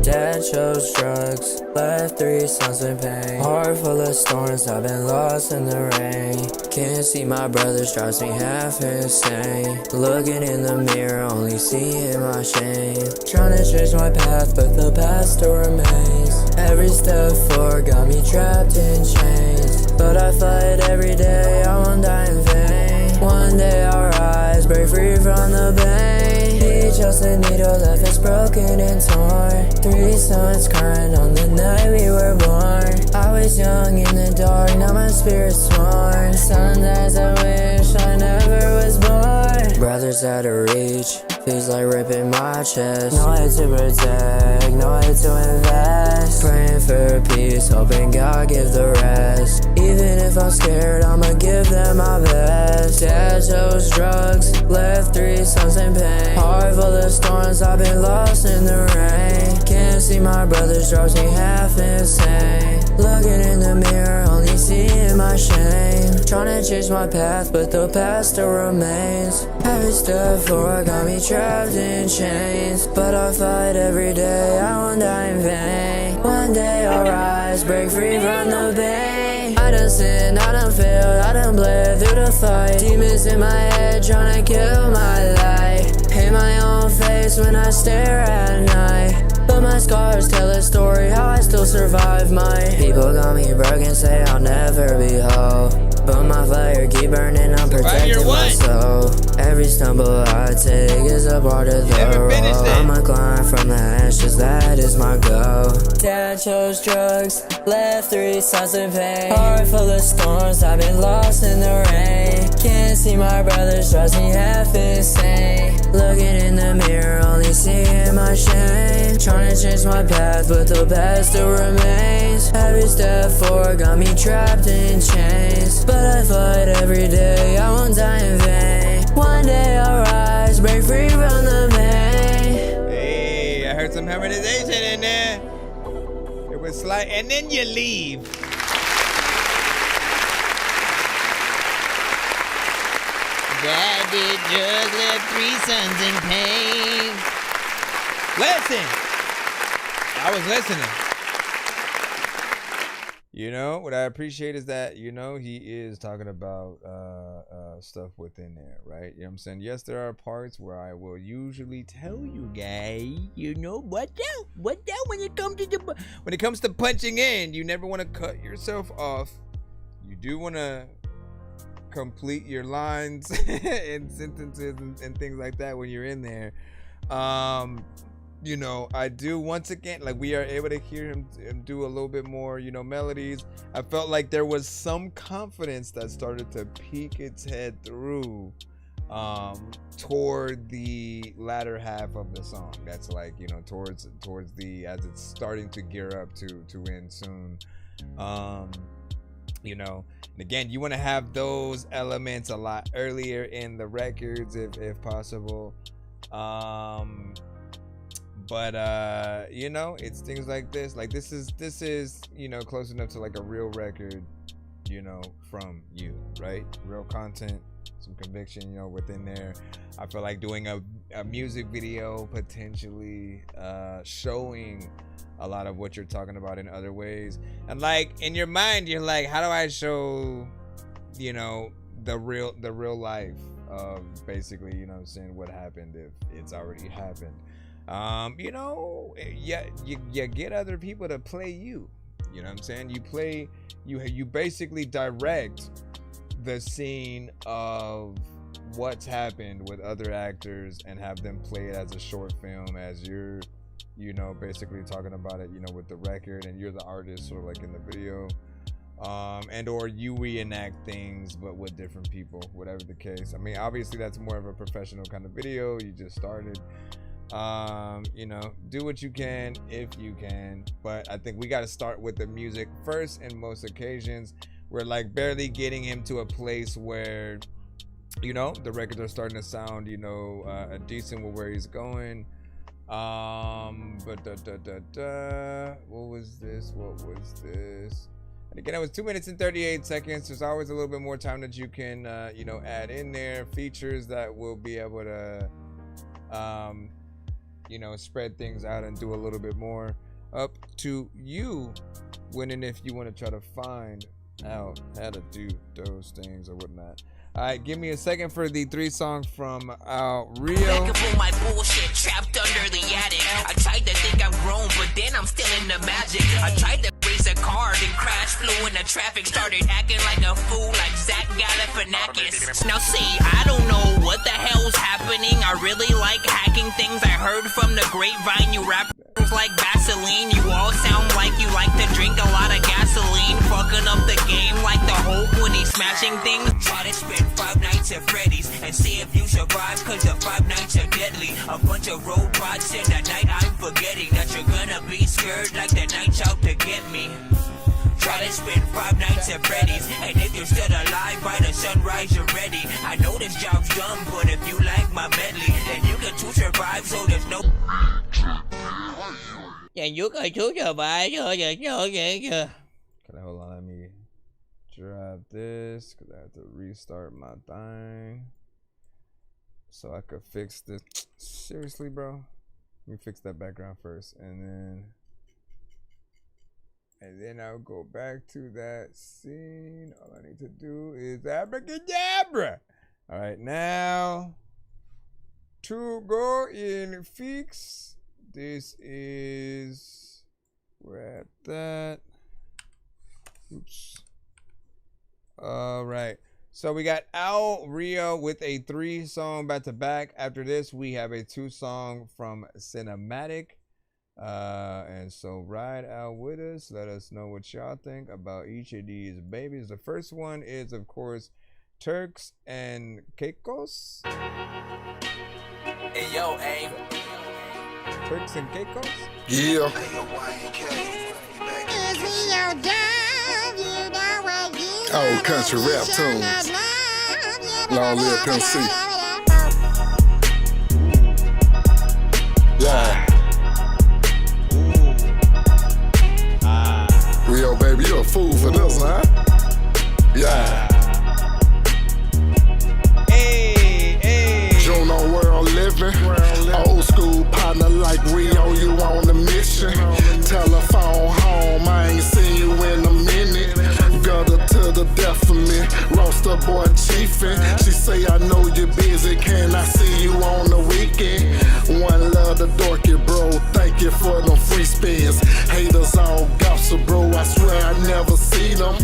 Dad chose drugs, left 3 sons in pain. Heart full of storms, I've been lost in the rain. Can't see my brothers, drives me half insane. Looking in the mirror, only seeing my shame. Trying to change my path, but the past still remains. Every step forward got me trapped in chains. But I fight every day, I won't die in vain. One day I'll rise, break free from the pain. He chose a needle, left us broken and torn. 3 sons crying on the night we were born. I was young in the dark, now my spirit's torn. Sometimes I wish I never was born. Brothers out of reach, feels like ripping my chest. No way to protect, no way to invest. Praying for peace, hoping God gives the rest. Even if I'm scared, I'ma give them my best. Dad chose drugs, left 3 sons in pain. Heart full of storms, I've been lost in the rain. Can't see my brothers, drives me half insane. Looking in the mirror, only seeing my shame. Trying to change my path, but the past still remains. Every step forward got me trapped in chains. But I fight every day, I won't die in vain. One day I'll rise, break free from the pain. I done sinned, I done failed, I done bled through the fight. Demons in my head trying to kill my life. Hate my own face when I stare at night. But my scars tell a story how I still survive mine. People got me broken, say I'll never be whole. But my fire keep burning, I'm protecting my soul. Every stumble I take is a part of the road. I'ma climb from the ashes, that is my goal. Dad chose drugs, left 3 sons in pain. Heart full of storms, I've been lost in the rain. Can't see my brothers, drives me half insane. Looking in the mirror, only seeing my shame. Trying to change my path, but the past still remains. Every step forward got me trapped in chains, but I fight every day, I won't die in vain. One day I'll rise, break free from the pain. Hey, I heard some harmonization in there. It was slight, and then you leave. Daddy just left 3 sons in pain. Listen. I was listening. You know, what I appreciate is that, you know, he is talking about stuff within there, right? You know what I'm saying? Yes, there are parts where I will usually tell you guys, you know, what down when it comes to punching in. You never want to cut yourself off. You do want to complete your lines and sentences and things like that when you're in there. You know, I do once again, like, we are able to hear him do a little bit more, you know, melodies. I felt like there was some confidence that started to peek its head through toward the latter half of the song. That's like, you know, towards the, as it's starting to gear up to end soon. You know, and again, you want to have those elements a lot earlier in the records if possible. But you know, it's things like this. Like this is, you know, close enough to like a real record, you know, from you, right? Real content, some conviction, you know, within there. I feel like doing a music video, potentially showing a lot of what you're talking about in other ways. And like in your mind, you're like, how do I show, you know, the real life of basically, you know what I'm saying, what happened if it's already happened. You know, yeah, you get other people to play you. You know what I'm saying? You play, you basically direct the scene of what's happened with other actors and have them play it as a short film as you're, you know, basically talking about it, you know, with the record, and you're the artist sort of like in the video. And or you reenact things but with different people, whatever the case. I mean, obviously that's more of a professional kind of video. You just started. You know, do what you can if you can, but I think we got to start with the music first. In most occasions, we're like barely getting him to a place where, you know, the records are starting to sound, you know, a decent with where he's going. But what was this? And again, it was 2 minutes and 38 seconds. There's always a little bit more time that you can, you know, add in there, features that will be able to, you know, spread things out and do a little bit more. Up to you when and if you want to try to find out how to do those things or whatnot. All right, give me a second for the 3 songs from Rio. Looking for my bullshit trapped under the attic. I tried to think I'm grown, but then I'm still in the magic. I tried to race a car, then crash, flew into traffic, started acting like a fool, like Zach Galifianakis. Now see, I don't know what the hell's happening. I really like hacking things. I heard from the grapevine you rap like Vaseline. You all sound like you like to drink a lot of gasoline, fucking up the game like the Hulk when he's smashing things. Try to spend 5 nights at Freddy's and see if you survive, cause the 5 nights are deadly. A bunch of robots in the night, I'm forgetting that you're gonna be scared like the night's out to get me. Try to spend 5 nights at Freddy's, and if you're still alive by the sunrise you're ready. I know this job's dumb, but if you like my medley, then you can too survive, so there's no. Yeah, you can too survive, so there's no. Can I hold on? Let me drop this because I have to restart my thing so I could fix this. Seriously, bro. Let me fix that background first, and then I'll go back to that scene. All I need to do is abracadabra. All right, now to go in fix. This is, we're at that. Oops. All right. So we got Al Rio with a 3-song back to back. After this, we have a 2-song from Cinematic. And so ride out with us. Let us know what y'all think about each of these babies. The first one is, of course, Turks and Caicos. Hey, yo, aim. Turks and Caicos? Yeah. Old country rap tunes. Long live Pimp C. Yeah. Rio, baby, you a fool for this, huh? Yeah. Juno world living. Old school partner like Rio, you on a mission. Telephone home, I ain't seen you in a minute. Gutter to the death of me. Roaster boy chiefin'. She say I know you're busy, can I see you on the weekend? One love the dorky bro, thank you for them free spins. Haters all gossip bro, I swear I never see them.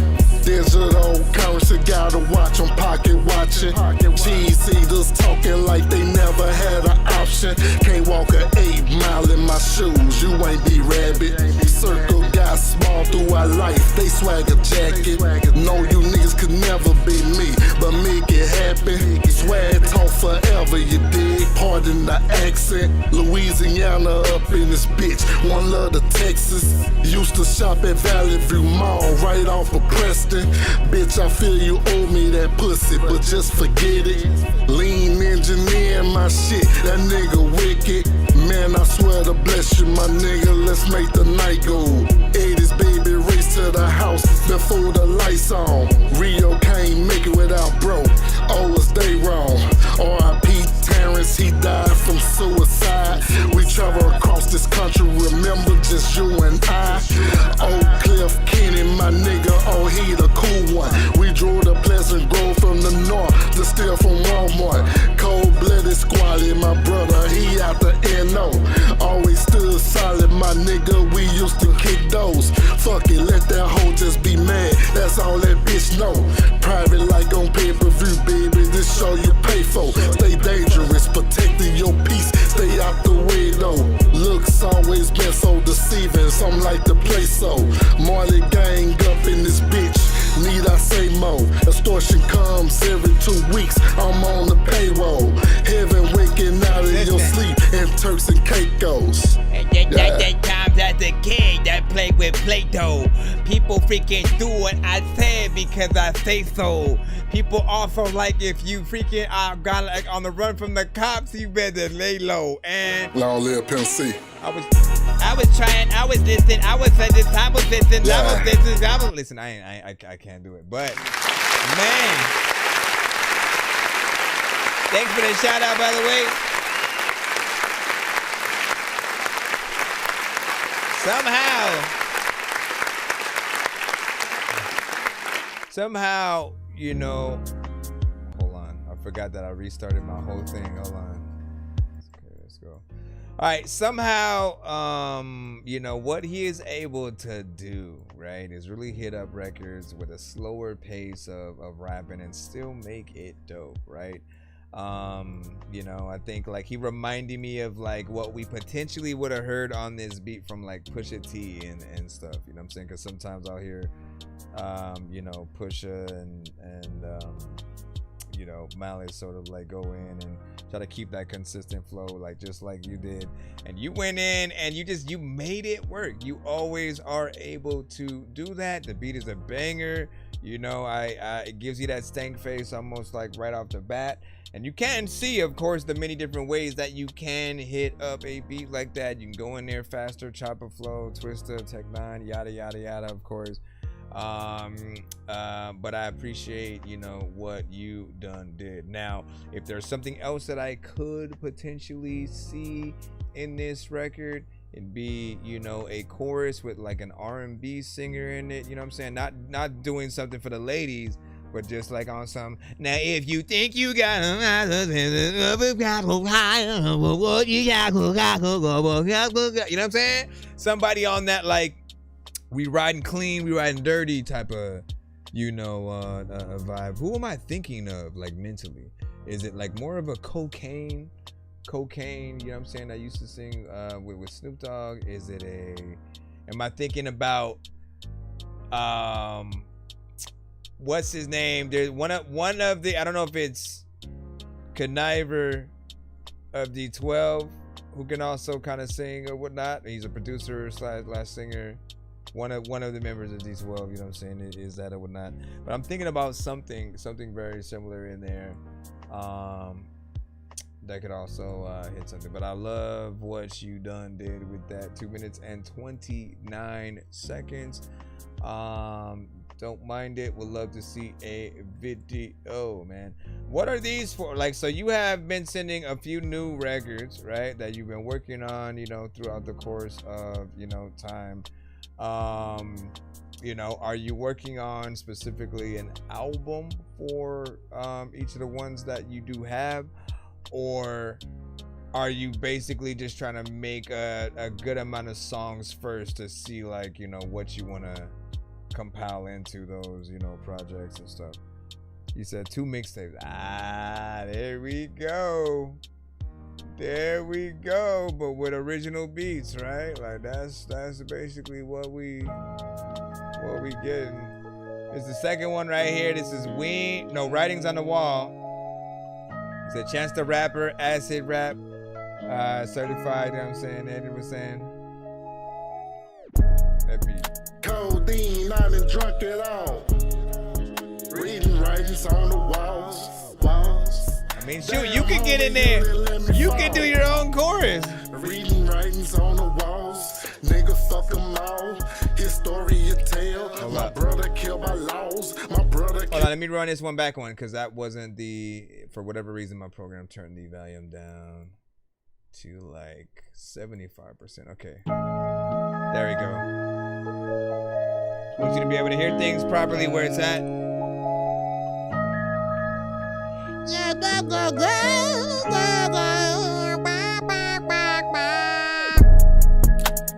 Digital currency, gotta watch them pocket watching. Cheese eaters talking like they never had an option. Can't walk an 8 mile in my shoes, you ain't be rabbit. Circle got small through our life, they swagger jacket. Know you niggas could never be me, but make it happen. Swag talk forever, you dig? Pardon the accent. Louisiana up in this bitch, one love to Texas. Used to shop at Valley View Mall, right off of Preston. Bitch, I feel you owe me that pussy, but just forget it. Lean engineer my shit, that nigga wicked. Man, I swear to bless you, my nigga, let's make the night go. 80s baby, race to the house before the lights on. Rio can't make it without bro, always stay wrong. R.I.P. Terrence, he died from suicide. We travel across this country, remember just you and I. Oak Cliff Kenny, my nigga, oh he the cool one. We drove to Pleasant Grove from the north, to steal from Walmart. Cold-blooded squally, my brother, he out the N.O. Always stood solid, my nigga, we used to kick those. Fuck it, let that hoe just be mad, that's all that bitch know. Private like on pay-per-view, baby, this show you pay for. Stay dangerous, protecting your peace, stay out the way though. Looks always been so deceiving, some like to play so. Marley gang up in this bitch, need I say more? Extortion comes every 2 weeks, I'm on the payroll. Heaven waking out of your sleep in Turks and Caicos. That times as a kid that played with Play-Doh. People freaking do what I said because I say so. People also like if you freaking got like on the run from the cops, you better lay low. And long live Pimp C. I was trying, I was listening, I was listening, listen, I can't do it. But man, thanks for the shout out, by the way. Somehow, you know, hold on. I forgot that I restarted my whole thing. Hold on. Okay, let's go. All right, somehow, you know, what he is able to do, right, is really hit up records with a slower pace of rapping and still make it dope, right? You know, I think like he reminded me of like what we potentially would have heard on this beat from like Pusha T and stuff, you know what I'm saying? Because sometimes I'll hear, you know, Pusha and you know, Malice sort of like go in and try to keep that consistent flow, like just like you did, and you went in and you made it work. You always are able to do that. The beat is a banger, you know. It gives you that stank face almost like right off the bat, and you can see, of course, the many different ways that you can hit up a beat like that. You can go in there faster, chopper flow, twister, tech 9, yada yada yada, of course. But I appreciate, you know, what you did. Now, if there's something else that I could potentially see in this record, it'd be, you know, a chorus with like an R&B singer in it, you know what I'm saying? Not doing something for the ladies, but just like on some, now if you think you got you know what I'm saying? Somebody on that like we riding clean, we riding dirty type of, you know, vibe. Who am I thinking of, like, mentally? Is it like more of a cocaine, you know what I'm saying? I used to sing with Snoop Dogg. Is it am I thinking about what's his name? There's one of the, I don't know if it's Conniver of D12 who can also kind of sing or whatnot. He's a producer slash singer. One of the members of D12, you know what I'm saying, is that or whatnot. But I'm thinking about something very similar in there. That could also hit something. But I love what you did with that 2 minutes and 29 seconds. Don't mind it. Would love to see a video, man. What are these for? Like, so you have been sending a few new records, right, that you've been working on, you know, throughout the course of, you know, time. You know, are you working on specifically an album for each of the ones that you do have, or are you basically just trying to make a good amount of songs first to see, like, you know, what you want to compile into those, you know, projects and stuff? You said 2 mixtapes. There we go. There we go. But with original beats, right? Like that's basically what we getting. It's the second one right here. This is Writings on the Wall. It's a Chance the Rapper, acid rap, certified, you know what I'm saying? Eddie was saying. That beat. Codeine, I done drunk it all. Reading writings on the walls. I mean, shoot, you can get in there. You can do your own chorus. Reading writings on the walls. Nigga, fuck them all. His story you tell. My brother killed by laws. My brother killed. Hold on, let me run this one back one, because that wasn't for whatever reason, my program turned the volume down to like 75%. Okay. There we go. I want you to be able to hear things properly where it's at.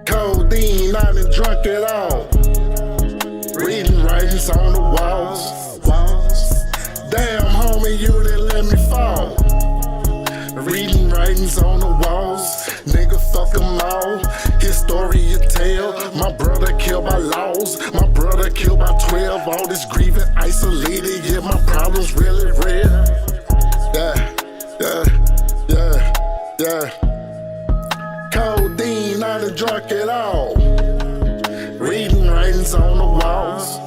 Codeine, I done drunk it all. Reading writings on the walls. Damn, homie, you didn't let me fall. Reading writings on the walls. Nigga, fuck them all. His story you tell. My brother killed by laws. My brother killed by 12. All this grieving isolated. Yeah, my problems really real. Yeah. Codeine, I done drunk it all. Reading writings on the walls.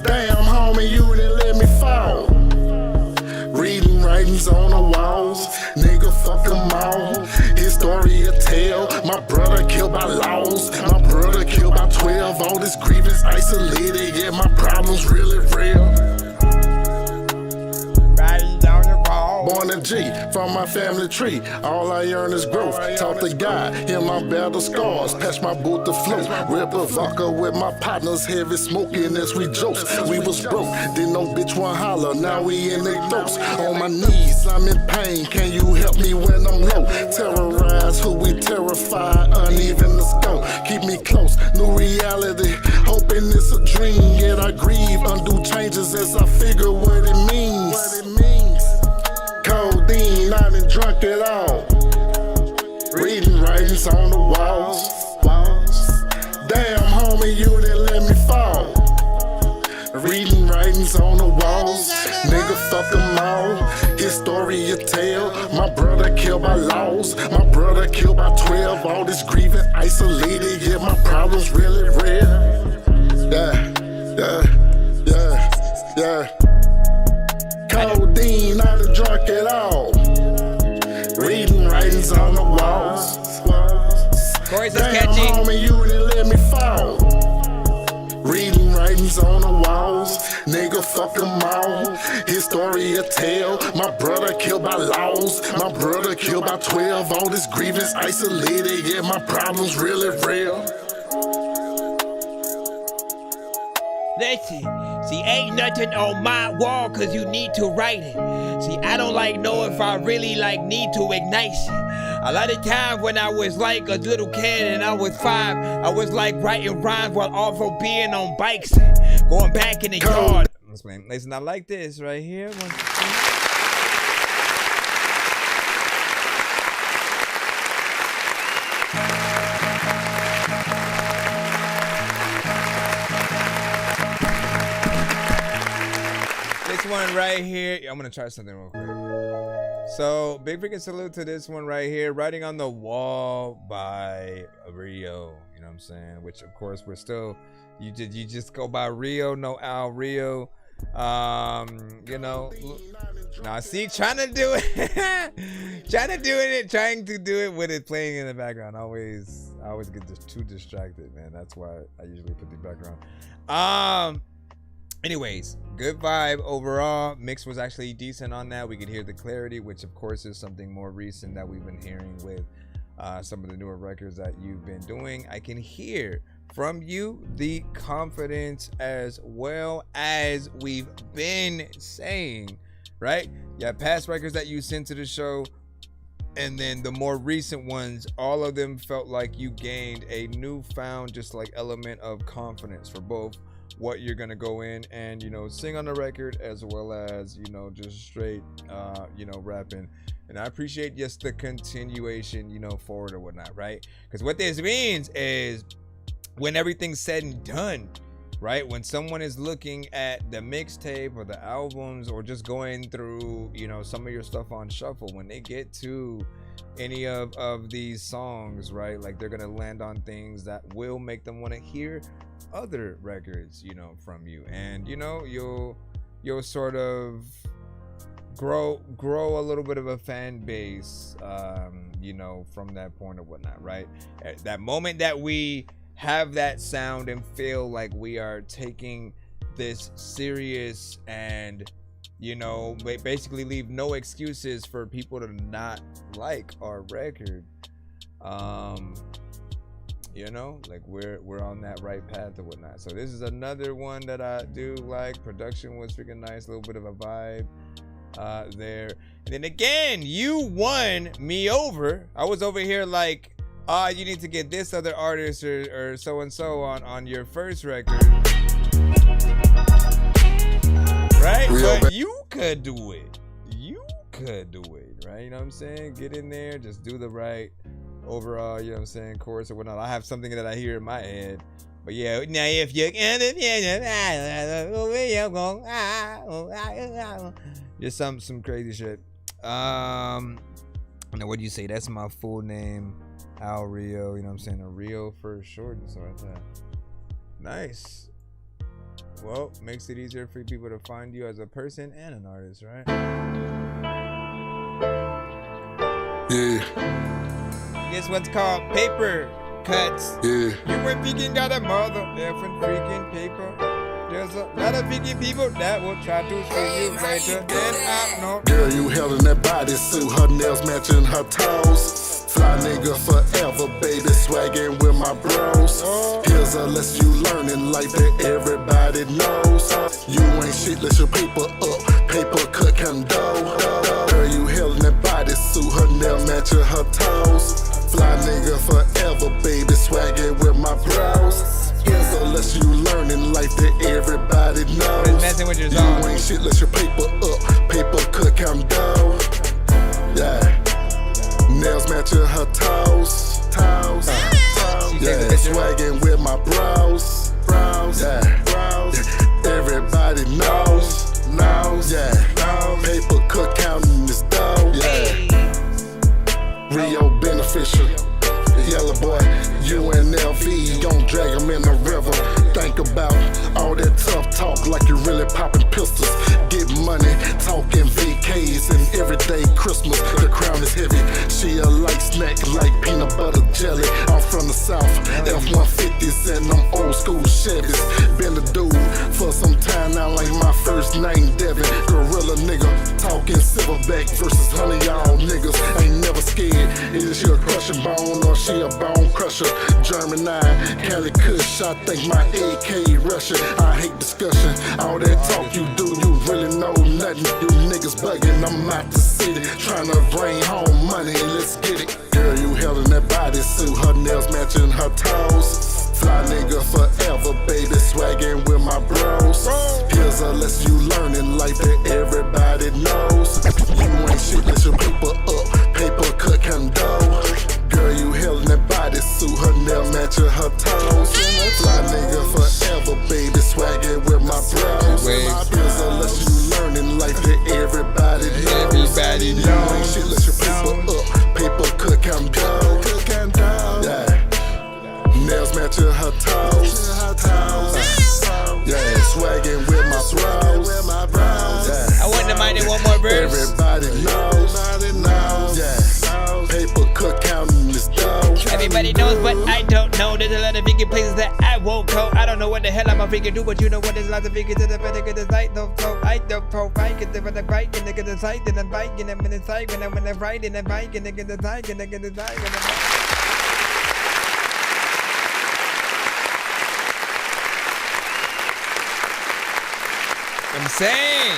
Damn, homie, you didn't let me fall. Reading writings on the walls. Nigga, fuck them all. His story you tell. My brother killed by laws. My brother killed by 12. All this grievance isolated. Yeah, my problems really real. Born a G from my family tree. All I earn is growth. Taught the God, hear my battle scars. Patch my boot to float. Rip a vodka with my partners. Heavy smoking as we jokes. We was broke, didn't no bitch want holler. Now we in their throats. On my knees, I'm in pain. Can you help me when I'm low? Terrorize who we terrify. Uneven the scope. Keep me close. New reality. Hoping it's a dream. Yet I grieve. Undo changes as I figure what it means. Codeine, I done drunk it all. Reading writings on the walls. Damn, homie, you didn't let me fall. Reading writings on the walls. Nigga, fuck them all. His story you tell. My brother killed by laws. My brother killed by 12. All this grieving isolated. Yeah, my problems really real. Yeah. Codeine, I done drunk it all. Reading writings on the walls. Damn, homie, you didn't let me fall. Reading writings on the walls. Nigga, fuck them all. His story you tell. My brother killed by laws. My brother killed by 12. All this grievance isolated. Yeah, my problems really real. Listen, see, ain't nothing on my wall, cause you need to write it. See, I don't know if I really need to ignite shit. A lot of times when I was a little kid and I was 5, I was writing rhymes while also being on bikes and going back in the yard. Listen, I like this right here. This one right here, I'm gonna try something real quick. So big freaking salute to this one right here, Writing on the Wall by Rio. You know what I'm saying? Which of course we're still, you just go by Rio, no Al Rio. You know, now see, trying to do it with it playing in the background. I always get too distracted, man. That's why I usually put the background. Anyways, good vibe overall. Mix was actually decent on that. We could hear the clarity, which of course is something more recent that we've been hearing with some of the newer records that you've been doing. I can hear from you the confidence, as well as we've been saying, right? Yeah, past records that you sent to the show, and then the more recent ones, all of them felt like you gained a newfound just like element of confidence for both what you're gonna go in and, you know, sing on the record, as well as, you know, just straight you know, rapping. And I appreciate just the continuation, you know, forward or whatnot, right? Because what this means is, when everything's said and done, right, when someone is looking at the mixtape or the albums, or just going through, you know, some of your stuff on shuffle, when they get to any of these songs, right, like they're gonna land on things that will make them want to hear other records, you know, from you. And, you know, you'll sort of grow a little bit of a fan base, you know, from that point or whatnot, right? At that moment that we have that sound and feel like we are taking this serious, and, you know, basically leave no excuses for people to not like our record. You know, like we're on that right path or whatnot. So this is another one that I do like. Production was freaking nice, a little bit of a vibe there. And then again, you won me over. I was over here like, you need to get this other artist or so and so on your first record, right? But you could do it. You could do it, right? You know what I'm saying? Get in there, just do the right overall, you know what I'm saying, chorus or whatnot. I have something that I hear in my head. But yeah, now if you just some crazy shit. Now what do you say? That's my full name. Al Rio, you know what I'm saying? A Rio for short, so like that. Nice. Well, makes it easier for people to find you as a person and an artist, right? Yeah. This one's called Paper Cuts. Yeah. You were picking got a mother effing freaking paper. There's a lot of picky people that will try to see you later. Then I know. Girl, you held in that bodysuit, her nails matching her toes. Fly nigga forever, baby, swaggin' with my bros. Here's a lesson you learn in life that everybody knows. You ain't shit, let your paper up, paper cut dough. Girl, you held in that bodysuit, her nails matching her toes. Fly nigga forever, baby, swaggin' with my bros. Here's a lesson you learn in life that everybody knows. You ain't shit, let your paper up, paper cut dough. Yeah. Nails matching her toes. Yeah, swaggin' with my bros. Yeah, everybody knows. Yeah, paper cook counting this dough. Yeah, Rio beneficial. Yellow boy, UNLV, gon' drag him in the river. Think about all that tough talk like you really popping pistols. Get money, talking VKs and everyday Christmas. The crown is heavy, she a light snack like peanut butter jelly. I'm from the south, F-150s and them old school Chevys. Been a dude for some time now, like my first name Devin. Gorilla nigga, talking silverback versus honey y'all niggas. Ain't never scared, is she a crushing bone or she a bone crusher? German 9, Cali Kush, I think my AK Russian. I hate discussion, all that talk you do, you really know nothing. You niggas bugging, I'm out the city, trying to bring home money, let's get it. Girl, you held in that bodysuit, her nails matching her toes. Fly nigga forever, baby, swaggin' with my bros. Here's a lesson you learn in life that everybody knows. You ain't shit, let your paper up, paper cut dough. Girl, you held in that bodysuit, her nail matching her toes. Fly nigga forever, baby, swaggin' with my bros. Here's a lesson you learn in life that everybody knows. You ain't everybody knows, but I don't know. There's a lot of freaking places that I won't go. I don't know what the hell I'm a freaking do, but you know what? There's lots of freaking to the better get the site. No, so I don't provide get the bike and they get the site and the bike and I'm in the site when I'm in the right and the bike and they get the site and they get the site and the bike. I'm saying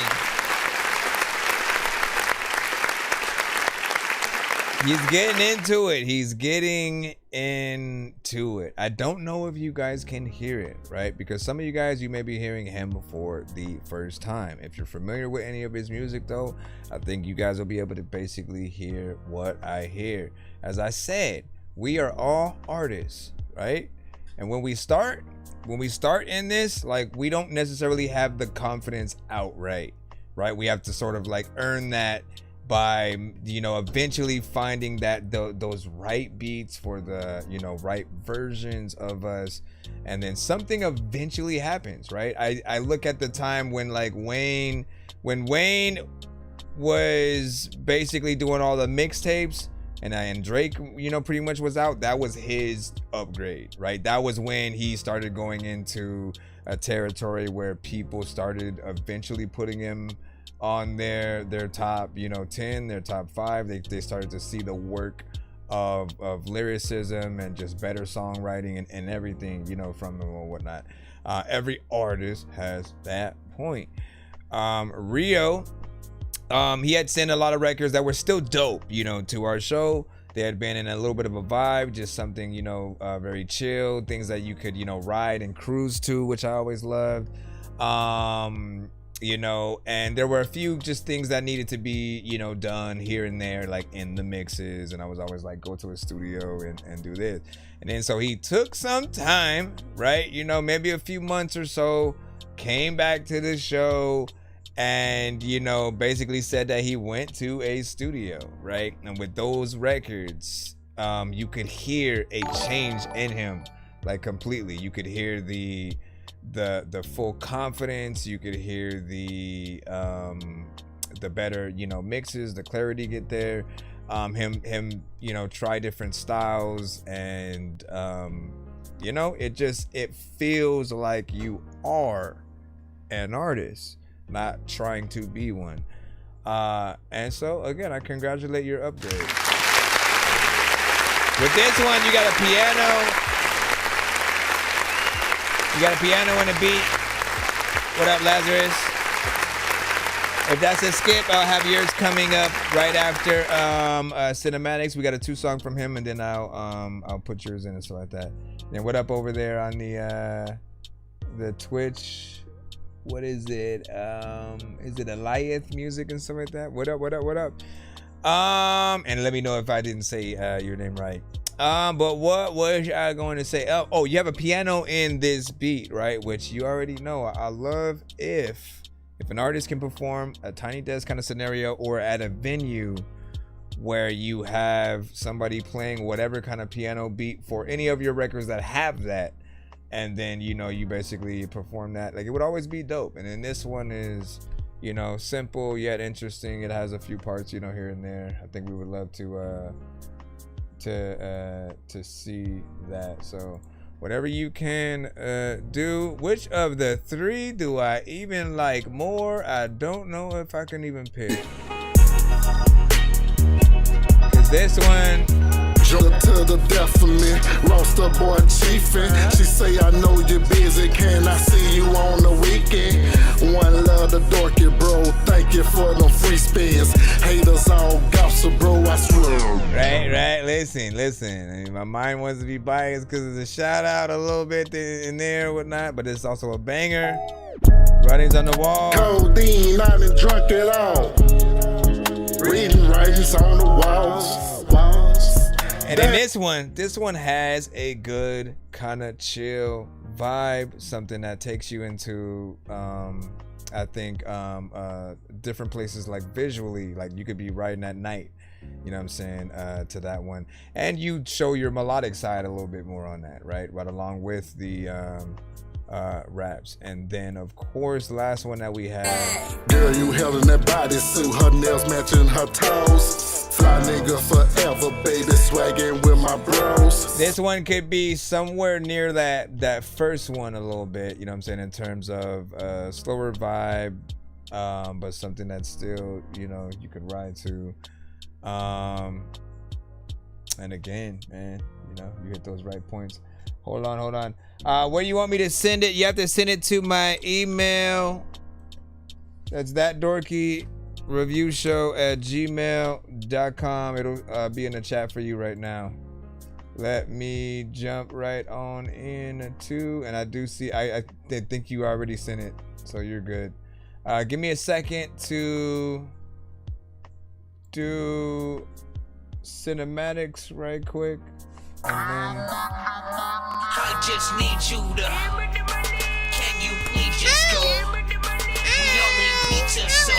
he's getting into it. He's getting into it. I don't know if you guys can hear it, right? Because some of you guys, you may be hearing him for the first time. If you're familiar with any of his music though, I think you guys will be able to basically hear what I hear. As I said, we are all artists, right? And when we start in this, like, we don't necessarily have the confidence outright, right? We have to sort of like earn that by, you know, eventually finding that those right beats for the, you know, right versions of us, and then something eventually happens, right? I look at the time when like Wayne was basically doing all the mixtapes, and Drake, you know, pretty much was out. That was his upgrade, right? That was when he started going into a territory where people started eventually putting him on their top, you know, 10, their top 5. They started to see the work of lyricism and just better songwriting and everything, you know, from them or whatnot. Every artist has that point. Rio, he had sent a lot of records that were still dope, you know, to our show. They had been in a little bit of a vibe, just something, you know, very chill, things that you could, you know, ride and cruise to, which I always loved. You know, and there were a few just things that needed to be, you know, done here and there, like in the mixes. And I was always like, go to a studio and do this. And then so he took some time, right? You know, maybe a few months or so, came back to the show, and, you know, basically said that he went to a studio, right? And with those records, you could hear a change in him, like completely. You could hear the full confidence. You could hear the better, you know, mixes, the clarity get there. Him, you know, try different styles, and you know, it feels like you are an artist, not trying to be one. And so again, I congratulate your upgrade. With this one, you got a piano. You got a piano and a beat. What up, Lazarus? If that's a skip, I'll have yours coming up right after cinematics. We got a 2 song from him, and then I'll put yours in and stuff like that. And what up over there on the Twitch? What is it? Is it Eliath music and stuff like that? What up? And let me know if I didn't say your name right. But what was I going to say? Oh, you have a piano in this beat, right? Which you already know. I love if an artist can perform a tiny desk kind of scenario, or at a venue where you have somebody playing whatever kind of piano beat for any of your records that have that, and then, you know, you basically perform that. Like, it would always be dope. And then this one is, you know, simple yet interesting. It has a few parts, you know, here and there. I think we would love to see that. So whatever you can do. Which of the 3 do I even like more? I don't know if I can even pick, because this one, Joke to the death of me, roster boy chiefin'. She say, I know you're busy, can I see you on the weekend? One love the dorky, bro, thank you for them free spins. Haters all gossip, bro, I swear. Right, listen. I mean, my mind wants to be biased because it's a shout out a little bit in there or whatnot, but it's also a banger. Writings on the wall. Codeine, I done drunk it all. Reading writings on the walls. And then this one has a good kind of chill vibe, something that takes you into I think different places, like visually, like you could be riding at night, you know what I'm saying, to that one, and you show your melodic side a little bit more on that, right along with the raps. And then of course, the last one that we have, girl, you held in that bodysuit, her nails matching her toes. Fly nigga forever, baby, swagging with my bros. This one could be somewhere near that first one a little bit, you know what I'm saying, in terms of slower vibe, but something that's still, you know, you could ride to. And again, man, you know, you hit those right points. Hold on. Where you want me to send it? You have to send it to my email. That's ThatDorkyReviewShow@gmail.com. It'll be in the chat for you right now. Let me jump right on in too. And I do see, I think you already sent it, so you're good. Give me a second to do cinematics right quick. And then I just need you to. Can you please just go? We all need pizza, so I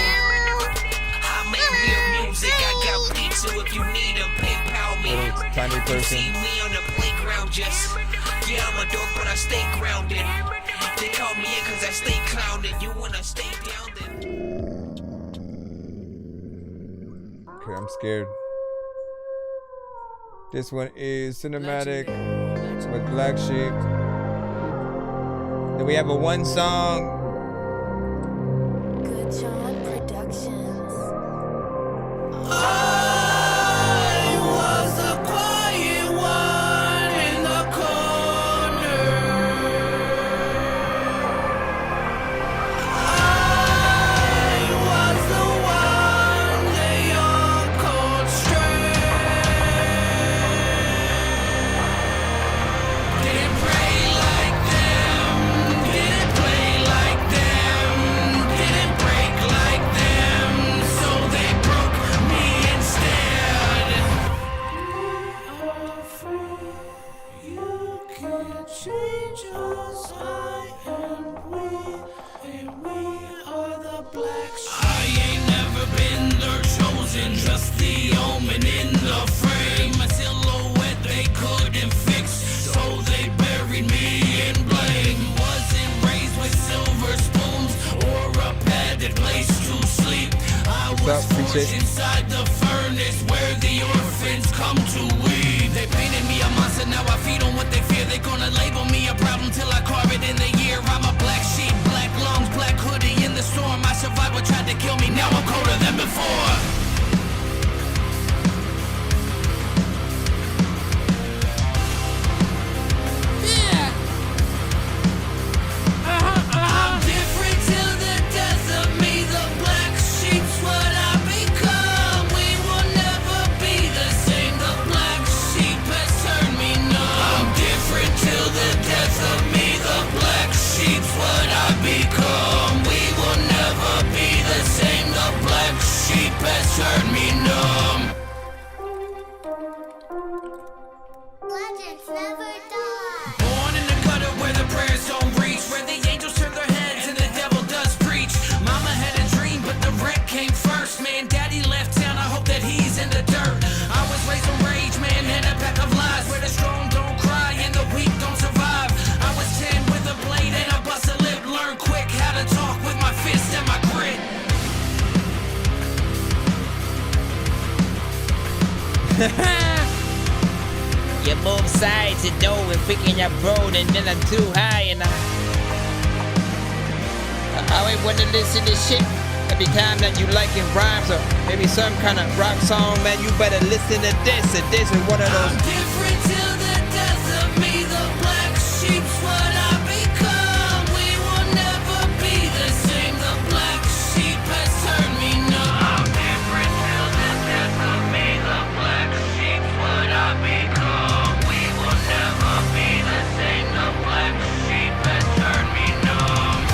make real music. I got pizza if you need them. PayPal me. little tiny You person. see me on the playground, just yeah, I'm a dork, but I stay grounded. They call me in 'cause I stay clowned. You wanna stay down then? Okay, I'm scared. This one is cinematic with Black Sheep. Then we have a one song. Good John Productions. I was the quiet one in the corner. I was the one they all called stray. Didn't pray like them, didn't play like them, didn't break like them, so they broke me instead. You can't change us, I and we are the black sheep. I ain't never been the chosen, just the omen in the frame. My silhouette they couldn't fix, so they buried me in blame. Wasn't raised with silver spoons or a padded place to sleep. I was forged inside the furnace where the orphans come to weep. They painted me a monster, now I feed on what they fear. They gonna label me a problem till I carve it in the year. I'm a black sheep, black lungs, black hoodie in the storm. My survivor tried to kill me, now I'm colder than before. I'm different till the death of me. The black sheep's what I become. We will never be the same. The black sheep has turned me numb. I'm different till the death of me. The black sheep's what I become. We will never be the same. The black sheep has turned me numb. Legends never die. Born in the gutter where the prayers don't reach, where the angels turn their heads and the devil does preach. Mama had a dream, but the wreck came first. Man, daddy left town, I hope that he's in the dirt. I was raised on rage, man, and a pack of lies, where the strong don't cry and the weak don't survive. I was 10 with a blade and a bust a lip. Learn quick how to talk with my fist and my grit. You move sides and know and thinking you're broad and then I'm too high and I ain't wanna listen to shit every time that you liking rhymes or maybe some kind of rock song, man. You better listen to this and this is one of those. Different till the death of me. The black sheep's what I become. We will never be the same. The black sheep has turned me numb. I'm different till the death of me. The black sheep's what I become. We will never be the same. The black sheep has turned me numb.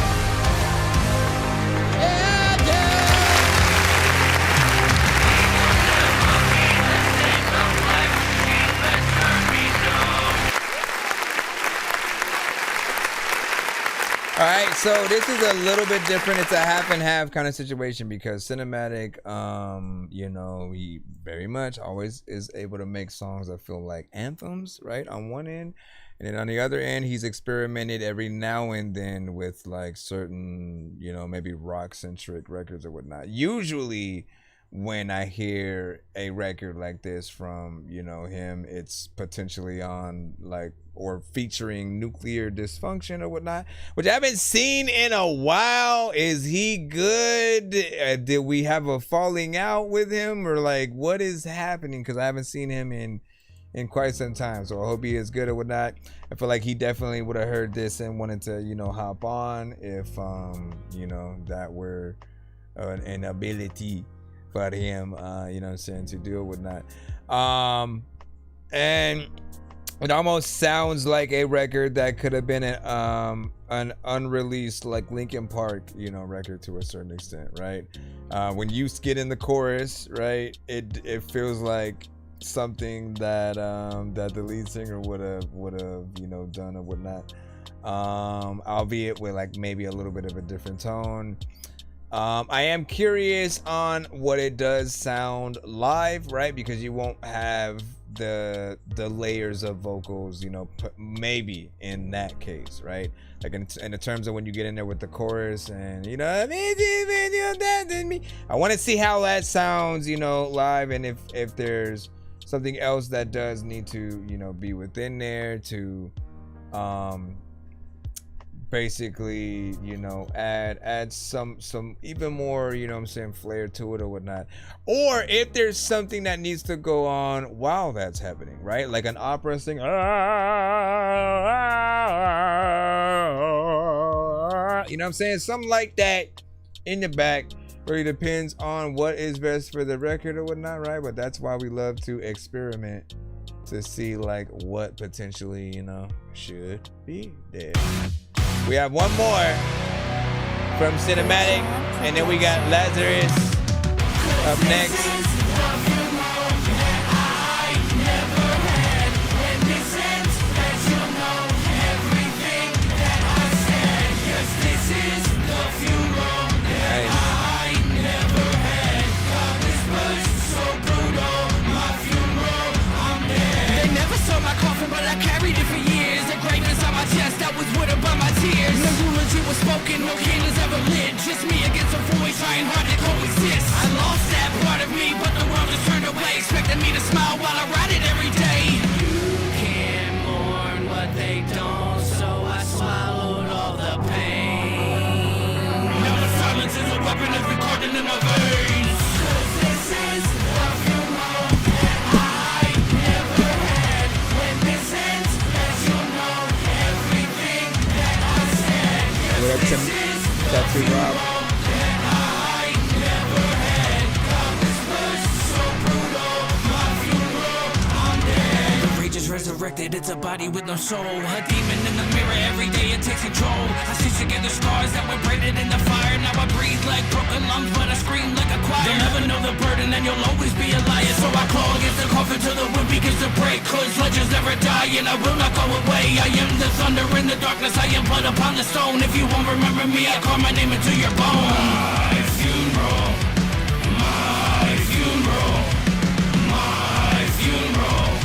All right, so this is a little bit different. It's a half and half kind of situation because Cinematic, you know, he very much always is able to make songs that feel like anthems, right? On one end, and then on the other end, he's experimented every now and then with like certain, you know, maybe rock centric records or whatnot. Usually, when I hear a record like this from, you know, him, it's potentially on like or featuring nuclear dysfunction or whatnot, which I haven't seen in a while. Is he good? Did we have a falling out with him, or like what is happening? Because I haven't seen him in quite some time, so I hope he is good or whatnot. I feel like he definitely would have heard this and wanted to, you know, hop on if you know, that were an ability for him, you know what I'm saying, to do or whatnot. And it almost sounds like a record that could have been an unreleased like Linkin Park, you know, record to a certain extent, right? When you get in the chorus, right, it feels like something that that the lead singer would have you know done or whatnot, albeit with like maybe a little bit of a different tone. I am curious on what it does sound live, right? Because you won't have the layers of vocals, you know, maybe in that case, right? Like in the terms of when you get in there with the chorus and, you know, I want to see how that sounds, you know, live, and if there's something else that does need to, you know, be within there to basically, you know, add some even more, you know what I'm saying, flair to it or whatnot, or if there's something that needs to go on while that's happening, right? Like an opera sing, you know what I'm saying, something like that in the back. Really depends on what is best for the record or whatnot, right? But that's why we love to experiment to see like what potentially, you know, should be there. We have one more from Cinematic, and then we got Lazarus up next. No eulogy was spoken, no candles ever lit. Just me against a voice trying hard to coexist. I lost that part of me, but the world just turned away, expecting me to smile while I ride it every day. You can mourn what they don't, so I swallowed all the pain. Now the silence is a weapon that's recorded in my veins. 'Cause this is the funeral that I never had. When this ends, as you'll know everything that I said. What up, Tim? Tattoo Rob. Resurrected, it's a body with no soul. A demon in the mirror, every day it takes control. I stitch together scars that were braided in the fire. Now I breathe like broken lungs, but I scream like a choir. You'll never know the burden and you'll always be a liar. So I crawl against the coffin till the wood begins to break. Cause legends never die and I will not go away. I am the thunder in the darkness, I am blood upon the stone. If you won't remember me, I carve my name into your bone. My funeral, my funeral, my funeral.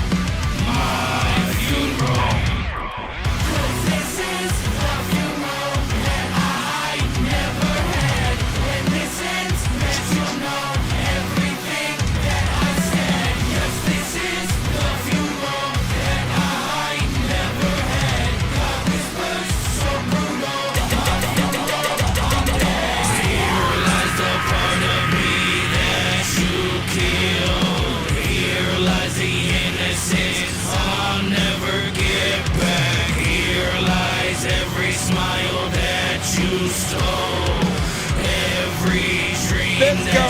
Let's go.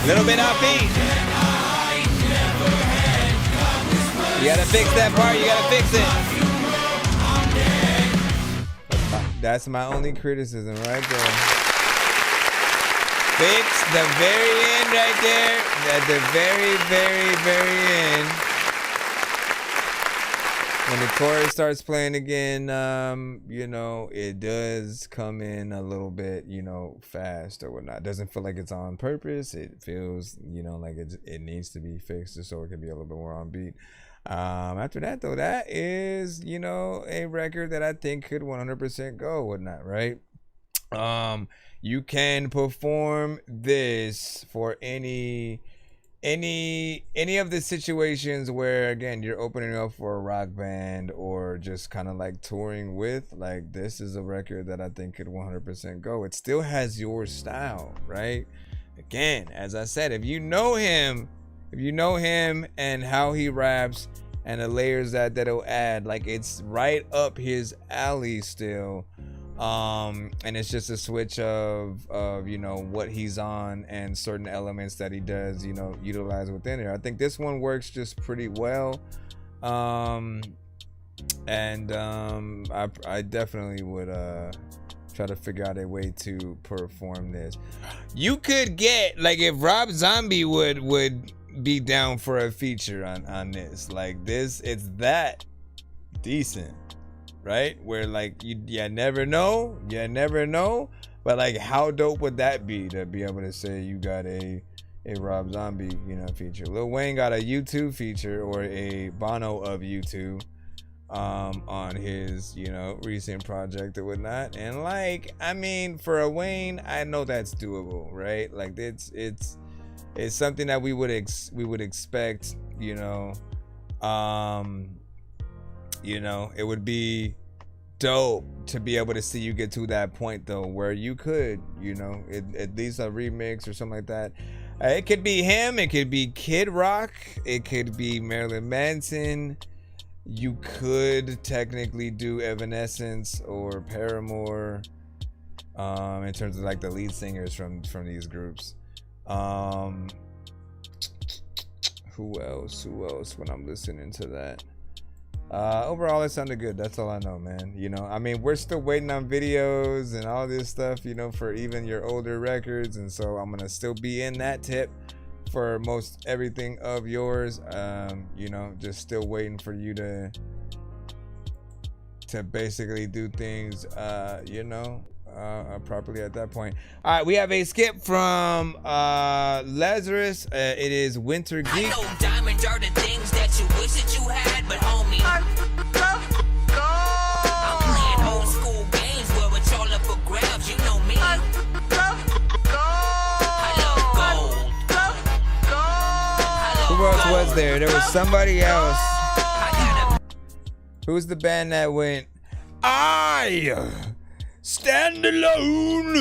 Little bit upbeat. You gotta fix that part, you gotta fix it. That's my only criticism right there. Fix the very end right there. At the very, very, very end. When the chorus starts playing again, you know, it does come in a little bit, you know, fast or whatnot. It doesn't feel like it's on purpose. It feels, you know, like it needs to be fixed just so it can be a little bit more on beat. After that, though, that is, you know, a record that I think could 100% go, whatnot, right? You can perform this for any of the situations where, again, you're opening up for a rock band or just kind of like touring with, like, this is a record that I think could 100% go. It still has your style, right? Again, as I said, if you know him and how he raps and the layers that'll add, like, it's right up his alley still. And it's just a switch of you know, what he's on and certain elements that he does, you know, utilize within there. I think this one works just pretty well. I definitely would try to figure out a way to perform this. You could get, like, if Rob Zombie would be down for a feature on this, like, this, it's that decent. Right? Where, like, you never know, but, like, how dope would that be to be able to say you got a Rob Zombie, you know, feature? Lil Wayne got a U2 feature, or a Bono of U2 on his, you know, recent project or whatnot. And, like, I mean, for a Wayne, I know that's doable, right? Like, it's something that we would expect, you know. You know, it would be dope to be able to see you get to that point, though, where you could, you know, at least a remix or something like that. It could be him, it could be Kid Rock, it could be Marilyn Manson. You could technically do Evanescence or Paramore, in terms of, like, the lead singers from these groups. Who else when I'm listening to that? Overall, it sounded good. That's all I know, man. You know, I mean, we're still waiting on videos and all this stuff, you know, for even your older records. And so I'm going to still be in that tip for most everything of yours. You know, just still waiting for you to basically do things, you know, properly at that point. All right, we have a skip from Lazarus. It is Winter Geek. I know diamonds are the things that you wish that you had, but homie, I'm playing old school games where it's all up for grabs. You know me. I love gold. Who else was there? There was somebody else. Who's the band that went, I stand alone?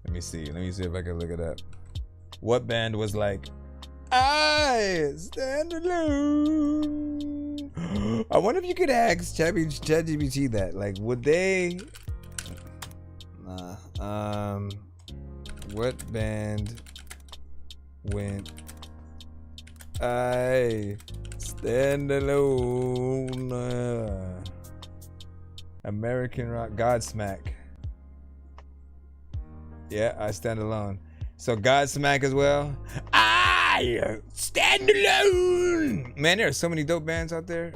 Let me see if I can look it up. What band was like, I stand alone? I wonder if you could ask ChatGPT that. Like, would they? What band went, I stand alone? American rock, Godsmack. Yeah, I stand alone. So Godsmack as well. I stand alone. Man, there are so many dope bands out there.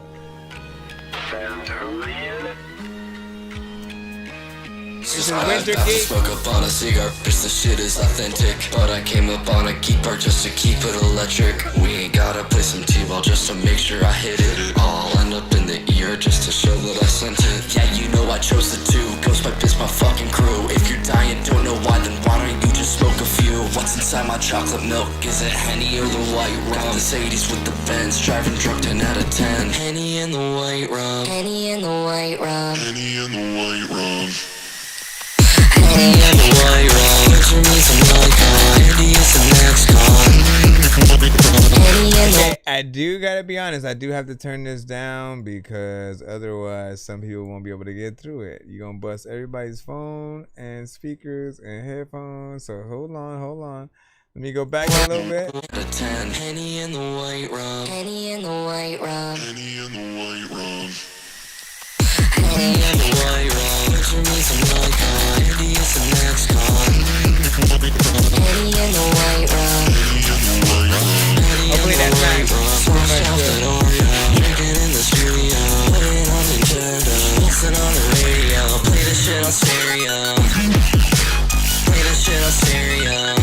This is Winter Geek. Smoke up on a cigar, bitch, the shit is authentic. But I came up on a keeper just to keep it electric. We ain't gotta play some T-ball just to make sure I hit it. I'll end up in the ear just to show that I sent it. Yeah, you know I chose the two. Ghost pipe is my fucking crew. If you're dying, don't know why, then why don't you just smoke a few? What's inside my chocolate milk? Is it Henny or the white rum? Got this 80s with the Benz, driving drunk 10 out of 10. Henny and the white rum. Henny and the white rum. Henny and the white rum. Okay, I do gotta be honest, I do have to turn this down because otherwise some people won't be able to get through it. You're gonna bust everybody's phone and speakers and headphones. So hold on. Let me go back a little bit. Henny and the white rum. Henny and the white rum. Henny and the white rum. Henny and the white rum. Picture me some Nikon, Andy is the next con. Andy in the white rum. Hopefully that's not too much good. Drinking in the studio, playing on Nintendo, listen on the radio, play this shit on stereo, play this shit on stereo.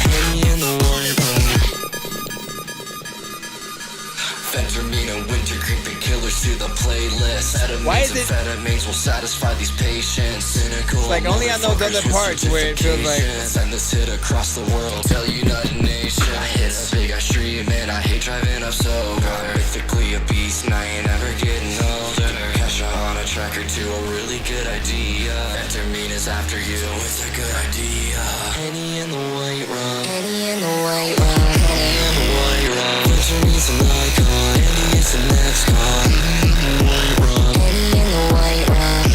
Henny in the white room. Fentanyl, winter creeping killers to the playlist. Why is it? Amphetamines will satisfy these patients. Cynical. It's like only on those other parts where it feels like. Send this hit across the world. Tell United Nations. I hit a big ass street, man. I hate driving up sober. Mythically a beast, and I ain't ever getting older. Cash on a track or two, a really good idea. Fentanyl is after you, it's a good idea. Henny in the white rum. Henny in the white rum. Henny in the white rum. Picture me some Nikon. Henny is the next con. White rum. Henny in the white rum.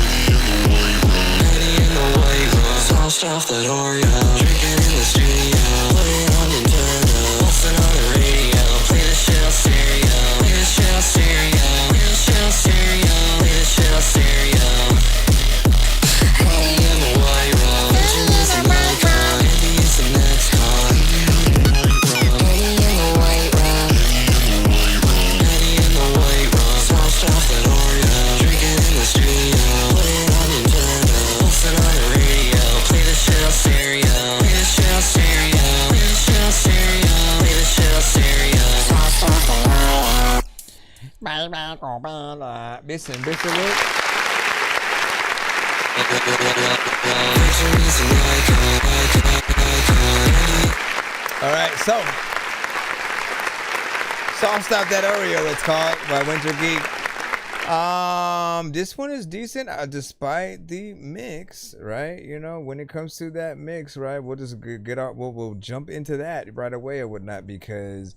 Henny in the white rum. Sauced off that Oreo. Drinking in the studio. Playing on Nintendo. Listen on the radio. Play this shit on stereo. Play this shit on stereo. Play this shit on stereo. Play this shit on stereo. Henny in the white rum. Picture me some Nikon. Henny is the next con. Henny in the white rum. Henny in the white rum. Sauced off that Oreo. Drinking in the studio. Playing on Nintendo. Listen on the radio. Play this shit on stereo. Play this shit on stereo. Play this shit on stereo. Play this shit on stereo. Sauced off that Oreo. Listen, look. All right, so I'll stop that Oreo. It's called by Winter Geek. This one is decent despite the mix, right? You know, when it comes to that mix, right? We'll just get out. We'll jump into that right away or whatnot because,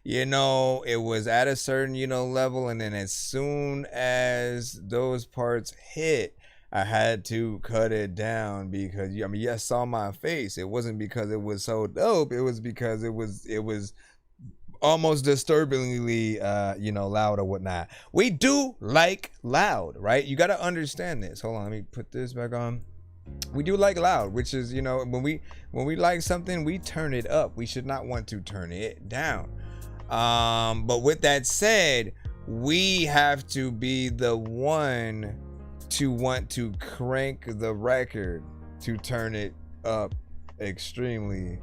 you know, it was at a certain, you know, level, and then as soon as those parts hit, I had to cut it down because, I mean, you saw my face. It wasn't because it was so dope. It was because it was almost disturbingly, you know, loud or whatnot. We do like loud, right? You got to understand this. Hold on, let me put this back on. We do like loud, which is, you know, when we like something, we turn it up. We should not want to turn it down. But with that said, we have to be the one to want to crank the record to turn it up extremely,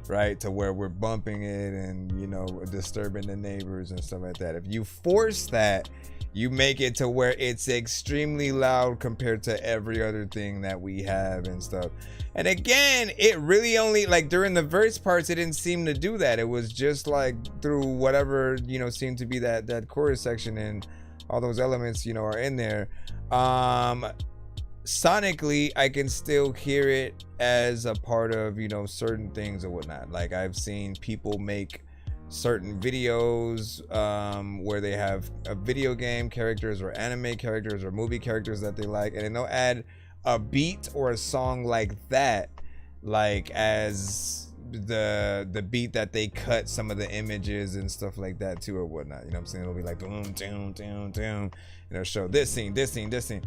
right, to where we're bumping it and, you know, disturbing the neighbors and stuff like that. If you force that, you make it to where it's extremely loud compared to every other thing that we have and stuff. And again, it really only, like, during the verse parts, it didn't seem to do that. It was just like through whatever, you know, seemed to be that chorus section, and all those elements, you know, are in there. Sonically, I can still hear it as a part of, you know, certain things or whatnot. Like, I've seen people make certain videos where they have a video game characters or anime characters or movie characters that they like, and then they'll add a beat or a song like that, like as the beat that they cut some of the images and stuff like that too or whatnot. You know what I'm saying? It'll be like boom, doom, doom, doom. You know, show this scene, this scene, this scene.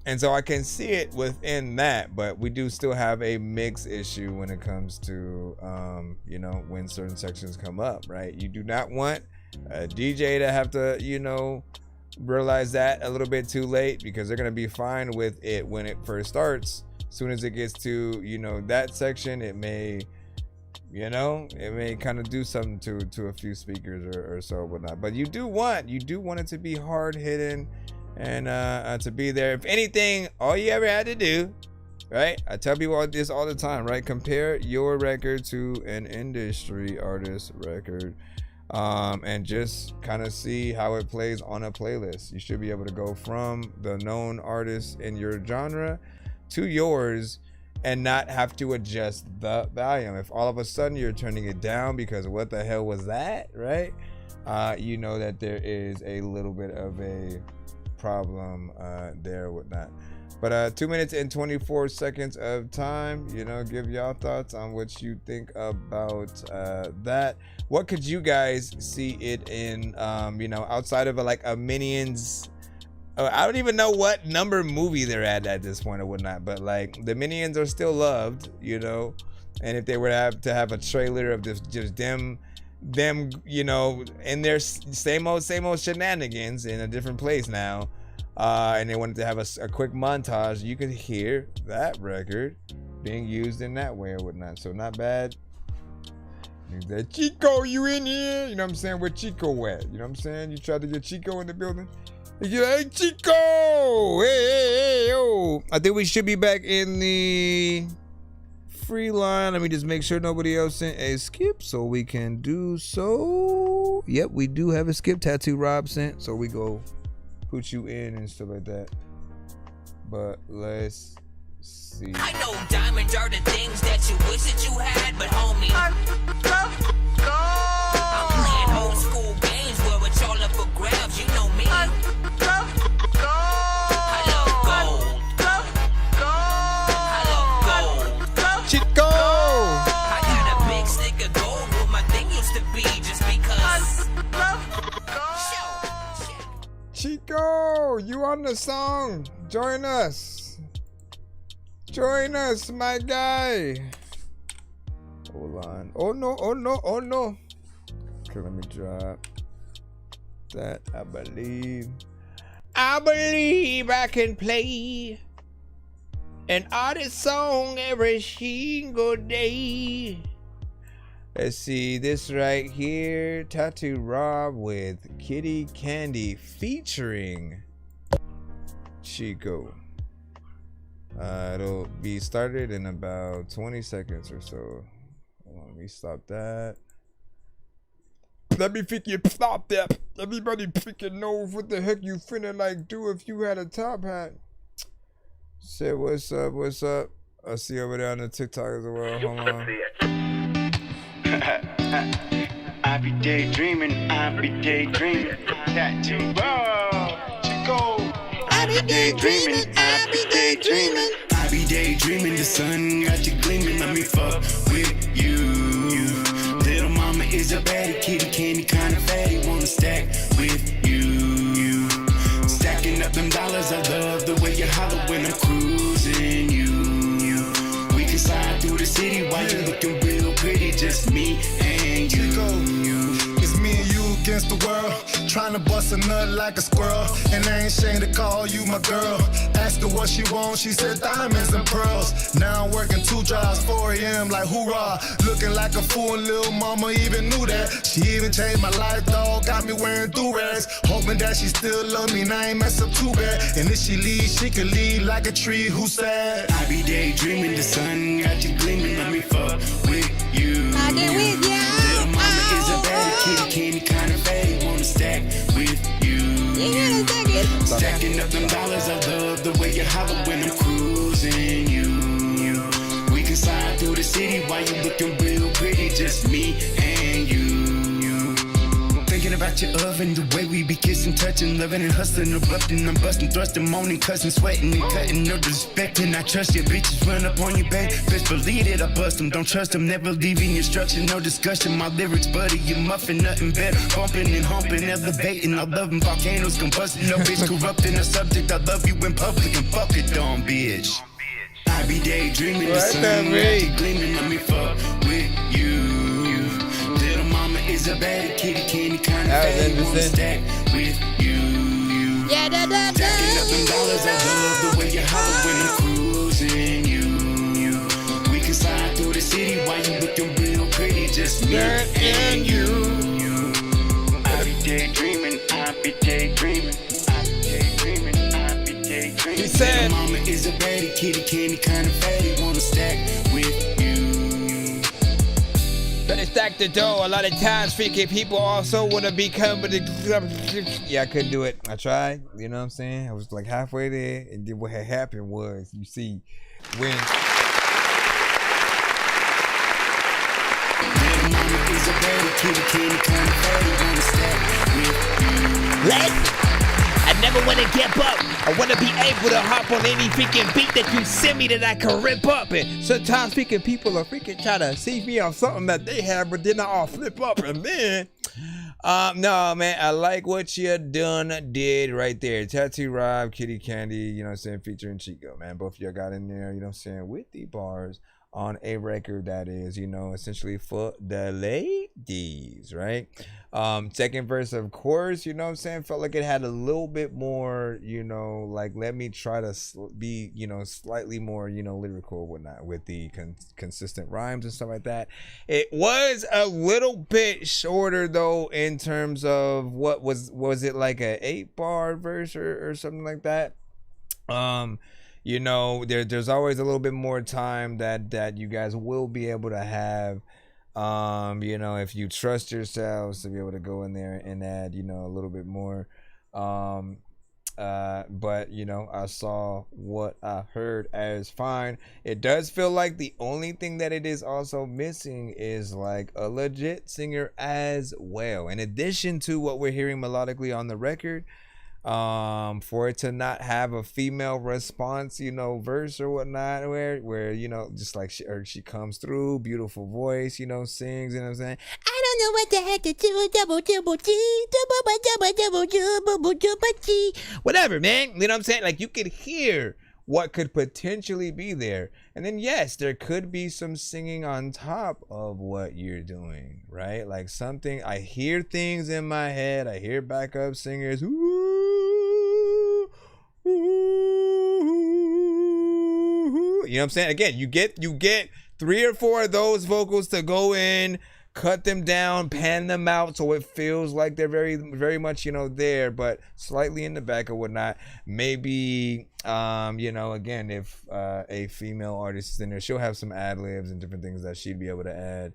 And so I can see it within that, but we do still have a mix issue when it comes to, you know, when certain sections come up, right? You do not want a DJ to have to, you know, realize that a little bit too late, because they're going to be fine with it when it first starts. As soon as it gets to, you know, that section, it may, you know, it may kind of do something to a few speakers or so or whatnot. But you do want it to be hard hitting and to be there. If anything, all you ever had to do, right? I tell people this all the time, right? Compare your record to an industry artist record, and just kind of see how it plays on a playlist. You should be able to go from the known artist in your genre to yours and not have to adjust the volume. If all of a sudden you're turning it down because what the hell was that, right? You know that there is a little bit of a problem there with that. But 2 minutes and 24 seconds of time, you know, give y'all thoughts on what you think about that. What could you guys see it in, you know, outside of like a Minions I don't even know what number movie they're at this point or whatnot, but like the Minions are still loved, you know. And if they were to have a trailer of just them, you know, in their same old shenanigans in a different place now, and they wanted to have a quick montage, you could hear that record being used in that way or whatnot. So not bad. That Chico, you in here? You know what I'm saying? Where Chico at? You know what I'm saying? You tried to get Chico in the building? You're like, hey, Chico! Hey, yo! I think we should be back in the free line. Let me just make sure nobody else sent a skip so we can do so. Yep, we do have a skip. Tattoo Rob sent, so we go put you in and stuff like that. But let's see. I know diamonds are the things that you wish that you had, but homie, I'm playing old school games where it's all up for grabs. You know me. I love gold. I love gold. Chico! I got a big stick of gold where my thing used to be just because. Chico, you on the song? Join us. Join us, my guy. Hold on. Oh no, oh no, oh no. Okay, let me drop that. I believe I can play an artist song every single day. Let's see this right here. Tattoo Rob with Kitty Candy featuring Chico. It'll be started in about 20 seconds or so. Hold on, let me stop that. Let me freaking stop that. Everybody freaking knows what the heck you finna like do if you had a top hat. Say what's up, what's up? I see over there on the TikTok as well. Hold on. I be daydreaming, Tattoo Rob, Chico. I be daydreaming, I be daydreaming, the sun got you gleaming, let me fuck with you. Little mama is a baddie, kitty candy kinda fatty, wanna stack with you. Stacking up them dollars, I love the way you holler when I'm cruising you. We can slide through the city while you looking real pretty, just me and you. It's me and you against the world, trying to bust a nut like a squirrel, and I ain't ashamed to call you my girl. Ask her what she wants, she said diamonds and pearls. Now I'm working 2 jobs, 4 a.m. like hoorah, looking like a fool and little mama even knew that. She even changed my life, dog, got me wearing do-rags, hoping that she still love me and I ain't mess up too bad. And if she leaves, she can leave like a tree, who said I be daydreaming, the sun got you gleaming, let me fuck with you. I get with ya. Little mama is a baddie, kitty candy kinda fatty, wanna stack with you. Stacking up them dollars, I love the way you holler when I'm cruising you. We can slide through the city while you looking real pretty, just me and you. Thinking about your oven, the way we be kissing, touching, loving and hustling, erupting, I'm busting, thrusting, moaning, cussing, sweating and cutting, no respecting. I trust your bitches, run up on your babe, best believe it, I bust them, don't trust them, never leaving instruction, no discussion. My lyrics, buddy, you muffin, nothing better, bumping and humping, elevating. I love them, volcanoes combusting, no bitch corrupting the subject. I love you in public and fuck it, dumb bitch. I be daydreaming, the sun got you gleaming, let me fuck with you. Little mama is a baddie, kitty candy kinda fatty, wanna stack with you. Stacking up them dollars, I love the way you holler when I'm cruising you. We can slide through the city while you looking real pretty, just me and you. I be daydreaming, I be daydreaming, He said, little mama is a baddie, kitty candy kinda fatty, wanna stack with you. Better stack the dough. A lot of times freaking people also want to become yeah, I couldn't do it. I tried, you know what I'm saying? I was like halfway there, and then what had happened was, you see, when I never want to give up. I want to be able to hop on any freaking beat that you send me that I can rip up. And sometimes freaking people are freaking trying to see me on something that they have, but then I all flip up, and then No, man, I like what you did right there. Tattoo Rob, Kitty Candy, you know what I'm saying, featuring Chico, man. Both of y'all got in there, you know what I'm saying, with the bars on a record that is, you know, essentially for the ladies, right? Second verse, of course, you know what I'm saying, felt like it had a little bit more, you know, like, let me try to be, you know, slightly more, you know, lyrical, whatnot, with the consistent rhymes and stuff like that. It was a little bit shorter, though, in terms of what was it like a 8-bar verse or something like that? You know, there's always a little bit more time that you guys will be able to have, you know, if you trust yourselves to be able to go in there and add, you know, a little bit more. But, you know, I saw what I heard as fine. It does feel like the only thing that it is also missing is like a legit singer as well. In addition to what we're hearing melodically on the record, for it to not have a female response, you know, verse or whatnot, where you know, just like she comes through, beautiful voice, you know, sings, you know what I'm saying? I don't know what the heck to do. Double G. Whatever, man. You know what I'm saying? Like, you could hear what could potentially be there. And then, yes, there could be some singing on top of what you're doing, right? Like something, I hear things in my head. I hear backup singers. Ooh, ooh, you know what I'm saying? Again, you get 3 or 4 of those vocals to go in, cut them down, pan them out so it feels like they're very, very much, you know, there, but slightly in the back or whatnot. Maybe, you know, again, if a female artist is in there, she'll have some ad-libs and different things that she'd be able to add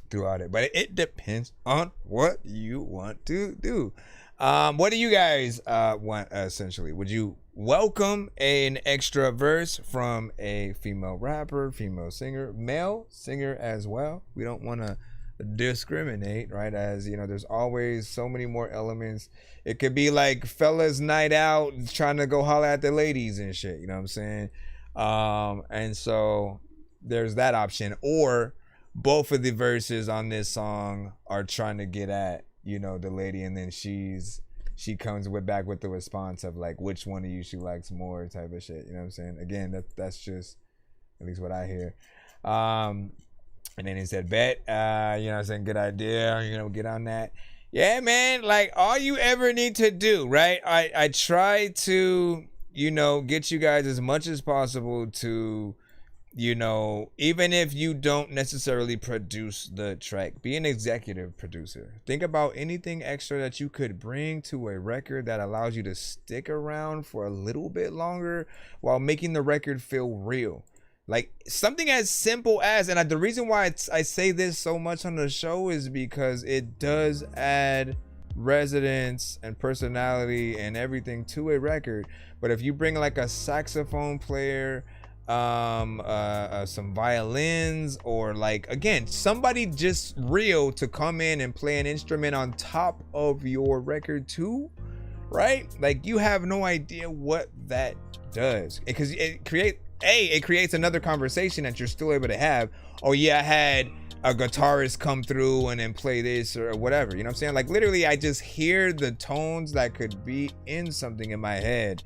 throughout it. But it depends on what you want to do. What do you guys want, essentially? Would you welcome an extra verse from a female rapper, female singer, male singer as well? We don't want to discriminate, right? As you know, there's always so many more elements. It could be like fellas night out trying to go holler at the ladies and shit, you know what I'm saying? And so there's that option. Or both of the verses on this song are trying to get at, you know, the lady, and then she comes back with the response of like, which one of you she likes more, type of shit. You know what I'm saying? Again, that's just at least what I hear. And then he said, bet, you know what I'm saying? Good idea. You know, get on that. Yeah, man. Like, all you ever need to do, right? I try to, you know, get you guys as much as possible to, you know, even if you don't necessarily produce the track, be an executive producer. Think about anything extra that you could bring to a record that allows you to stick around for a little bit longer while making the record feel real. Like something as simple as, and the reason why I say this so much on the show is because it does add resonance and personality and everything to a record. But if you bring like a saxophone player, some violins, or like, again, somebody just real to come in and play an instrument on top of your record too, right? Like, you have no idea what that does, because it creates another conversation that you're still able to have. Oh yeah, I had a guitarist come through and then play this or whatever, you know what I'm saying? Like, literally, I just hear the tones that could be in something in my head,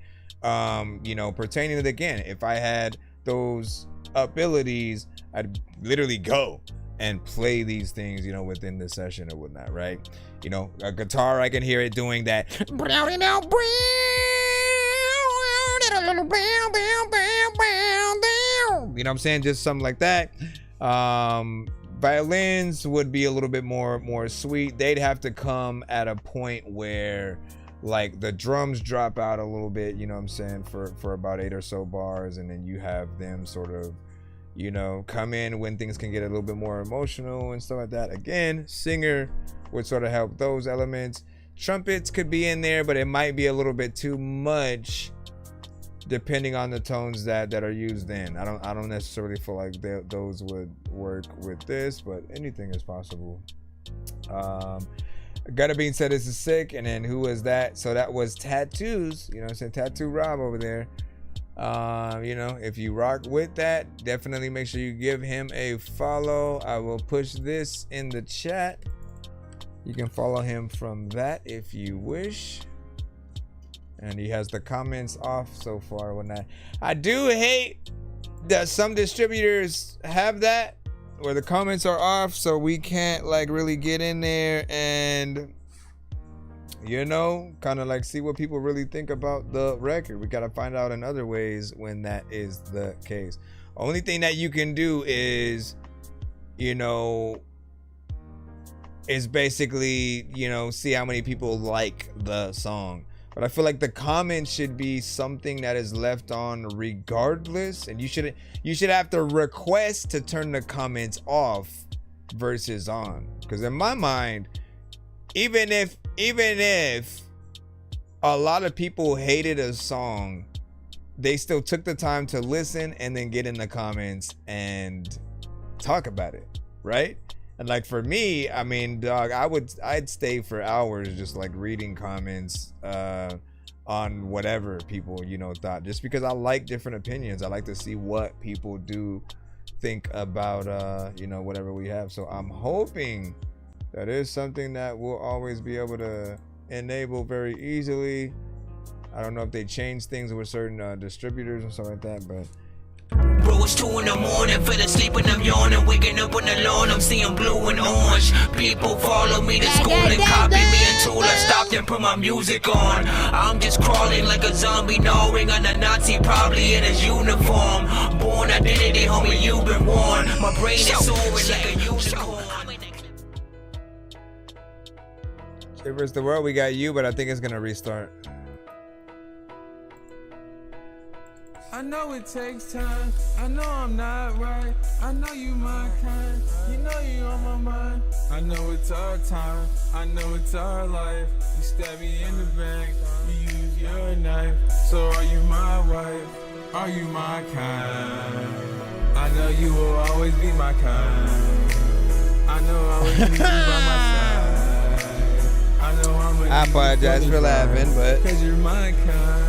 you know, pertaining to, again, if I had those abilities, I'd literally go and play these things, you know, within the session or whatnot, right? You know, a guitar, I can hear it doing that. You know what I'm saying? Just something like that. Violins would be a little bit more sweet. They'd have to come at a point where like the drums drop out a little bit, you know what I'm saying, for about 8 or so bars, and then you have them sort of, you know, come in when things can get a little bit more emotional and stuff like that. Again, singer would sort of help those elements. Trumpets could be in there, but it might be a little bit too much depending on the tones that are used in. I don't necessarily feel like those would work with this, but anything is possible. Gutter Bean said this is sick, and then who was that? So that was Tattoos, you know what I'm saying? Tattoo Rob over there. You know, if you rock with that, definitely make sure you give him a follow. I will push this in the chat. You can follow him from that if you wish. And he has the comments off so far. When I do hate that some distributors have that, where the comments are off, so we can't like really get in there and, you know, kind of like see what people really think about the record. We got to find out in other ways when that is the case. Only thing that you can do is, you know, is basically, you know, see how many people like the song. But I feel like the comments should be something that is left on regardless, and you should have to request to turn the comments off versus on. Because in my mind, even if a lot of people hated a song, they still took the time to listen and then get in the comments and talk about it, right? And like for me, I mean, dog, I'd stay for hours just like reading comments on whatever people, you know, thought, just because I like different opinions. I like to see what people do think about you know, whatever we have. So I'm hoping that is something that we'll always be able to enable very easily. I don't know if they change things with certain distributors and stuff like that, but Bro, it's 2 in the morning, fell asleep and I'm yawning, waking up on the lawn, I'm seeing blue and orange. People follow me to school and copy me until I stopped and put my music on. I'm just crawling like a zombie, gnawing on a Nazi, probably in his uniform. Born identity, homie, you've been warned. My brain is soaring like a unicorn. Shivers the world, we got you, but I think it's gonna restart. I know it takes time, I know I'm not right, I know you my kind, you know you on my mind. I know it's our time, I know it's our life. You stab me in the back, you use your knife. So are you my wife, are you my kind? I know you will always be my kind. I know I'll always be by my side. I know I'm I apologize for laughing, but cause you're my kind.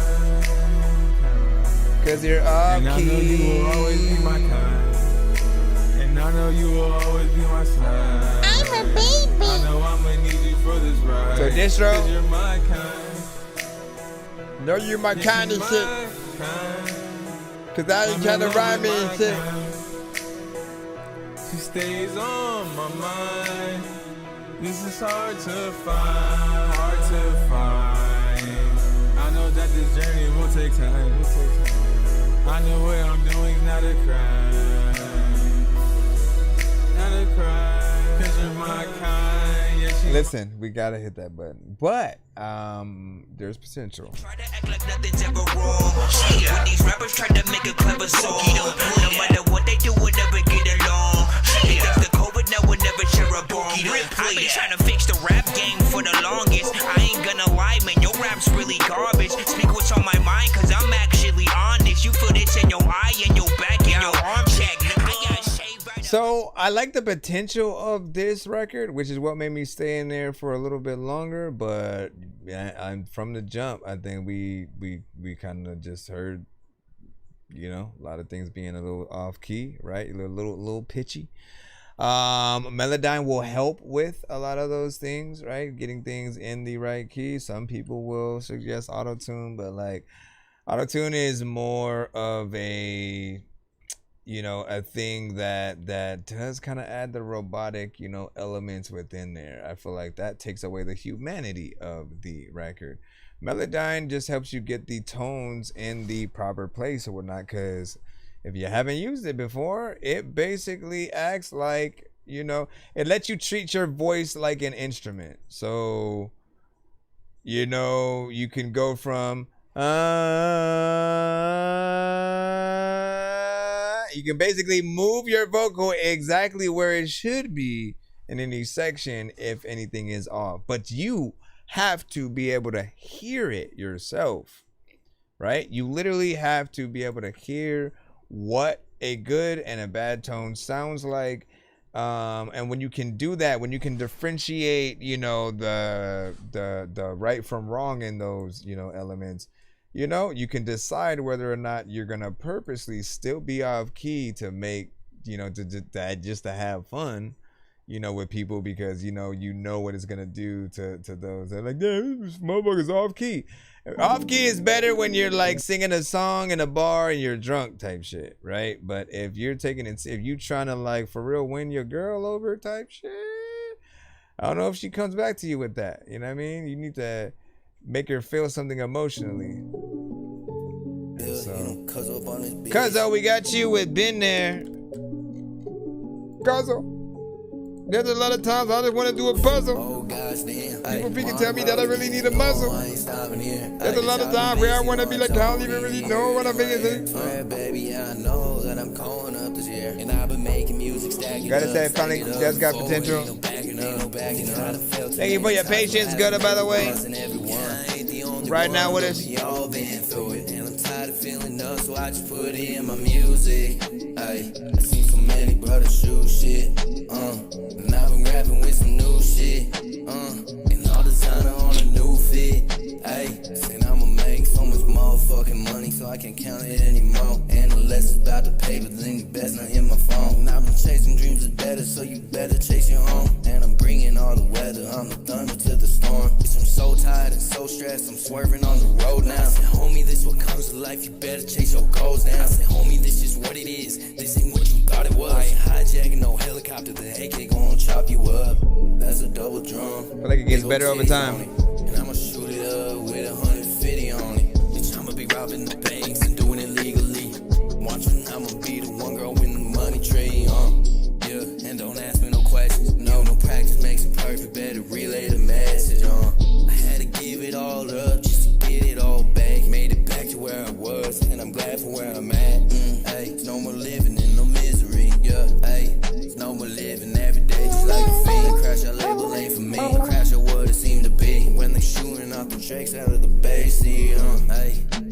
Cause you're off and key. I know you will always be my kind. And I know you will always be my side. I'm a baby. I know I'ma need you for this ride. So distro. Cause you're my kind. No, you my Yes, kind you of my shit. kind. Cause I ain't trying to rhyme me and shit. She stays on my mind. This is hard to find. Hard to find. I know that this journey will take time. I know what I'm doing's not a crime. Not a crime. Cause you're my kind. Yeah, Listen, we gotta hit that button. But there's potential. Try to act like nothing's ever wrong. When these rappers try to make a clever song, no matter what they do, we'll never get along. That's the COVID, now we'll never share a bomb. I've been trying to fix the rap game for the longest. I ain't gonna lie, man, your rap's really garbage. Speak what's on my mind, cause I'm actually honest. You feel this in your eye, in your back, in your arm check. I got shaved right. So I like the potential of this record, which is what made me stay in there for a little bit longer. But I'm from the jump. I think we kind of just heard, you know, a lot of things being a little off key, right? A little pitchy. Melodyne will help with a lot of those things, right? Getting things in the right key. Some people will suggest auto-tune, but like auto-tune is more of a, you know, a thing that does kind of add the robotic, you know, elements within there. I feel like that takes away the humanity of the record. Melodyne just helps you get the tones in the proper place or whatnot, because if you haven't used it before, it basically acts like, you know, it lets you treat your voice like an instrument. So, you know, you can go from you can basically move your vocal exactly where it should be in any section if anything is off. But you have to be able to hear it yourself, right? You literally have to be able to hear what a good and a bad tone sounds like, and when you can do that, when you can differentiate, you know, the right from wrong in those, you know, elements, you know, you can decide whether or not you're gonna purposely still be off key to make, you know, to just to have fun, you know, with people because you know what it's gonna do to those. They're like, yeah, this motherfucker's off key. Off key is better when you're like singing a song in a bar and you're drunk type shit, right? But if you're taking it, if you trying to like for real win your girl over type shit, I don't know if she comes back to you with that. You know what I mean? You need to make her feel something emotionally. So, Cuzzo, we got you with Been There. Cuzzo. There's a lot of times I just want to do a puzzle. People freaking tell me that I really need a muzzle. There's a lot of times where I want to be like, I don't even really know what I'm thinking. Baby, I know that I'm going up this year, and I've been making music stacking. Gotta say, finally, just got potential. Thank you for your patience, Gutter, by the way. Right now with us. Y'all been through it, and I'm tired of feeling up, so I just put it in my music. I seen so many brothers shoot shit, and I've been rapping with some new shit, and all designer on a new fit. Saying I'ma make so much motherfucking money, so I can't count it anymore. And the less it's about the paper, then the best not in my phone. And I've been chasing dreams is better, so you better chase your own. And I'm bringing all the weather, I'm the thunder to the storm. Bitch, I'm so tired and so stressed, I'm swerving on the road now. I said, homie, this what comes to life, you better chase your goals down. I said, homie, this is what it is, this ain't what you thought it was. I ain't hijacking no helicopter, the AK gon' chop you up. That's a double drum. I feel like it gets better over time. And I'ma shoot it up with 150 on it. Bitch, I'ma be robbing the banks and doing it legally. Watching, I'ma be the one girl with the money tree, yeah, and don't ask me no questions. No practice makes it perfect, better relay the message, I had to give it all up just to get it all back. Made it back to where I was, and I'm glad for where I'm at. It's no more living in no misery, yeah, it's no more living every day just like a fiend. Crash our label ain't for me, crash out what it seemed to be. When they shooting off the tracks out of the backseat,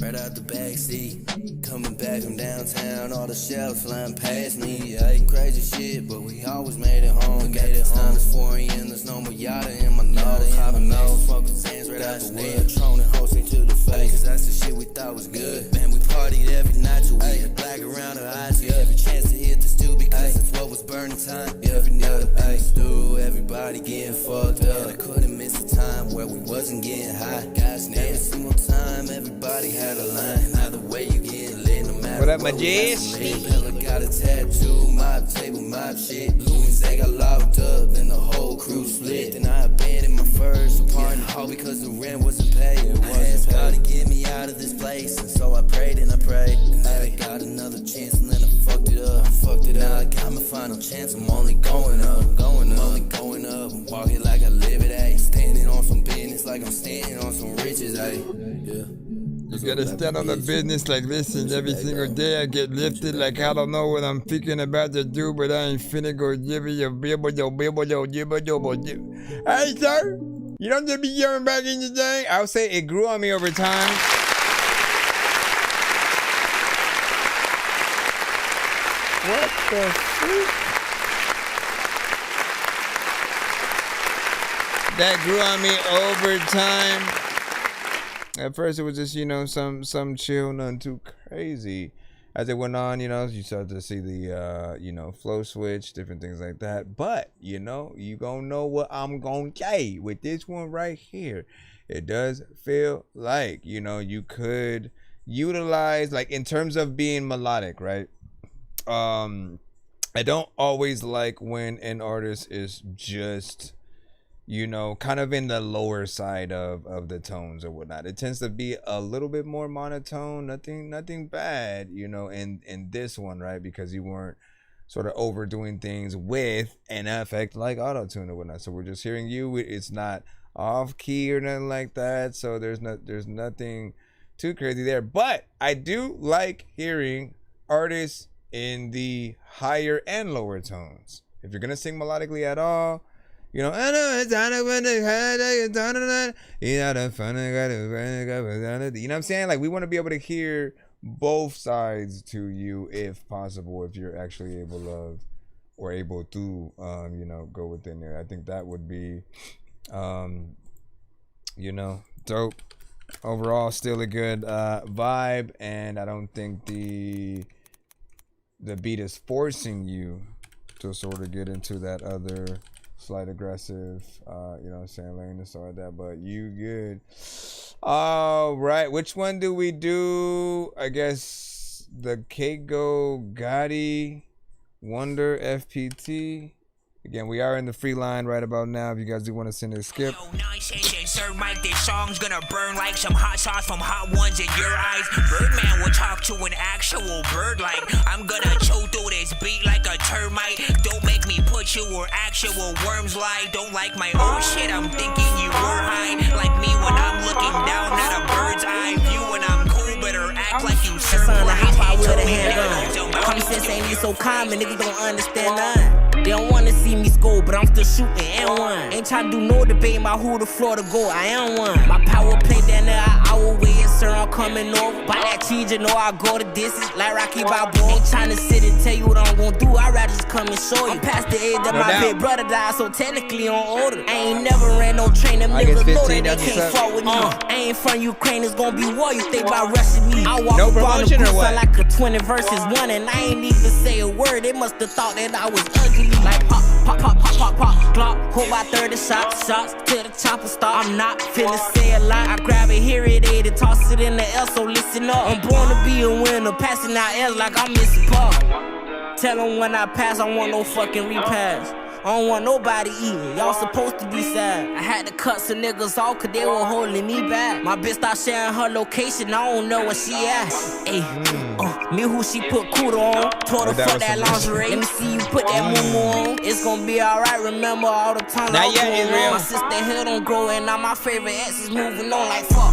right out the backseat. Coming back from downtown, all the shells flying past me. Crazy shit, but we always made it home. Got the time is 4 a.m. There's no more yada in my nose. Popping nose, smoking sands right out the wood. Trolling, hosting to the face, cause that's the shit we thought was good. Man, we partied every night till we had black around our eyes. Yeah, every chance to hit the stew because that's what was burning time. Yeah, every night I stew, everybody getting fucked up. And I couldn't miss a time where we wasn't getting high. Guys, every single time, everybody had a line. Either way you get lit, no matter what up, my J's? Pella got a tattoo, mob table, mob shit. Louis, they got locked up, then the whole crew split. Then I abandoned my first apartment, all because the rent wasn't paid. I asked God to get me out of this place, and so I prayed and I prayed. And now I got another chance, and then I fucked it up. Now I got my final chance, I'm only going up. I'm only going up, I'm walking like I live it, standing on some business like I'm standing on some riches, yeah. You gotta stand on the business like this, and every single day I get lifted like I don't know what I'm thinking about to do, but I ain't finna go jibber your bibble yo bibble yo jibber yo jibber. Hey sir, you don't just be yelling back in your day. I would say it grew on me over time. What the freak? That grew on me over time. At first it was just, some chill, nothing too crazy. As it went on, you start to see the, flow switch, different things like that. But, you gonna know what I'm gonna say with this one right here. It does feel like, you could utilize, like, in terms of being melodic, right? I don't always like when an artist is just, kind of in the lower side of the tones or whatnot. It tends to be a little bit more monotone, nothing bad, in this one, right? Because you weren't sort of overdoing things with an effect like auto-tune or whatnot. So we're just hearing you. It's not off key or nothing like that. So there's nothing too crazy there. But I do like hearing artists in the higher and lower tones. If you're gonna sing melodically at all, I know it's you know what I'm saying? Like, we want to be able to hear both sides to you if possible, if you're actually able to go within there. I think that would be dope. Overall, still a good vibe, and I don't think the beat is forcing you to sort of get into that other slight aggressive, you know what I'm saying, lane and stuff like that. But you good. All right, which one do we do? I guess the Keiko Gotti Wonder FPT. Again, we are in the free line right about now. If you guys do want to send a skip. Sir Mike, this song's gonna burn like some hot sauce from hot ones in your eyes. Birdman will talk to an actual bird like I'm gonna chew through this beat like a termite. Don't make me put you where actual worms lie. Don't like my own shit, I'm thinking you were high. Like me when I'm looking down at a bird's eye view. When I'm cool, better act like you serve right. Common sense ain't even so common, niggas don't understand none. They don't wanna see me score, but I'm still shooting and one. Ain't tryna do no debate about who the floor to go, I am one. My power play down there, I will wait, sir, I'm coming over. By that cheese, you know I go the distance, like Rocky Balboa. Ain't tryna sit and tell you what I'm gonna do, I'd rather just come and show you. I'm past the age that my big brother died, so technically I'm older. I ain't never ran no train, them niggas know that they can't fuck with me. I ain't from Ukraine, it's gonna be war, you think about rushing me. I walk up on the booth, I like a 20 versus 1, and I ain't even say a word, they must've thought that I was ugly. Like pop, pop, pop, pop, pop, pop, Glock, hold by 30 shots till the chopper stop. I'm not finna say a lot, I grab it, hear it, and toss it in the air, so listen up. I'm born to be a winner, passing out L's like I'm Mr. Park. Tell them when I pass, I want no fucking repass. I don't want nobody eating, y'all supposed to be sad. I had to cut some niggas off cause they were holding me back. My bitch started sharing her location, I don't know where she at. Ayy, me who she put Kudo on, told her fuck that lingerie. Let me see you put that moo on. It's gonna be alright, remember all the times I was going. My sister head don't grow and now my favorite ex is moving on like fuck.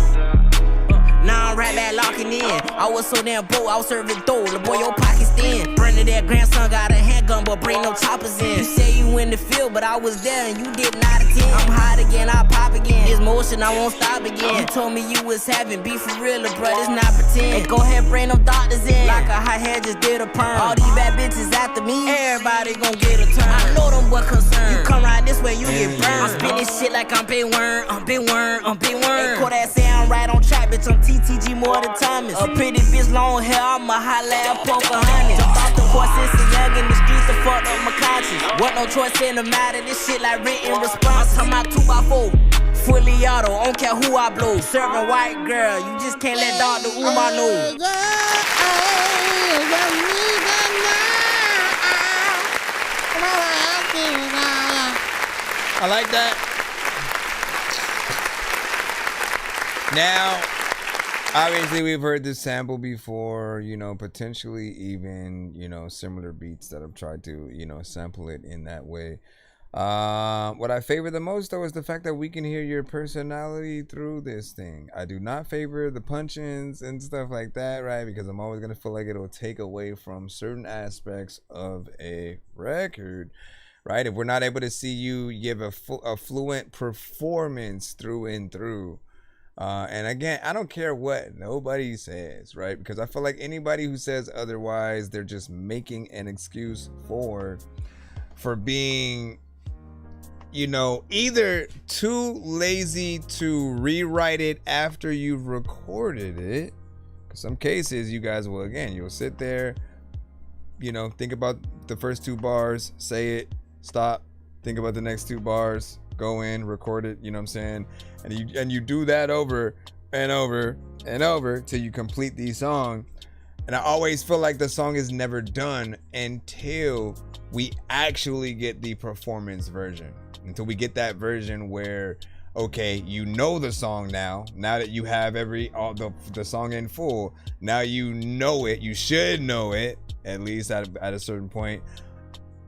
Now I'm right back locking in. I was so damn broke, I was serving dough. The boy, your pockets thin. Bernadette grandson got a handgun, but bring no choppers in. You say you in the field, but I was there and you did not attend. I'm hot again, I pop again. This motion, I won't stop again. You told me you was having beef for real, bro, it's not pretend. Hey, go ahead, bring them doctors in. Like a hot head just did a perm. All these bad bitches after me, everybody gon' get a turn. I know them what concern. You come right this way, you get burned. I'm spinning shit like I'm big worm, I'm big worm, I'm big worm. Hey, call that say I'm right on track, bitch, I'm TTG more than Thomas. A pretty bitch, long hair, I'ma holla at Pocahontas. Jumped off the horse since a young in the streets to fuck up my conscience. What no choice in the matter, this shit like written response. I'm talking about 2x4, fully auto, don't care who I blow. Serving white girl, you just can't let Dr. Umar know. I like that. Now, obviously, we've heard this sample before, you know, potentially even, you know, similar beats that have tried to, you know, sample it in that way. What I favor the most, though, is the fact that we can hear your personality through this thing. I do not favor the punch-ins and stuff like that, right? Because I'm always going to feel like it'll take away from certain aspects of a record, right? If we're not able to see you give a fluent performance through and through. And again, I don't care what nobody says, right? Because I feel like anybody who says otherwise, they're just making an excuse for being, you know, either too lazy to rewrite it after you've recorded it. In some cases, you guys will, again, you'll sit there, you know, think about the first 2 bars, say it, stop, think about the next 2 bars, go in, record it, you know what I'm saying? And you do that over and over and over till you complete the song. And I always feel like the song is never done until we actually get the performance version. Until we get that version where, okay, you know the song now that you have the song in full, now you know it, you should know it, at least at a certain point.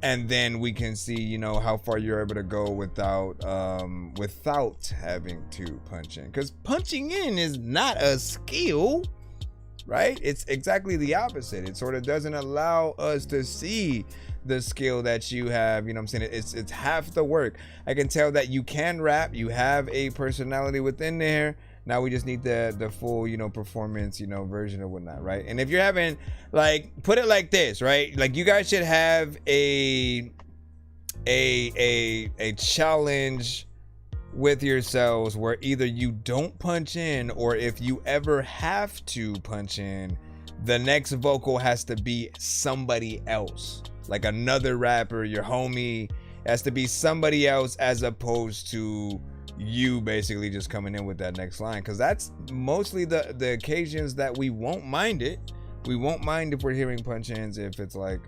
And then we can see, you know, how far you're able to go without having to punch in. Because punching in is not a skill, right? It's exactly the opposite. It sort of doesn't allow us to see the skill that you have, you know what I'm saying? It's half the work. I can tell that you can rap, you have a personality within there. Now we just need the full, you know, performance, you know, version or whatnot, right? And if you're having, like, put it like this, right? Like, you guys should have a challenge with yourselves where either you don't punch in, or if you ever have to punch in, the next vocal has to be somebody else. like another rapper, your homie. It has to be somebody else as opposed to you basically just coming in with that next line, because that's mostly the occasions that we won't mind it. We won't mind if we're hearing punch-ins if it's like,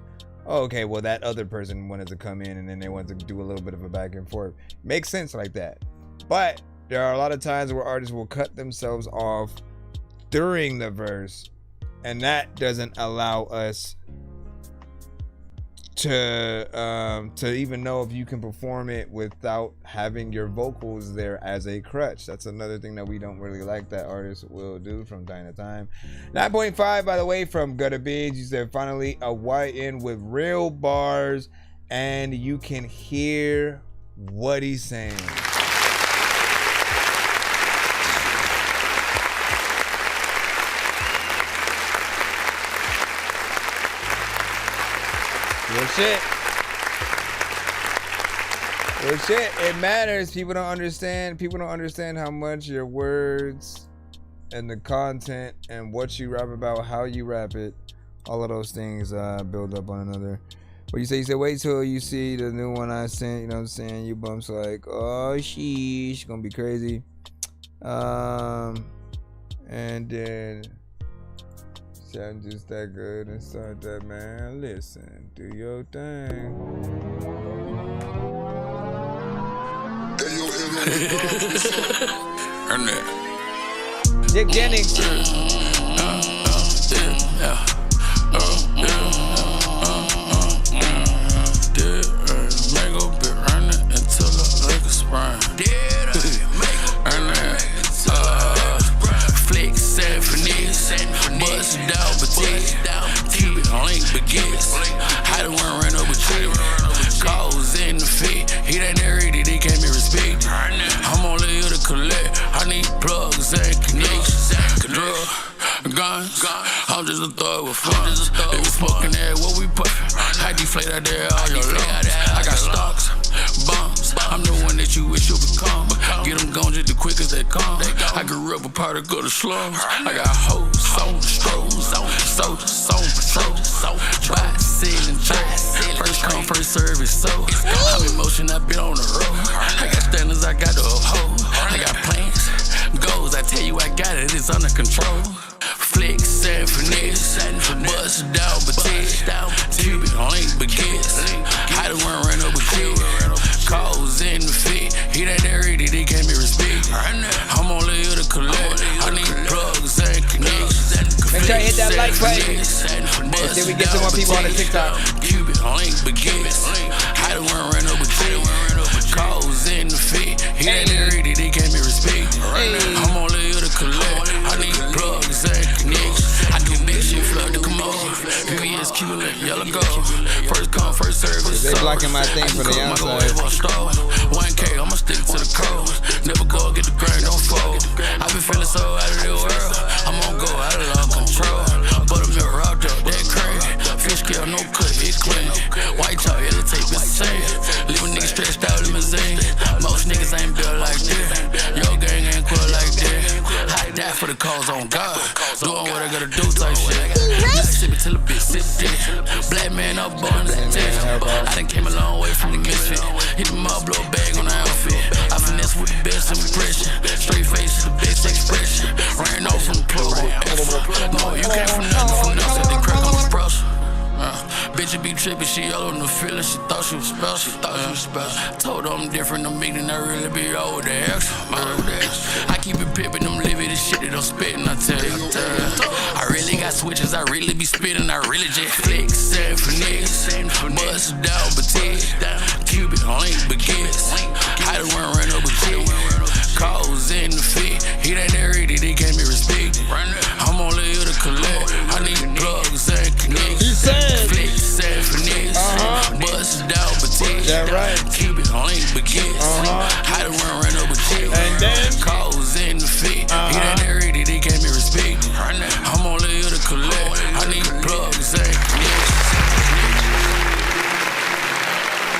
oh, okay, well, that other person wanted to come in and then they wanted to do a little bit of a back and forth. Makes sense like that. But there are a lot of times where artists will cut themselves off during the verse, and that doesn't allow us to even know if you can perform it without having your vocals there as a crutch. That's another thing that we don't really like that artists will do from time to time. 9.5, by the way, from Gutter Beads. You said finally a YN with real bars and you can hear what he's saying. Real shit. Real shit. It matters. People don't understand. People don't understand how much your words and the content and what you rap about, how you rap it, all of those things build up on another. What you say? You said, wait till you see the new one I sent. You know what I'm saying? You bumps like, oh, sheesh, gonna be crazy. And then. I'm just that good and start that, man. Listen, do your thing. Dick Jennings. Mango been running until I like a spine. Flex and finesse, bust down petite, Cuban link begins. How the one run up with you? Calls in the fit, he ain't ready, they can't be respected. I'm only here to collect, I need plugs and connections. Drug, guns, I'm just a thug with fun. They was fucking at what we put. I deflate out there all your lungs. I got stocks, bombs. I'm the one that you wish you become. Get them gone just the quick as they come. I grew up a part of good slums. I got hoes on the strolls, soldiers on patrol, tri-ceiling tracks. First come, first service, so I'm in motion, I been on the road. I got standards, I got to uphold. I got plans, goals, I tell you I got it, it's under control. Flex and finesse, bust down petite, Cuban link begins. How the one run up with you? Calls in the fit, he ain't ready, they can't be respected. I'm only here to collect, I need plugs and connections. Make sure you hit that like button. And then we get some more people on the TikTok. Cuban link begins. How the one run up with you? Calls in the fit, he ain't ready, they can't be respected. I'm only here to collect, I need plugs and connections. I do big shit, flood to come over. VVS, Cuban, yellow gold. First come, first service. They blocking my thing from the outside. 1K, I'ma stick to the code. Never go get the grain, don't fold. I been feeling so out of the world. I'm on go out of all control. Buttermilk wrapped up, that crazy. Fish scale, no cut, it's clean. White chalk, it'll take the same. Leave a nigga stretched out limousine. Most niggas ain't built like this. Your gang ain't cool like this. I die for the cause on God. Doing what I gotta do type shit. Mississippi till a bitch sit dick. Black man up born as a test. I done came a long way from the misfit. Hit the mob, blow bag on the outfit. I finesse with the best impression. Straight face is the best expression. Ran off from the club. No, you came from nothing, from nothing. They crack on the pressure. Bitch, it be trippin', she all on the feeling. She thought she was special. Told her I'm different, I'm big, and I really be over the extra. I keep it pippin', I'm living this shit that I'm spittin', I tell you. I really got switches, I really be spittin', I really just flex and finesse. Bust down petite, Cuban link begins. I done run up with you. Calls in the fit, he ain't ready, they can't be respected. I'm only here to collect, I need plugs and connections. Flex and finesse, bust down petite. That right. Cuban link begins. I done run up with you. And then calls in the fit, he ain't ready, they can't be respected. I'm only here to collect, I need plugs and connections.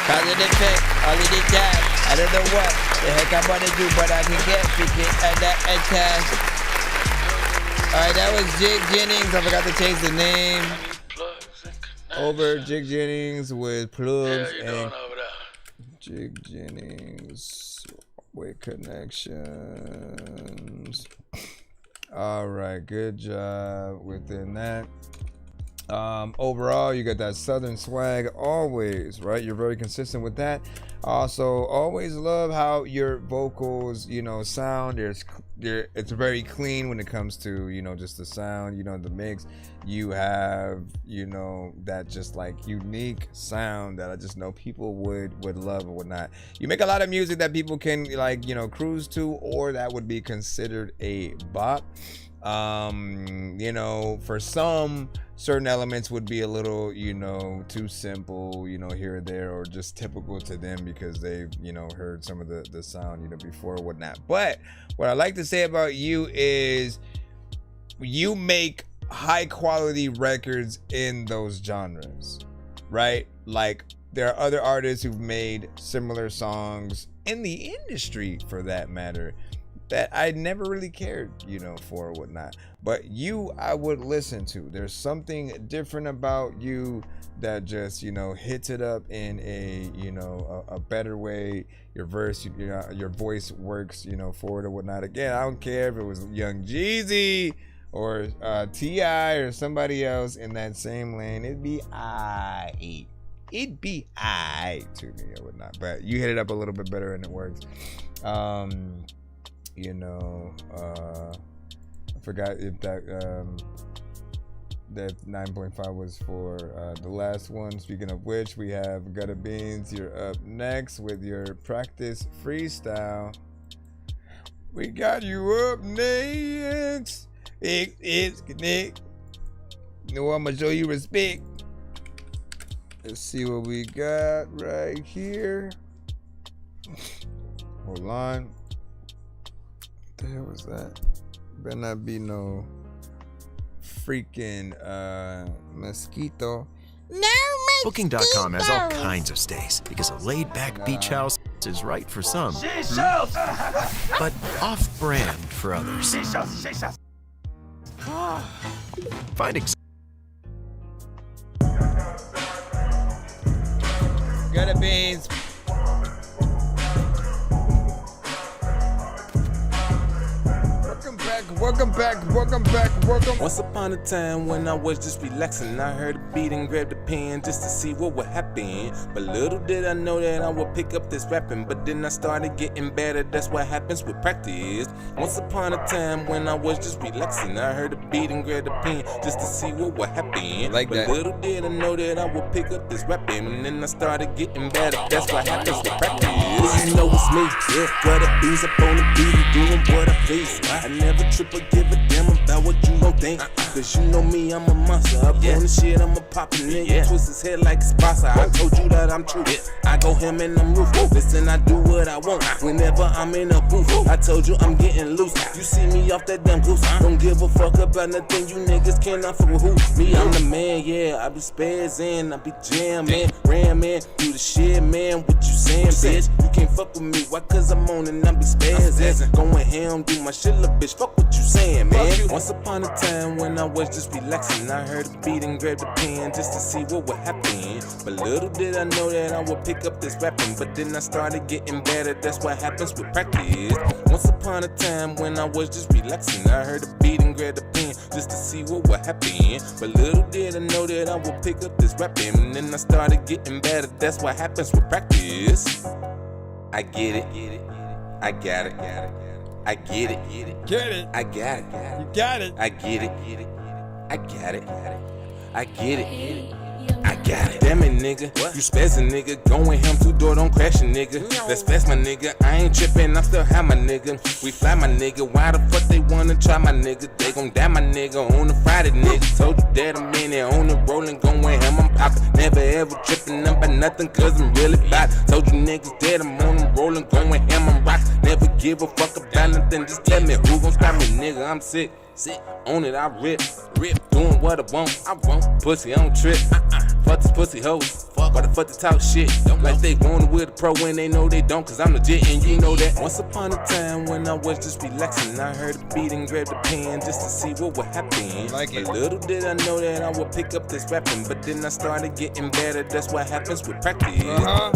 Positive pick, only the dab. I don't know what the heck I'm gonna do, but I can get freaking and that and cash. Alright, that was Jake Jennings. I forgot to change the name. over Jig Jennings with plugs you and doing over there? Jig Jennings with connections. All right, good job within that. Overall, you got that southern swag always, right? You're very consistent with that. Also, always love how your vocals, you know, sound. It's very clean when it comes to, you know, just the sound, you know, the mix. You have, you know, that just like unique sound that I just know people would love and whatnot. You make a lot of music that people can, like, you know, cruise to, or that would be considered a bop. You know, for some, certain elements would be a little, you know, too simple, you know, here or there, or just typical to them because they've, you know, heard some of the sound, you know, before or whatnot. But what I like to say about you is you make high quality records in those genres, right? Like, there are other artists who've made similar songs in the industry, for that matter, that I never really cared, you know, for or whatnot. But you, I would listen to. There's something different about you that just, you know, hits it up in a, you know, a better way. Your verse, you know, your voice works, you know, for it or whatnot. Again, I don't care if it was Young Jeezy or T.I. or somebody else in that same lane. It'd be aight. It'd be aight to me or whatnot. But you hit it up a little bit better and it works. You know, I forgot if that 9.5 was for the last one. Speaking of which, we have Gutter Beans. You're up next with your practice freestyle. We got you up next. It's Nick. No, I'm gonna show you respect. Let's see what we got right here. Hold on. What the hell was that? Better not be no freaking mosquito. No Booking.com has all kinds of stays because a laid-back beach house is right for some, but off-brand for others. Find Gutter Beans. Welcome back. Once upon a time when I was just relaxing, I heard a beat and grabbed a pen just to see what would happen. But little did I know that I would pick up this rapping. But then I started getting better, that's what happens with practice. Once upon a time when I was just relaxing, I heard a beat and grabbed a pen just to see what would happen. Like but that. Little did I know that I would pick up this rapping. And then I started getting better, that's what happens with practice. You know it's me, yeah, got a beans up on the beat and doing what I please. I never trip or give a damn about what you gon' think. Cause you know me, I'm a monster. Up on the shit, I'm a poppin' nigga. Twist his head like a sponsor. I told you that I'm true. I go him and I'm roof. Listen, I do what I want whenever I'm in a booth. I told you I'm getting loose. You see me off that damn goose. Don't give a fuck about nothing. You niggas cannot fuck with who? Me, I'm the man, yeah. I be spazzing, I be jamming, ramming. You the shit, man. What you saying, bitch? You can't fuck with me. Why? Cause I'm on and I be spazzing. Going ham, do my shit, little bitch. Fuck what you saying, man. Once upon a time when I was just relaxing, I heard a beat and grabbed a pen just to see what would happen. But little did I know that I would pick up this rapping. But then I started getting better, that's what happens with practice. Once upon a time when I was just relaxing, I heard a beat and grabbed a pen just to see what would happen. But little did I know that I would pick up this rapping. And then I started getting better, that's what happens with practice. I get it, I got it, I get it, I got it, you got it, I get it, I got it, I get it, I got it. Damn it, nigga, you spazzin', nigga. Going ham 2-door, don't crash a nigga. That's fast, my nigga. I ain't trippin', I still have my nigga. We fly, my nigga. Why the fuck they wanna try my nigga? They gon' die, my nigga, on the Friday, nigga. Told you that I'm in there on the rollin', going ham, I'm poppin'. Never ever trippin' up by nothing, cause I'm really bad. Told you niggas that I'm on the rollin', going ham, I'm rockin'. Never give a fuck about nothing, just tell me who gon' stop me, nigga. I'm sick. On it, I rip, doing what I want, pussy, I don't trip, Fuck these pussy hoes. Why the fuck they talk shit? Like they wanna with a pro when they know they don't, cause I'm legit and you know that. Once upon a time when I was just relaxing, I heard a beat and grabbed a pen just to see what would happen. But little did I know that I would pick up this rapping, but then I started getting better, that's what happens with practice.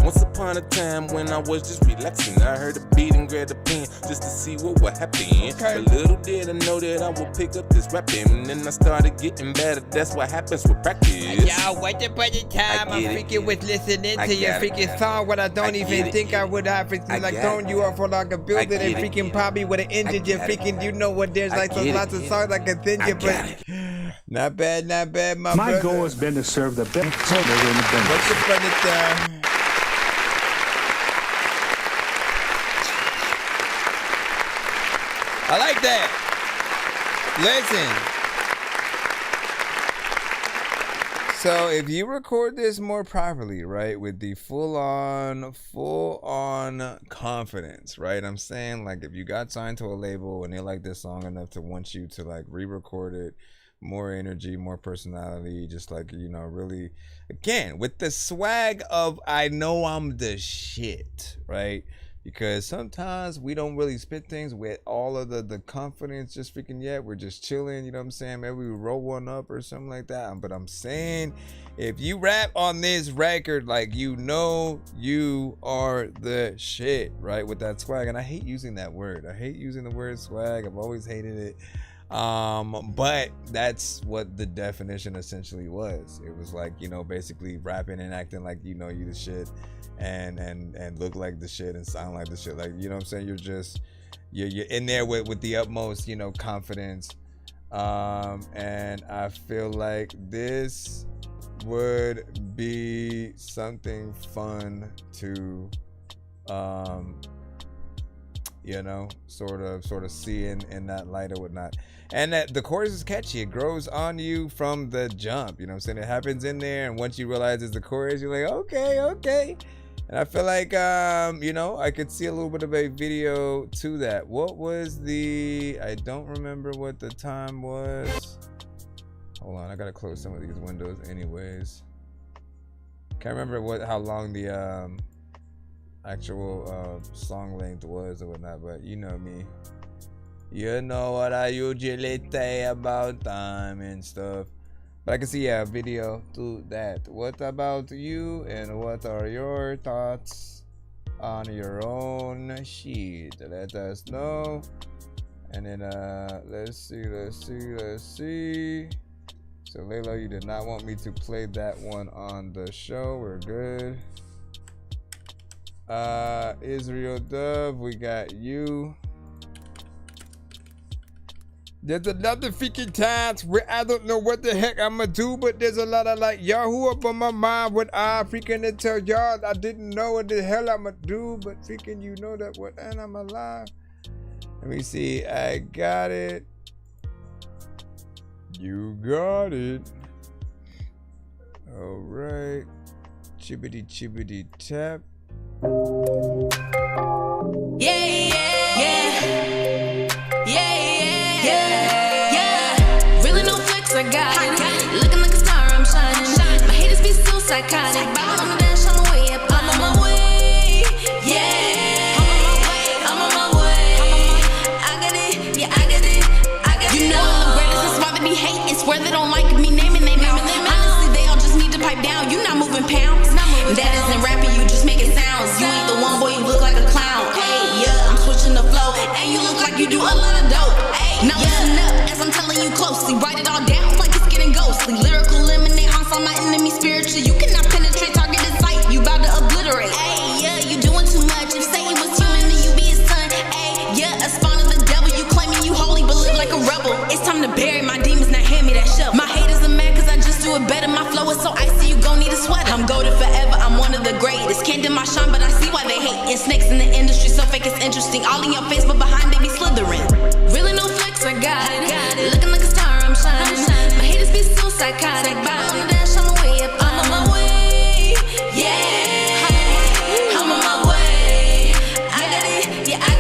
Once upon a time when I was just relaxing, I heard a beat and grabbed a pen just to see what would happen. But little did I know that I would pick up this rapping, and then I started getting better, that's what happens with practice. Yo, once upon a time I freaking was listening to your freaking song when I don't even think I would have freaking like thrown you off for like a building and freaking probably would have injured you freaking, you know what, there's like some lots of songs I can send you, but not bad, my brother. goal has been to serve the best soda in the business. Once upon a time. I like that. Listen. So if you record this more properly, right, with the full on confidence, right? I'm saying, like, if you got signed to a label and they like this song enough to want you to like re-record it, more energy, more personality, just like, you know, really, again, with the swag of I know I'm the shit, right? Because sometimes we don't really spit things with all of the confidence just freaking yet. We're just chilling, you know what I'm saying? Maybe we roll one up or something like that. But I'm saying, if you rap on this record, like, you know you are the shit, right? With that swag. And I hate using that word. I hate using the word swag. I've always hated it. But that's what the definition essentially was. It was like, you know, basically rapping and acting like you know you the shit. And look like the shit and sound like the shit, like, you know what I'm saying? You're in there with the utmost, you know, confidence, and I feel like this would be something fun to you know, sort of see in that light or whatnot. And that the chorus is catchy. It grows on you from the jump, you know what I'm saying? It happens in there, and once you realize it's the chorus, you're like, okay. And I feel like, you know, I could see a little bit of a video to that. What was I don't remember what the time was. Hold on, I gotta close some of these windows anyways. Can't remember how long the actual song length was or whatnot, but you know me. You know what I usually say about time and stuff. But I can see, yeah, a video to that. What about you, and what are your thoughts on your own sheet? Let us know. And then let's see. So Layla, you did not want me to play that one on the show. We're good. Israel Dove, we got you. There's another freaking times where I don't know what the heck I'ma do, but there's a lot of like Yahoo up on my mind when I freaking tell y'all I didn't know what the hell I'ma do, but freaking you know that what, and I'm alive. Let me see, I got it. You got it. All right. Chibbity tap. Yeah. Really no flex, I got it. Looking like a star, I'm shining. My haters be so psychotic. Ball on the dash, on my way up. I'm on my way. Yeah. I'm on my way. I got it. Yeah, I got it. You know I'm the greatest. That's why they be hating. Swear they don't like me naming their name. Honestly, they all just need to pipe down. You not moving pounds. That isn't rapping, you just making sounds. You ain't the one, boy, you look like a clown. Hey, yeah, I'm switching the flow. And you look like you do a lot of dope. Hey, now listen up, as I'm telling you closely. Write it all down like it's getting ghostly. Lyrical lemonade, haunts on my enemy spiritual. You cannot penetrate targeted sight, you about to obliterate. Hey, yeah, you doing too much. If Satan was human, then you be his son. Hey, yeah, a spawn of the devil. You claiming you holy, but live like a rebel. It's time to bury my demons, now hand me that shovel. My haters are mad cause I just do it better. My flow is so icy, you gon' need a sweater. I'm golden forever, I'm one of the greatest. Can't dim my shine, but I see why they hate. And snakes in the industry, so fake it's interesting. All in your face, but behind they be slithering. Really no flex, I got it. Looking like a star, I'm shining. My haters be so psychotic. Ball on the dash, on my way up. I'm on my way. Yeah. I'm on my way. I got it. Yeah, I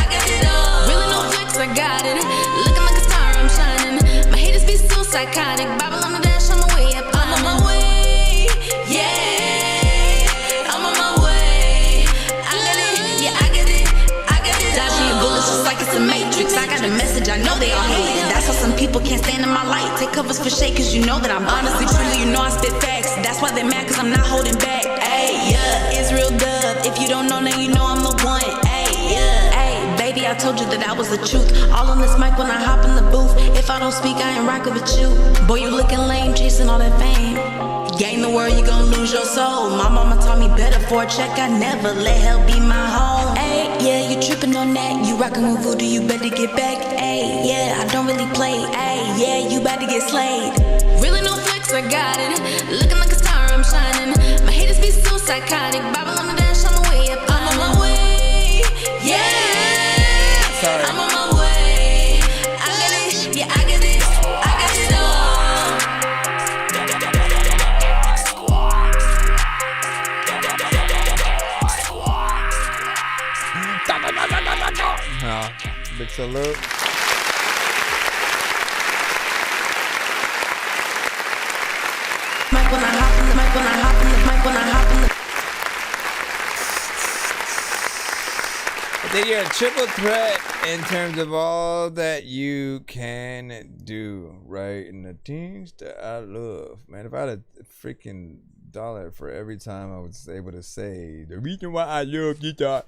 got it all. Really no flex, I got it. Looking like a star, I'm shining. My haters be so psychotic. Babble on the dash, on my way up. I'm on my way. I know they all hate it. That's why some people can't stand in my light. Take covers for shade, cause you know that I'm honestly, truly, you know I spit facts. That's why they mad, cause I'm not holding back. Ayy, yeah, Israel dub. If you don't know, now you know I'm the one. Ayy, yeah, ayy, baby, I told you that I was the truth. All on this mic when I hop in the booth. If I don't speak, I ain't rockin' with you. Boy, you looking lame, chasing all that fame. Gain the world, you gon' lose your soul. My mama taught me better for a check. I never let hell be my home. Ayy, yeah, you trippin' on that. You rockin' with voodoo, you better get back. Ayy, yeah, I don't really play. Ayy, yeah, you better get slayed. Really no flex, I got it. Looking like a star, I'm shining. My haters be so psychotic. Bible on the dash, on the way up. I'm on my way. Yeah. Sorry. I'm on my way. I got it. Yeah, I got it. I got it all. Big salute. Mic when I hop in the mic, when I hop in the mic, when I hop in the. Then you're a triple threat in terms of all that you can do, right? And the things that I love, man. If I had a freaking dollar for every time I was able to say the reason why I love guitar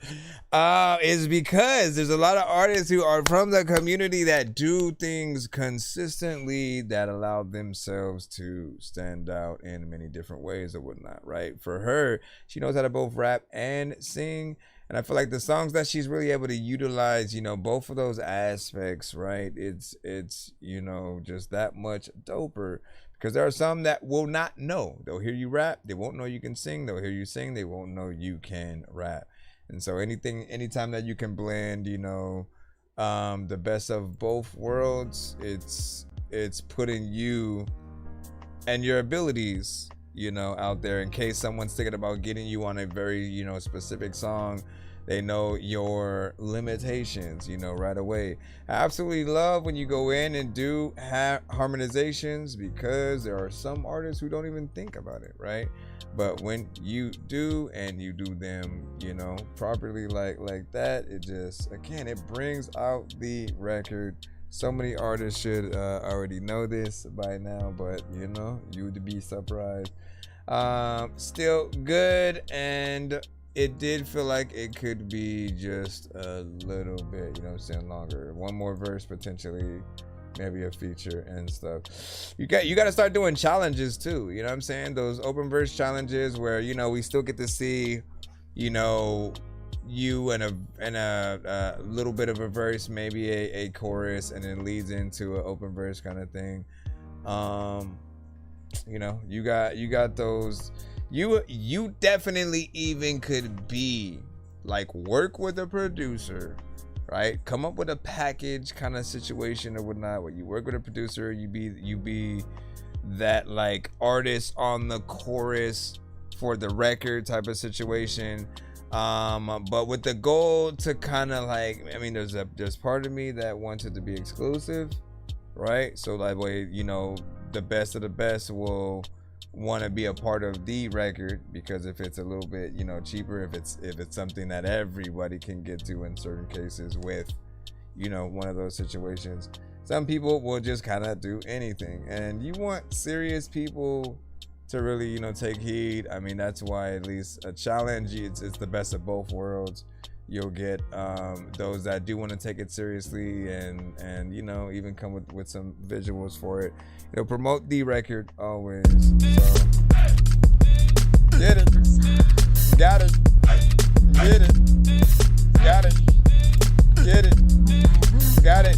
is because there's a lot of artists who are from the community that do things consistently that allow themselves to stand out in many different ways or whatnot, right? For her, she knows how to both rap and sing. And I feel like the songs that she's really able to utilize, you know, both of those aspects, right? It's you know, just that much doper. Because there are some that will not know. They'll hear you rap, they won't know you can sing. They'll hear you sing, they won't know you can rap. And so anytime that you can blend, you know, the best of both worlds, it's putting you and your abilities, you know, out there in case someone's thinking about getting you on a very, you know, specific song. They know your limitations, you know, right away. I absolutely love when you go in and do harmonizations, because there are some artists who don't even think about it, right? But when you do, and you do them, you know, properly like that, it just, again, it brings out the record. So many artists should already know this by now, but, you know, you would be surprised. Still good, and it did feel like it could be just a little bit, you know what I'm saying, longer. One more verse, potentially, maybe a feature and stuff. You got to start doing challenges too, you know what I'm saying? Those open verse challenges where, you know, we still get to see, you know, you and a little bit of a verse, maybe a chorus, and then leads into an open verse kind of thing. You know, you got those. You definitely even could be like, work with a producer, right? Come up with a package kind of situation or whatnot, where you work with a producer, you be that like artist on the chorus for the record type of situation. But with the goal to kind of like, I mean, there's part of me that wants it to be exclusive, right? So that way, you know, the best of the best will want to be a part of the record, because if it's a little bit, you know, cheaper, if it's something that everybody can get to in certain cases with, you know, one of those situations, some people will just kind of do anything. And you want serious people to really, you know, take heed. I mean, that's why at least a challenge, it's the best of both worlds. You'll get those that do want to take it seriously and you know, even come with some visuals for it. It'll promote the record always. So get it, got it, get it, got it, get it, got it.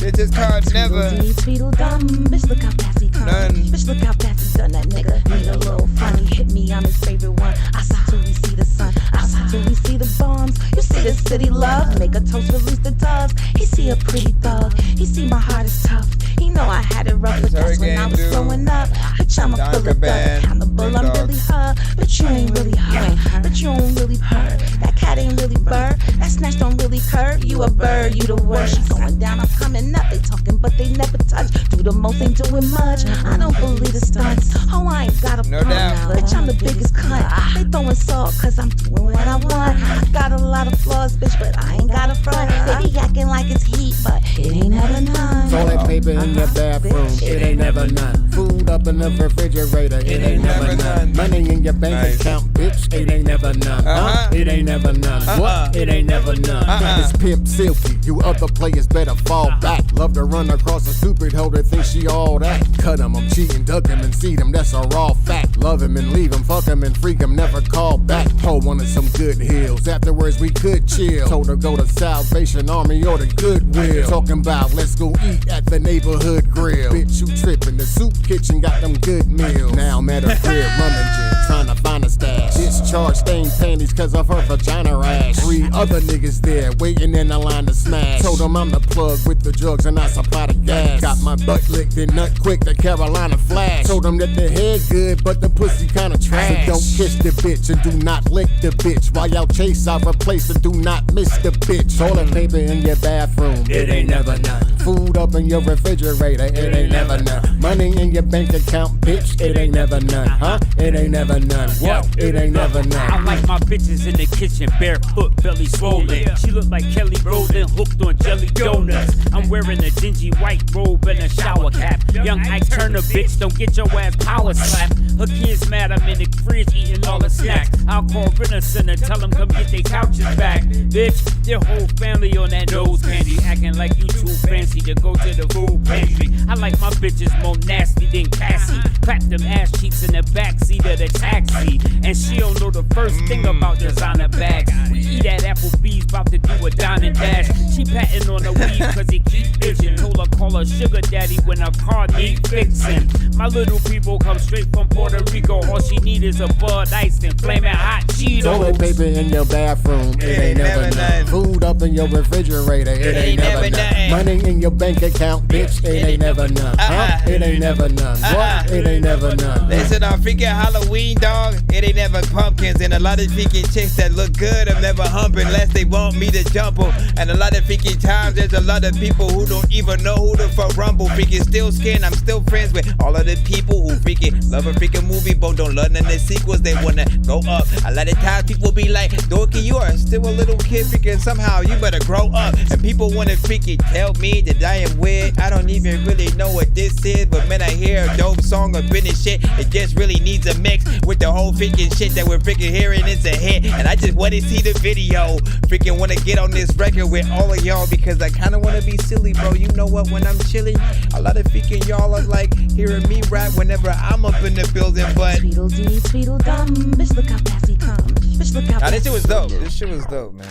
It's just called Never. Bitch, look how fast he None. Bitch, look how fast he done that nigga. Need a little funny. Hit me, I'm his favorite one. Outside till we see the sun. Outside till we see the bombs. You see the city love. Make a toast, release the doves. He see a pretty thug. He see my heart is tough. He know I had it rough, but that's when I was growing up. Bitch, I'm a full of accountable. I'm really her, but you ain't really her. But you don't really her. That cat ain't really bird. That snatch don't really curve. You a bird, you the worst. She going down, I'm coming up. They talking, but they never touch. Do the most, ain't doing much. I don't believe the stunts. Oh, I ain't got a No doubt. Bitch, I'm the biggest cunt. They throwing salt, cause I'm doing what I want. I got a lot of flaws, bitch, but I ain't got a front. They be acting like it's heat, but it ain't never none. Toilet paper in your bathroom, it ain't never none. Food up in the refrigerator, it ain't never none. Money in your bank account, bitch, it ain't never none. It ain't never none. What? It ain't never none. It's Pimp Silky, you other players better fall back. Love to run across a stupid hoe that thinks she all that. Cut him, I'm cheating, duck him and seed him, that's a raw fact. Love him and leave him, fuck him and freak him, never call back. Ho wanted some good heels, afterwards we could chill. Told her go to Salvation Army or the Goodwill. Talking about let's go eat at the neighborhood grill. Bitch, you tripping, the soup kitchen got them good meals. Now I'm at a crib rummaging, trying to find a stash. Discharge stained panties cause of her vagina rash. 3 other niggas there waiting in the line to smash. Told them I'm the plug with the drugs and I supply the gas. Got my butt licked and nut quick, the Carolina Flash. Told them that the head good but the pussy kinda trash. So don't kiss the bitch and do not lick the bitch. While y'all chase, I replace and do not miss the bitch. Toilet paper in your bathroom, it ain't never none. Food up in your refrigerator, it ain't never none. Money in your bank account, bitch, it ain't never none. Huh? It ain't never none. What? It ain't never none. I like my bitches in the kitchen, barefoot, belly swollen. She look like Kelly Rowland, hooked on jelly donuts. I'm wearing a dingy white robe and a shower cap. Young Ike Turner, bitch, don't get your ass power slapped. Her kids mad, I'm in the fridge eating all the snacks. I'll call Rent Center, tell them come get their couches back. Bitch, their whole family on that nose candy, acting like you too fancy to go to the food pantry. I like my bitches more nasty than Cassie. Clap them ass cheeks in the backseat of the taxi. And she don't know the first thing about designer bags. We eat at Applebee's, about to do a dine and dash. She patting on the weed cause it keep itching. Told her call her sugar daddy when her car need fixing. My little people come straight from Puerto Rico. All she need is a Bud Ice and flaming hot Cheetos. Toilet paper in your bathroom, it ain't never none. Food up in your refrigerator, it ain't never none. Money in your bank account, bitch, it ain't never none. Huh? It ain't never none. What? It ain't never none. Listen, I'm freaking Halloween, dog. It ain't never pumpkins. And a lot of freaking chicks that look good, I'm never humping unless they want me to jump them. And a lot of freaking times, there's a lot of people who don't even know who the fuck rumble. Freaking still skin, I'm still friends with all of the people who freaking love a freaking movie, but don't love none of the sequels. They wanna go up. A lot of times people be like, Dorky, you are still a little kid, freaking somehow you better grow up. And people wanna freaking tell me that I am weird. I don't even really know what this is, but man, I hear a dope song or British shit. It just really needs a mix with the whole freaking shit that we're freaking hearing. It's a hit, and I just want to see the video. Freaking want to get on this record with all of y'all because I kind of want to be silly, bro. You know what? When I'm chilling, a lot of freaking y'all are like hearing me rap whenever I'm up in the building, but Tweedledee, Tweedledum, bitch, look how fast he come. Bitch, look how Nah, fast this shit was dope. This shit was dope, man.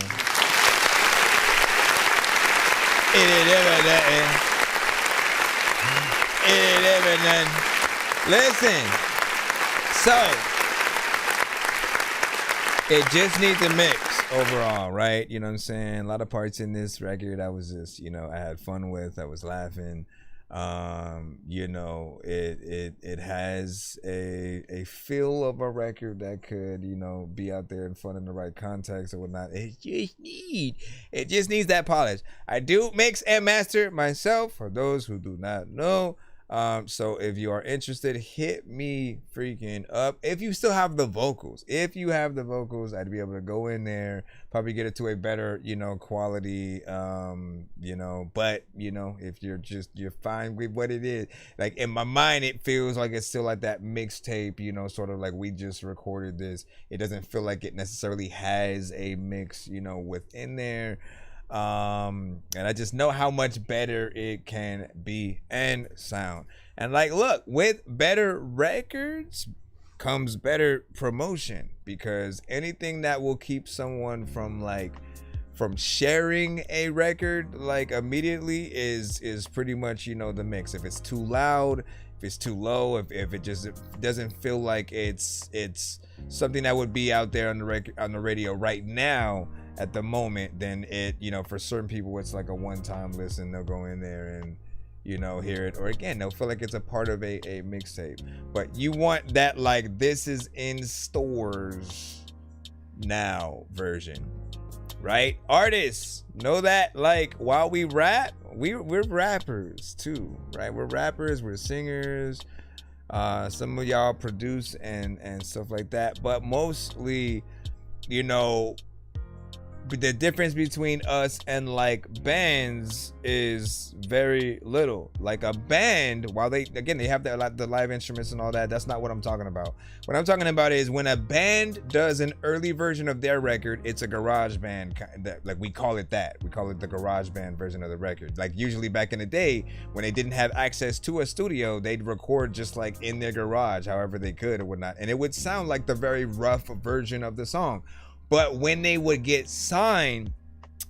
it ain't ever nothing. It ain't ever nothing. Listen, so it just needs a mix overall, right? You know what I'm saying? A lot of parts in this record I was just, you know, I had fun with. I was laughing. You know, it has a feel of a record that could, you know, be out there and fun in the right context or whatnot. It just needs that polish. I do mix and master myself, for those who do not know. So if you are interested, hit me freaking up. If you still have the vocals, I'd be able to go in there, probably get it to a better, you know, quality, you know, but you know, if you're fine with what it is, like in my mind, it feels like it's still like that mixtape, you know, sort of like we just recorded this. It doesn't feel like it necessarily has a mix, you know, within there. And I just know how much better it can be and sound. And like, look, with better records comes better promotion, because anything that will keep someone from sharing a record like immediately is pretty much, you know, the mix. If it's too loud, if it's too low, if it just doesn't feel like it's something that would be out there on the radio right now at the moment, then it, you know, for certain people it's like a one-time listen. They'll go in there and, you know, hear it, or again, they'll feel like it's a part of a mixtape. But you want that, like, this is in stores, now version, right? Artists know that, like, while we rap, we're rappers too, right? We're rappers, we're singers. Some of y'all produce and stuff like that, but mostly, you know, the difference between us and like bands is very little. Like a band, while they have the live instruments and all that, that's not what I'm talking about. What I'm talking about is when a band does an early version of their record, it's a garage band, like we call it that. We call it the garage band version of the record. Like usually back in the day when they didn't have access to a studio, they'd record just like in their garage, however they could or whatnot, and it would sound like the very rough version of the song. But when they would get signed,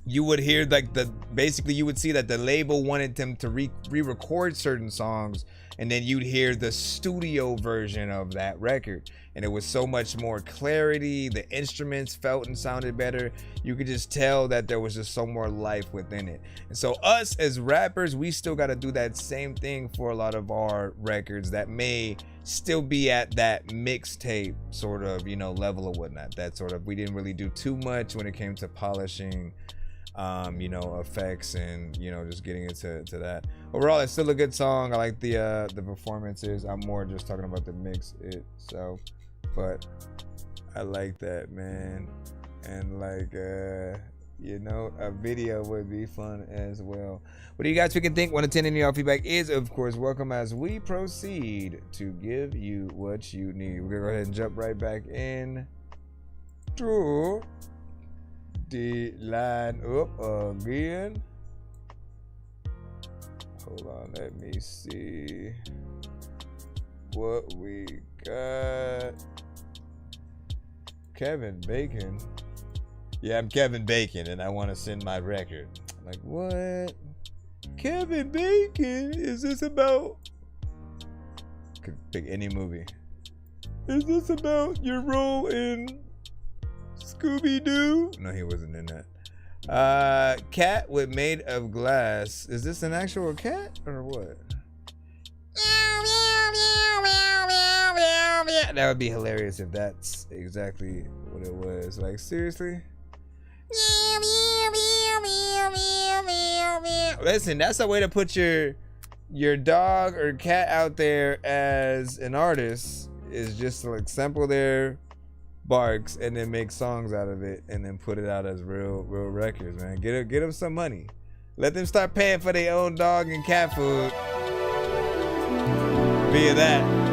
you would hear like basically you would see that the label wanted them to re-record certain songs, and then you'd hear the studio version of that record, and it was so much more clarity. The instruments felt and sounded better. You could just tell that there was just so more life within it. And so us as rappers, we still got to do that same thing for a lot of our records that may still be at that mixtape sort of, you know, level or whatnot. That sort of, we didn't really do too much when it came to polishing, you know, effects and, you know, just getting into that. Overall, it's still a good song. I like the performances. I'm more just talking about the mix itself, but I like that, man. And like, you know, a video would be fun as well. What do you guys think? 1 to 10, any of y'all feedback is, of course, welcome as we proceed to give you what you need. We're gonna go ahead and jump right back in to the line up again. Hold on, let me see what we got. Kevin Bacon. Yeah, I'm Kevin Bacon and I want to send my record. I'm like, what? Kevin Bacon? Is this about? Could pick any movie. Is this about your role in Scooby-Doo? No, he wasn't in that. Cat with made of glass. Is this an actual cat or what? That would be hilarious if that's exactly what it was. Like, seriously? Listen, that's a way to put your dog or cat out there as an artist, is just to like sample their barks and then make songs out of it and then put it out as real records, man. Get them some money. Let them start paying for their own dog and cat food via that.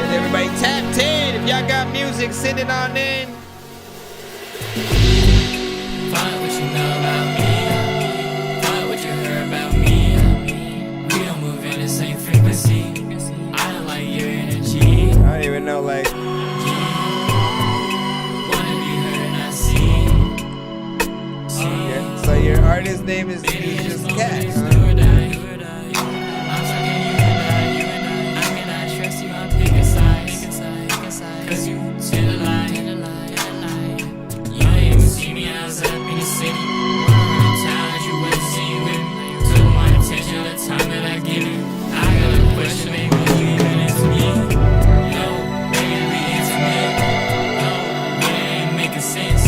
Everybody tap 10 if y'all got music, send it on in. Find what you know about me. Find what you heard about me. We don't move in the same frequency. I don't like your energy. I don't even know, like. Wanna be heard, not seen. Yeah. So your artist name is just Cat, huh? Cause you tell a lie, you don't even see me as up in the city. One of the times you wouldn't see with me. Took my attention the time that I give you. I got a question, baby, you even into me? No, baby, we intimate. No, but it ain't making sense.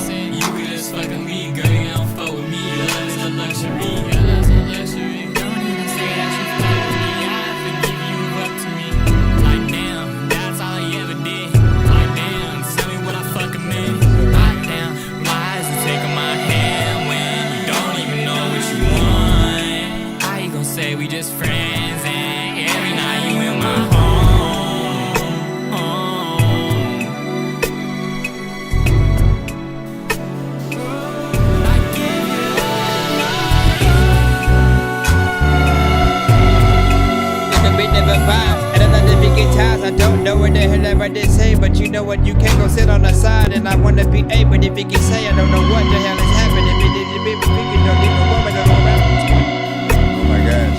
You could just fucking leave, girl, you don't fuck with me. Your love is a luxury. Don't even say that you fuck with me. I have to give you up to me. Like damn, that's all I ever did. Like damn, tell me what I fucking meant. Like damn, why is you taking my hand when you don't even know what you want? How you gon' say we just friends and every night you in my home? Never vibe. And another big guitars. I don't know what the hell I did say, but you know what? You can't go sit on the side, and I wanna be A. But if you can say, I don't know what the hell is happening. Oh my gosh.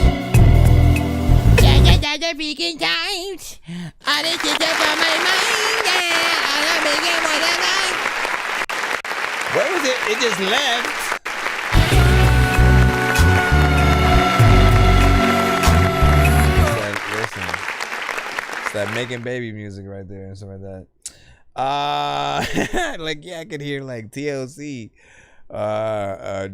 The freaking times. All this is up on my mind. I'm making one of Where was it? It just left. It's that making baby music right there and stuff like that. Like yeah, I could hear like TLC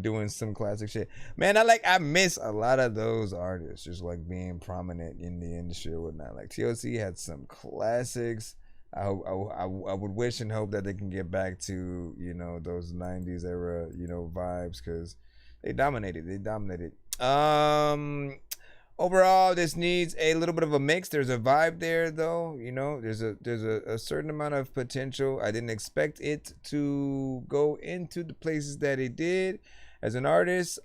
doing some classic shit. Man, I miss a lot of those artists just like being prominent in the industry or whatnot. Like TLC had some classics. I would wish and hope that they can get back to, you know, those 90s era, you know, vibes, because they dominated. Overall, this needs a little bit of a mix. There's a vibe there, though. You know, there's a certain amount of potential. I didn't expect it to go into the places that it did as an artist.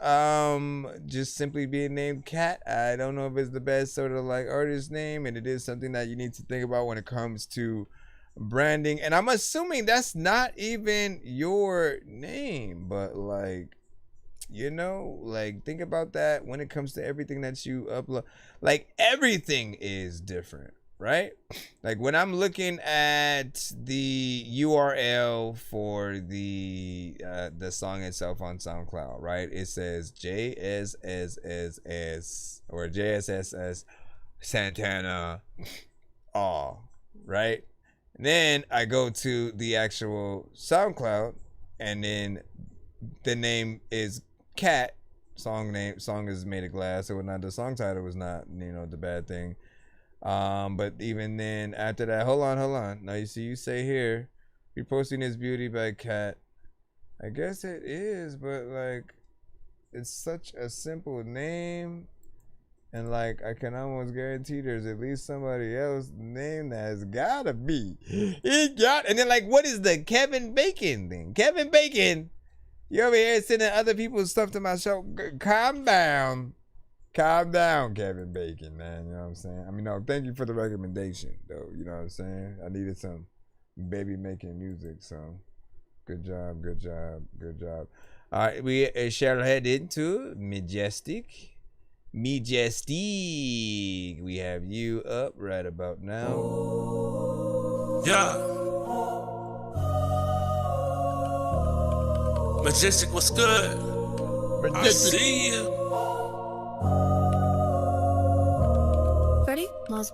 Just simply being named Cat, I don't know if it's the best sort of like artist name, and it is something that you need to think about when it comes to branding. And I'm assuming that's not even your name, but like, you know, like think about that when it comes to everything that you upload. Like everything is different, right? Like when I'm looking at the URL for the song itself on SoundCloud, right? It says JSSS or JSSS Santana right? And then I go to the actual SoundCloud, and then the name is Cat. Song is made of glass or whatnot. The song title was not, you know, the bad thing. But even then, after that, hold on. Now you see, you say here, reposting is beauty by Cat. I guess it is, but like, it's such a simple name, and like, I can almost guarantee there's at least somebody else named that has gotta be. And then like, what is the Kevin Bacon thing? Kevin Bacon. You over here sending other people's stuff to my show. Calm down, Kevin Bacon, man. You know what I'm saying? I mean, no, thank you for the recommendation, though. You know what I'm saying? I needed some baby making music, so good job. All right, we shall head into Majestic. We have you up right about now. Yeah. Majestic, what's good? I see you. Ready? Mars.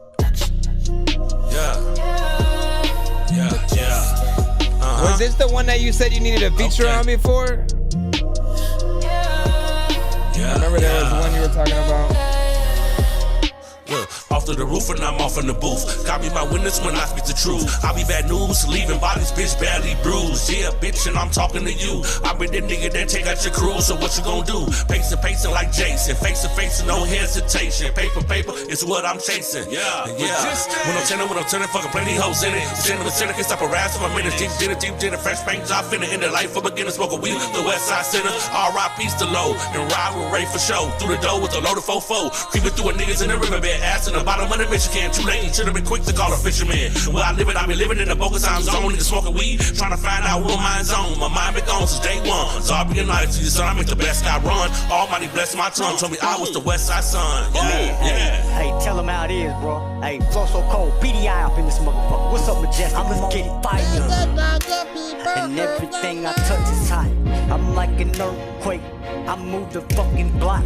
Yeah. Was this the one that you said you needed a feature on before? I remember there was one you were talking about. Off to the roof and I'm off in the booth. Got me my witness when I speak the truth. I be bad news, leaving bodies, bitch, badly bruised. Yeah, bitch, and I'm talking to you. I been the nigga that take out your crew, so what you gon' do? Pacing like Jason, face to face, no hesitation. Paper is what I'm chasing. Yeah. When I'm turning, fucking plenty hoes in it. Sitting can stop a rap for my minutes. Deep dinner, fresh paint, I finna end the life for beginners. Smoke a weed, the West Side Center. R.I.P. to low, and ride with Ray for show. Through the door with a load of fofo. Creeping through a niggas in the riverbed, ass in the bottom of the Michigan. Too late, should've been quick to call a fisherman. Where I live it, I be living in the bogus time zone. Niggas smoking weed, trying to find out where mine's on. My mind been gone since day one. So I'll be honest to you, son. I make the best I run. Almighty bless my tongue. Told me I was the West Side son. Hey, tell them how it is, bro. Hey, flow so cold, PDI up in this motherfucker. What's up, Majestic? Let's get it fire. And everything I touch is hot. I'm like an earthquake. I move the fucking block.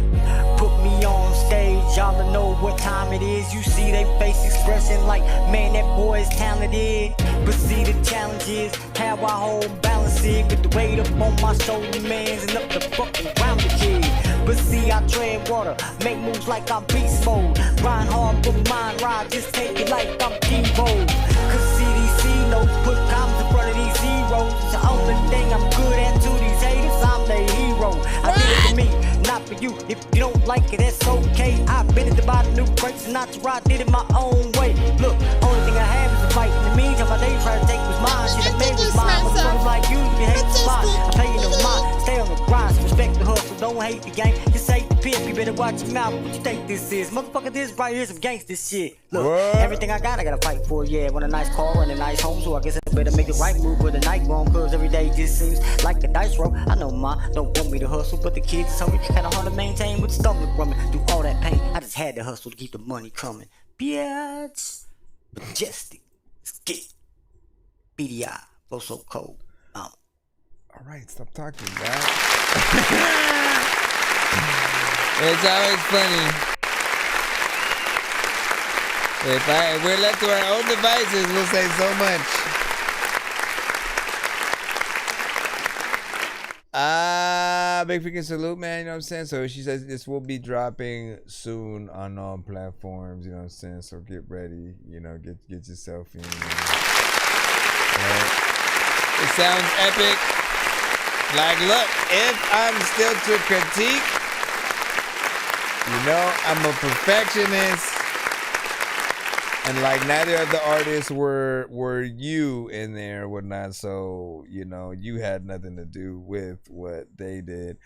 Put me on stage, y'all know what time it is. You see they face expression like, man, that boy is talented. But see the challenge is how I hold balance it. With the weight up on my shoulder, mans, and up the fucking ground the kid. But see, I tread water, make moves like I'm beast mode. Grind hard, but mine ride, just take it like I'm Devo. Cause CDC knows put commas in front of these zeros. It's the only thing I'm good at to these haters, I'm the hero. I did it for me, not for you. If you don't like it, that's okay. I've been at the bottom new crates and not to ride, did it my own way. Look, only thing I have is a fight. In the meantime, my day try to take was mine. Shit I made was mine. But someone like you hate the spot. I pay you no mind. Stay on the grind, so respect the hustle. Don't hate the game. Just hate the pimp. You better watch your mouth. What you think this is? Motherfucker, this right here is some gangster shit. Look, everything I gotta fight for. Yeah, want a nice car and a nice home, so I guess I better make the right move with the night wrong. Cause every day just seems like a dice roll. I know ma don't want me to hustle, but the kids told me kinda hard to maintain with the stomach rumming. Through all that pain, I just had to hustle to keep the money coming. Bitch, Majestic, let's get it. BDI, flow so cold. All right, stop talking, guys. It's always funny. If we're left to our own devices, we'll say so much. Big freaking salute, man. You know what I'm saying? So she says this will be dropping soon on all platforms. You know what I'm saying? So get ready. You know, get yourself in. Right? It sounds epic. Like, look, if I'm still to critique, you know, I'm a perfectionist. And like neither of the artists were you in there or whatnot, so you know you had nothing to do with what they did.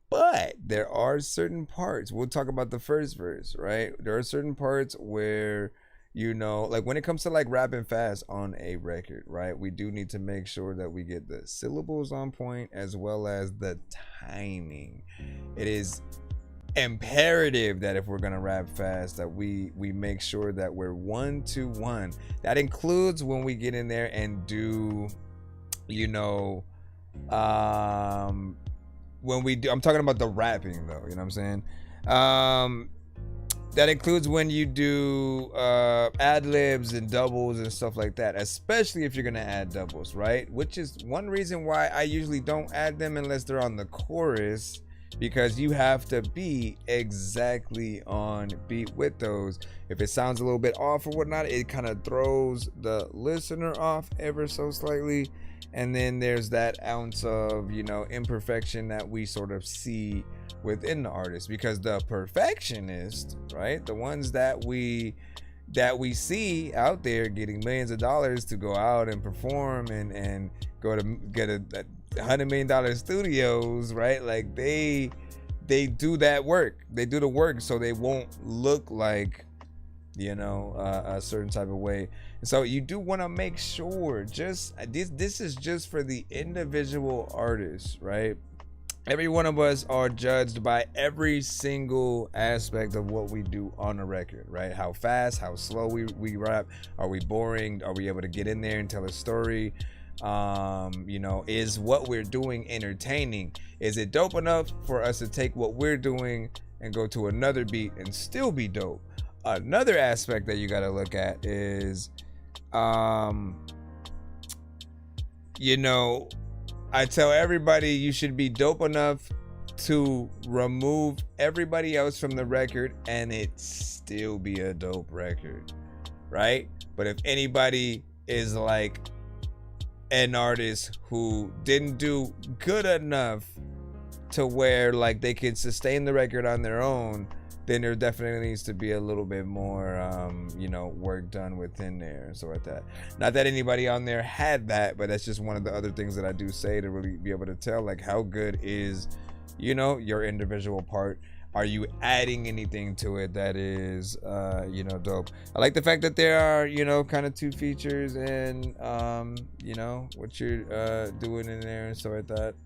But there are certain parts. We'll talk about the first verse, right? There are certain parts where, you know, like when it comes to like rapping fast on a record, right? We do need to make sure that we get the syllables on point as well as the timing. It is imperative that if we're gonna rap fast that we make sure that we're 1-to-1. That includes when we get in there and do, you know, when we do, I'm talking about the rapping though, you know what I'm saying? That includes when you do ad-libs and doubles and stuff like that, especially if you're gonna add doubles, right? Which is one reason why I usually don't add them unless they're on the chorus, because you have to be exactly on beat with those. If it sounds a little bit off or whatnot, it kind of throws the listener off ever so slightly. And then there's that ounce of, you know, imperfection that we sort of see within the artist, because the perfectionist, right, the ones that we see out there getting millions of dollars to go out and perform and go to get a $100 million studios, right? Like they do that work. They do the work so they won't look like, you know, a certain type of way. And so you do want to make sure, just this is just for the individual artists, right? Every one of us are judged by every single aspect of what we do on a record, right? How fast, how slow we rap. Are we boring? Are we able to get in there and tell a story? You know, is what we're doing entertaining? Is it dope enough for us to take what we're doing and go to another beat and still be dope? Another aspect that you got to look at is, you know, I tell everybody you should be dope enough to remove everybody else from the record and it still be a dope record, right? But if anybody is like an artist who didn't do good enough to where like they can sustain the record on their own, then there definitely needs to be a little bit more, you know, work done within there and so like that. Not that anybody on there had that, but that's just one of the other things that I do say to really be able to tell, like, how good is, you know, your individual part. Are you adding anything to it that is, you know, dope? I like the fact that there are, you know, kind of 2 features and, you know, what you're doing in there and stuff like that.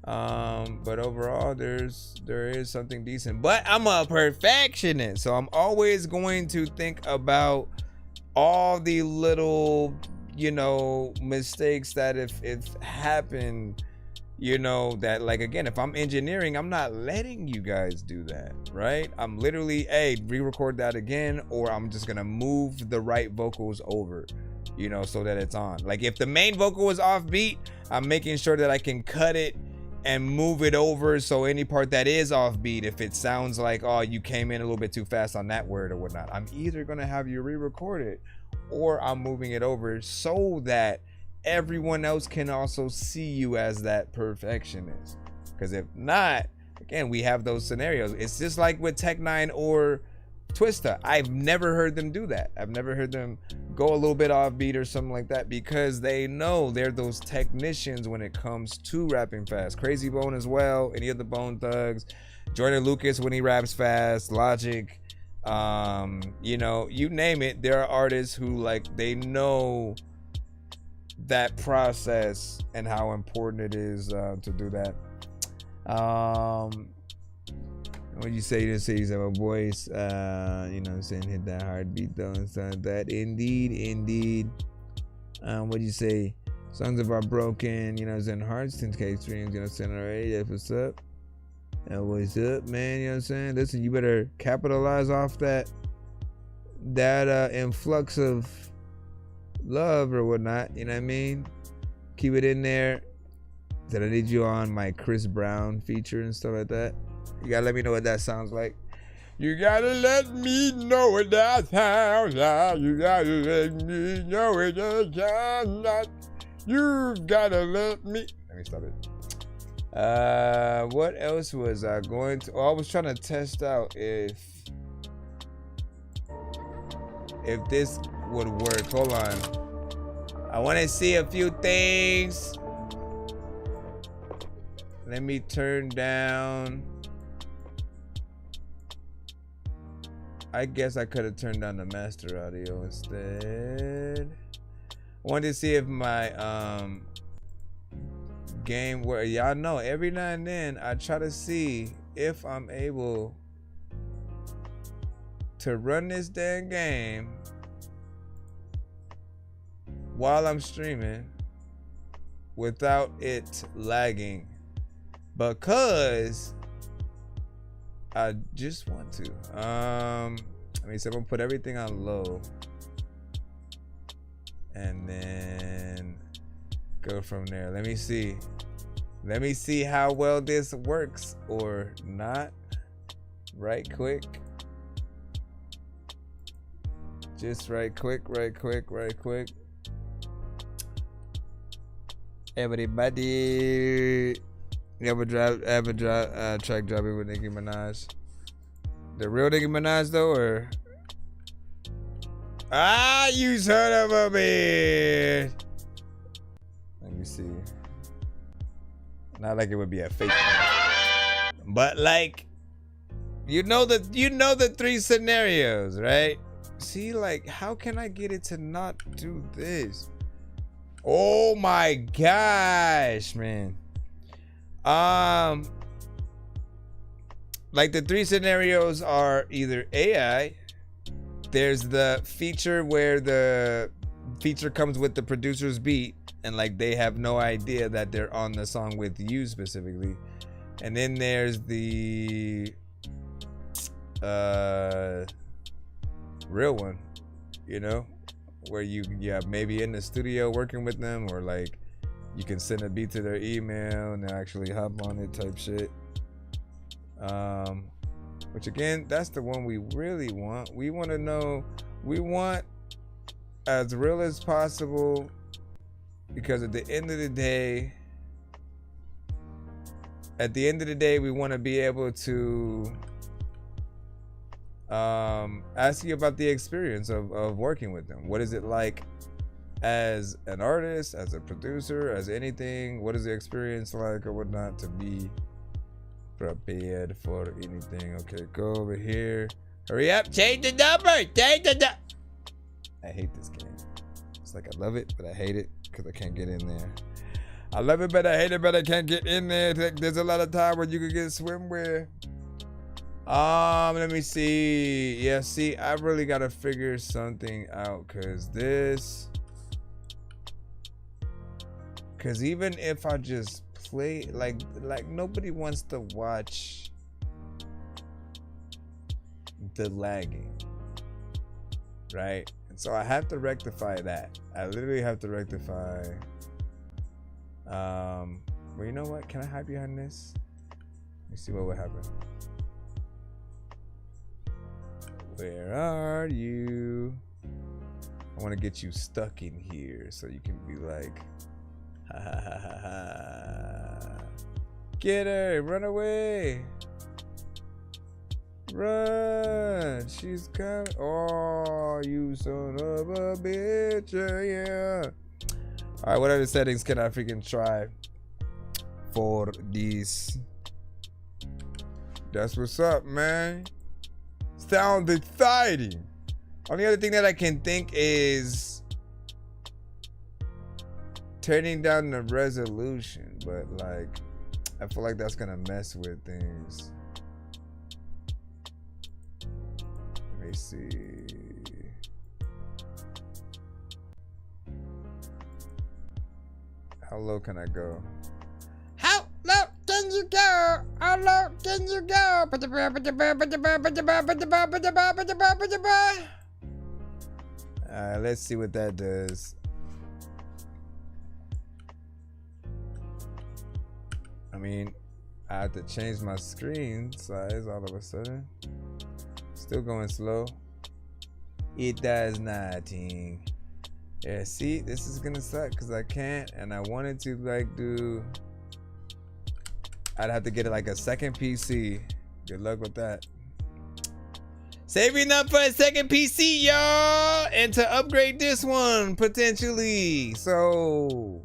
But overall, there is something decent. But I'm a perfectionist, so I'm always going to think about all the little, you know, mistakes that if happened. You know, that like, again, if I'm engineering, I'm not letting you guys do that, right? I'm literally, hey, re-record that again, or I'm just gonna move the right vocals over, you know, so that it's on. Like if the main vocal is off beat, I'm making sure that I can cut it and move it over, so any part that is off beat, if it sounds like, oh, you came in a little bit too fast on that word or whatnot, I'm either gonna have you re-record it or I'm moving it over so that everyone else can also see you as that perfectionist. Because if not, again, we have those scenarios. It's just like with Tech 9 or Twista. I've never heard them do that. I've never heard them go a little bit off beat or something like that, because they know they're those technicians when it comes to rapping fast. Crazy Bone as well, any of the Bone Thugs, Jordan Lucas when he raps fast, Logic, you know, you name it. There are artists who, like, they know that process and how important it is to do that. When you say this, you have a voice, you know what I'm saying, hit that heartbeat though and stuff like that. Indeed. What do you say? Songs of our broken, you know, Zen hearts, 10K streams, you know what I'm saying? Already, that's what's up. And what's up, man? You know what I'm saying? Listen, you better capitalize off that influx of love or whatnot. You know what I mean? Keep it in there. That I need you on my Chris Brown feature and stuff like that. You gotta let me know what that sounds like. You gotta let me know what that sounds like. You gotta let me know what that sounds like. You've gotta let me. Let me stop it. What else was I going to? Oh, I was trying to test out if this would work. Hold on. I want to see a few things. Let me turn down. I guess I could have turned down the master audio instead. I wanted to see if my game where y'all know every now and then I try to see if I'm able to run this damn game while I'm streaming without it lagging, because I just want to. I mean, so I'm gonna put everything on low and then go from there. Let me see. Let me see how well this works or not. Right quick. Just right quick. Everybody. Ever track dropping with Nicki Minaj? The real Nicki Minaj though, or? Ah, you son of a bitch. Let me see. Not like it would be a fake one. But like, you know the three scenarios, right? See, like, how can I get it to not do this? Oh my gosh, man. Like the three scenarios are either AI, there's the feature where the feature comes with the producer's beat and like they have no idea that they're on the song with you specifically, and then there's the real one, you know, where you maybe in the studio working with them, or like you can send a beat to their email and they actually hop on it type shit. Which again, that's the one we really want. We want to know, we want as real as possible, because at the end of the day, we want to be able to ask you about the experience of working with them. What is it like as an artist, as a producer, as anything? What is the experience like or whatnot to be prepared for anything? Okay, go over here. Hurry up, change the number. I hate this game. It's like I love it, but I hate it because I can't get in there. I love it, but I hate it, but I can't get in there. There's a lot of time where you could get swimwear. Let me see. Yeah, see, I really gotta figure something out, because even if I just play, like nobody wants to watch the lagging, right? And so I have to rectify that. I literally have to rectify. Well, you know what? Can I hide behind this? Let me see what would happen. Where are you? I want to get you stuck in here so you can be like, ha ha ha ha ha. Get her, run away. Run, she's coming. Oh, you son of a bitch, yeah. All right, what other settings can I freaking try for this? That's what's up, man. Sounds exciting. Only other thing that I can think is turning down the resolution, but like I feel like that's gonna mess with things. Let me see. How low can I go? How low can you go? How low can you go? Alright, let's see what that does. I mean, I have to change my screen size all of a sudden. Still going slow. It does nothing. Yeah, see, this is gonna suck because I can't, and I wanted to like do. I'd have to get like a second PC. Good luck with that. Saving up for a second PC, y'all, and to upgrade this one potentially. So,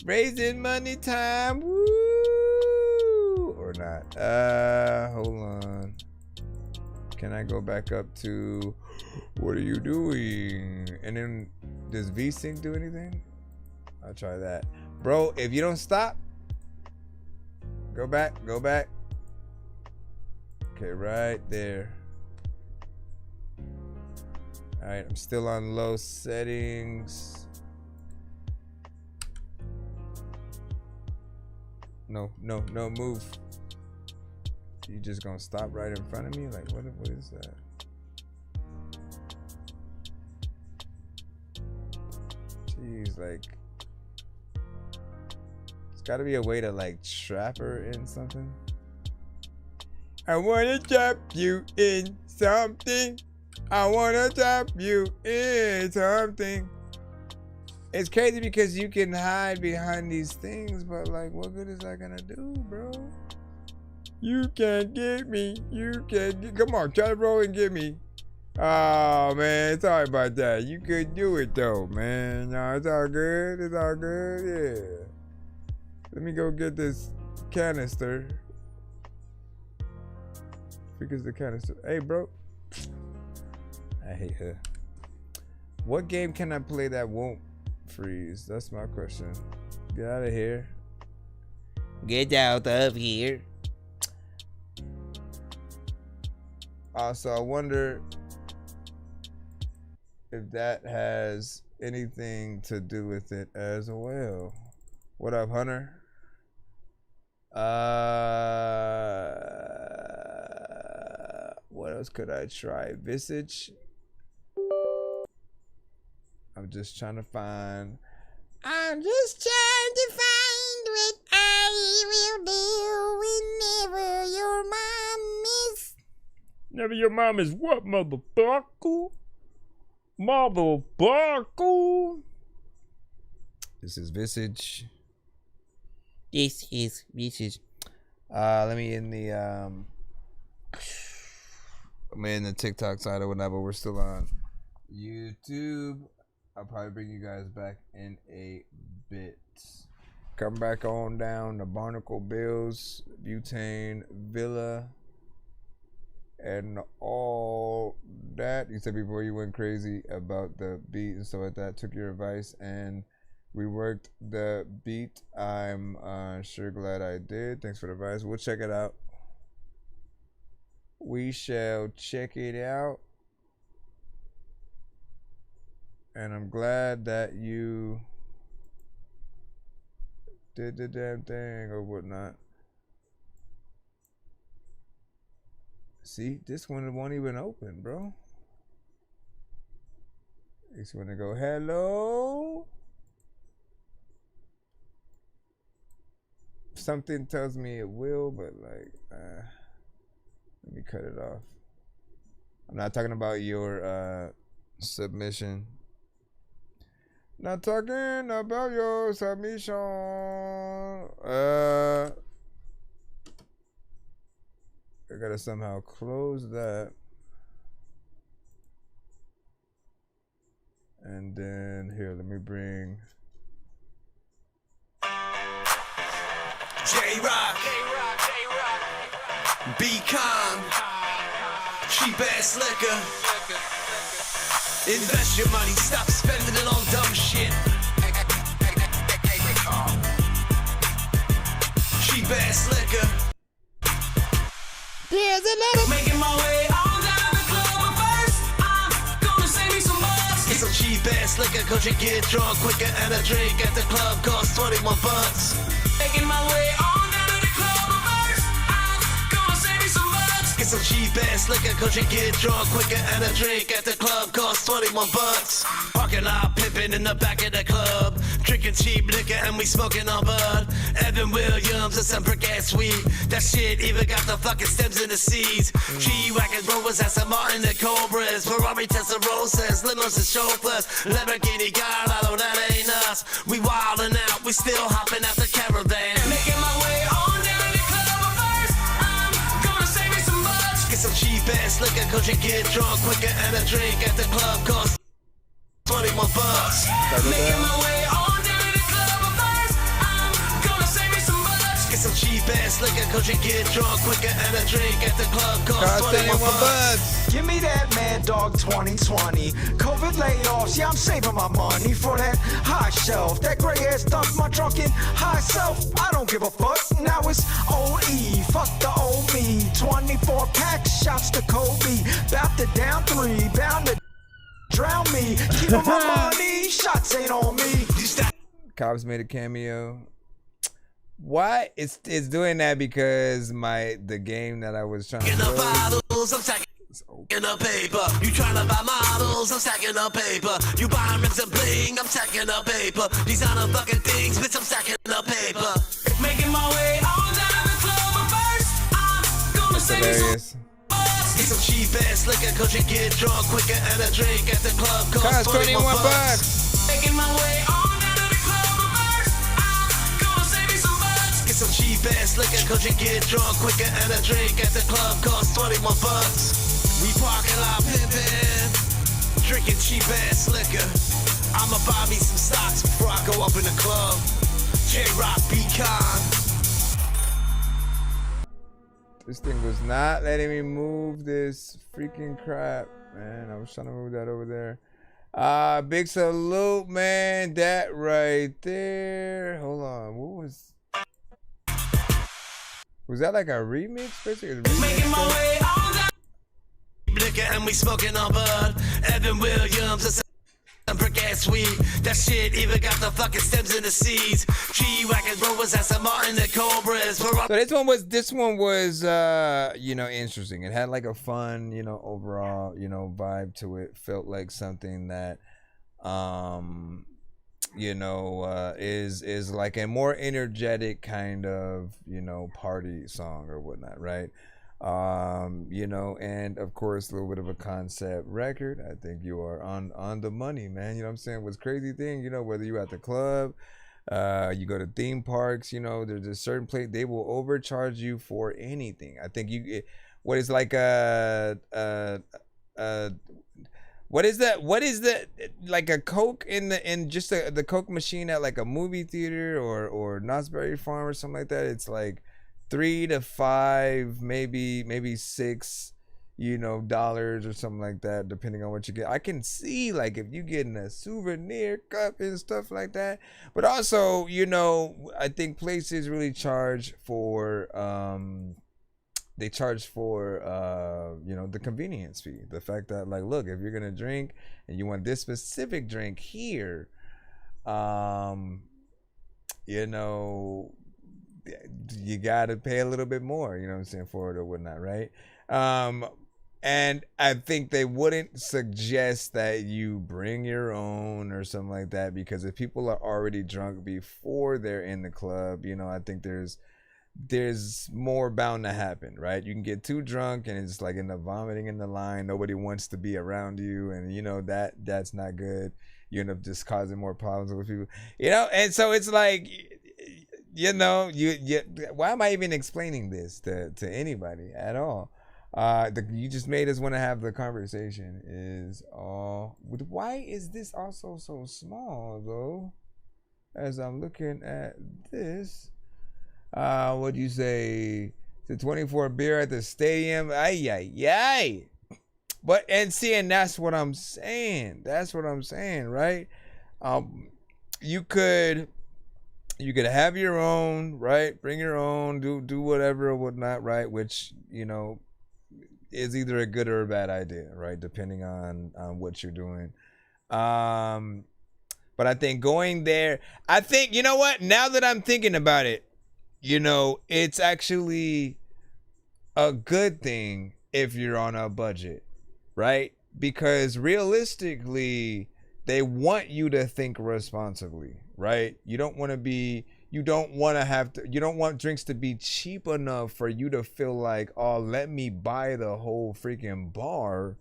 raising money time, woo, or not? Hold on. Can I go back up to? What are you doing? And then does VSync do anything? I'll try that, bro. If you don't stop, go back. Go back. Okay, right there. All right, I'm still on low settings. No, move. You just gonna stop right in front of me? Like, what is that? Jeez, like, there's gotta be a way to like trap her in something. I wanna trap you in something. I wanna trap you in something. It's crazy because you can hide behind these things, but like, what good is that gonna do, bro? You can't get me. You can't get. Come on, try to roll and get me. Oh man, sorry about that. You could do it though, man. No, it's all good. It's all good. Yeah. Let me go get this canister. Because the canister. Hey, bro. I hate her. What game can I play that won't freeze? That's my question. Get out of here. Get out of here. Also, I wonder if that has anything to do with it as well. What up, Hunter? What else could I try? Visage? I'm just trying to find. I'm just trying to find what I will do whenever your mom is. Never your mom is what, motherfucker? Motherfucker. This is Visage. This is Visage. Let me in the I'm in the TikTok side or whatever. We're still on YouTube. I'll probably bring you guys back in a bit. Come back on down to Barnacle Bills, Butane Villa, and all that. You said before you went crazy about the beat and stuff like that. Took your advice and reworked the beat. I'm sure glad I did. Thanks for the advice. We'll check it out. We shall check it out. And I'm glad that you did the damn thing or whatnot. See, this one won't even open, bro. It's gonna go, hello. Something tells me it will, but like, let me cut it off. I'm not talking about your submission. Not talking about your submission. I gotta somehow close that. And then here, let me bring J-Rock, be calm, cheap ass liquor. Invest your money, stop spending it on dumb shit. Cheap ass liquor. There's a little making my way on down the club, but first I'm gonna save me some bucks. Get some cheap ass ass liquor, cause you get drunk quicker, and a drink at the club costs $21. Making my way on down to the club first. I'm gonna save me some bucks. Get some cheap ass liquor, cause you get drunk quicker, and a drink at the club costs $21. Parking lot pimping in the back of the club, drinking cheap liquor and we smoking on bud. Evan Williams and some brick ass weed. That shit even got the fucking stems in the seeds. G-Wagon Rovers, Aston Martin, the Cobras, Ferrari Testarossas, limos and chauffeurs, Lamborghini Gallardo, that ain't us. We wildin' out, we still hopping out the caravan. Making my way on down to the club first. I'm gonna save me some bucks. Get some cheap ass liquor, cause you get drunk quicker, and a drink at the club costs $21. Making my way on down to the club first. I'm gonna save me some bucks. Get some cheap ass liquor, cause you get drunk quicker, and a drink at the club costs $21. Give me that Mad Dog 2020. COVID layoffs, yeah, I'm saving my money for that high shelf. That gray ass stuff, my drunken high self. I don't give a fuck, now it's OE. Fuck the old me. 24 pack shots to Kobe. Bout to down 3, bound to drown me. Keeping my money, shots ain't on me. Cops made a cameo. Why? It's doing that because the game that I was trying to bottles, I'm stacking up paper. You tryna buy models, I'm stacking up paper. You buying rings and bling, I'm stacking up paper. Designer fucking things, bitch, I'm stacking up paper. Making my way on down the club first. I'm gonna save me some. Get some cheap ass liquor, cause you get drunk quicker, and a drink at the club costs $21. Making my way on down to the club first. I'm gonna save me some bucks. Get some cheap ass liquor, cause you get drunk quicker, and a drink at the club costs $21. We parking lot pimpin', drinking cheap ass liquor. I'ma buy me some stocks before I go up in the club. J-Rock, Beacon. This thing was not letting me move this freaking crap, man. I was trying to move that over there. Big salute, man. That right there. Hold on. What was that like a remix? Basically, Making my way on that liquor and we smoking on bud. Evan Williams and some brick ass weed. That shit even got the fucking stems in the seeds. G-Wagon Rovers, Aston Martin, the Cobras. So this one was you know, interesting. It had like a fun, you know, overall, you know, vibe to it. Felt like something that you know, is like a more energetic kind of, you know, party song or whatnot, right? You know, and of course a little bit of a concept record. I think you are on the money, man. You know what I'm saying? What's crazy thing, you know, whether you're at the club, you go to theme parks, you know, there's a certain place they will overcharge you for anything. I think what is like what is that like a Coke in just the Coke machine at like a movie theater or Knott's Berry Farm or something like that? It's like $3 to $5, maybe $6, you know, dollars or something like that, depending on what you get. I can see like if you getting a souvenir cup and stuff like that, but also, you know, I think places really charge for they charge for you know, the convenience fee. The fact that like, look, if you're gonna drink and you want this specific drink here, you know, you gotta pay a little bit more, you know what I'm saying, for it or whatnot, right? And I think they wouldn't suggest that you bring your own or something like that, because if people are already drunk before they're in the club, you know, I think there's more bound to happen, right? You can get too drunk and it's like end up vomiting in the line. Nobody wants to be around you, and you know that's not good. You end up just causing more problems with people, you know. And so it's like, you know, why am I even explaining this to anybody at all? You just made us want to have the conversation. Why is this also so small though? As I'm looking at this, what do you say? The 24 beer at the stadium. Ay. But and that's what I'm saying. That's what I'm saying, right? You could have your own, right? Bring your own, do whatever or whatnot, right? Which, you know, is either a good or a bad idea, right? Depending on what you're doing. But I think going there, I think, you know what? Now that I'm thinking about it, you know, it's actually a good thing if you're on a budget, right? Because realistically, they want you to think responsibly, right? You don't want drinks to be cheap enough for you to feel like, oh, let me buy the whole freaking bar,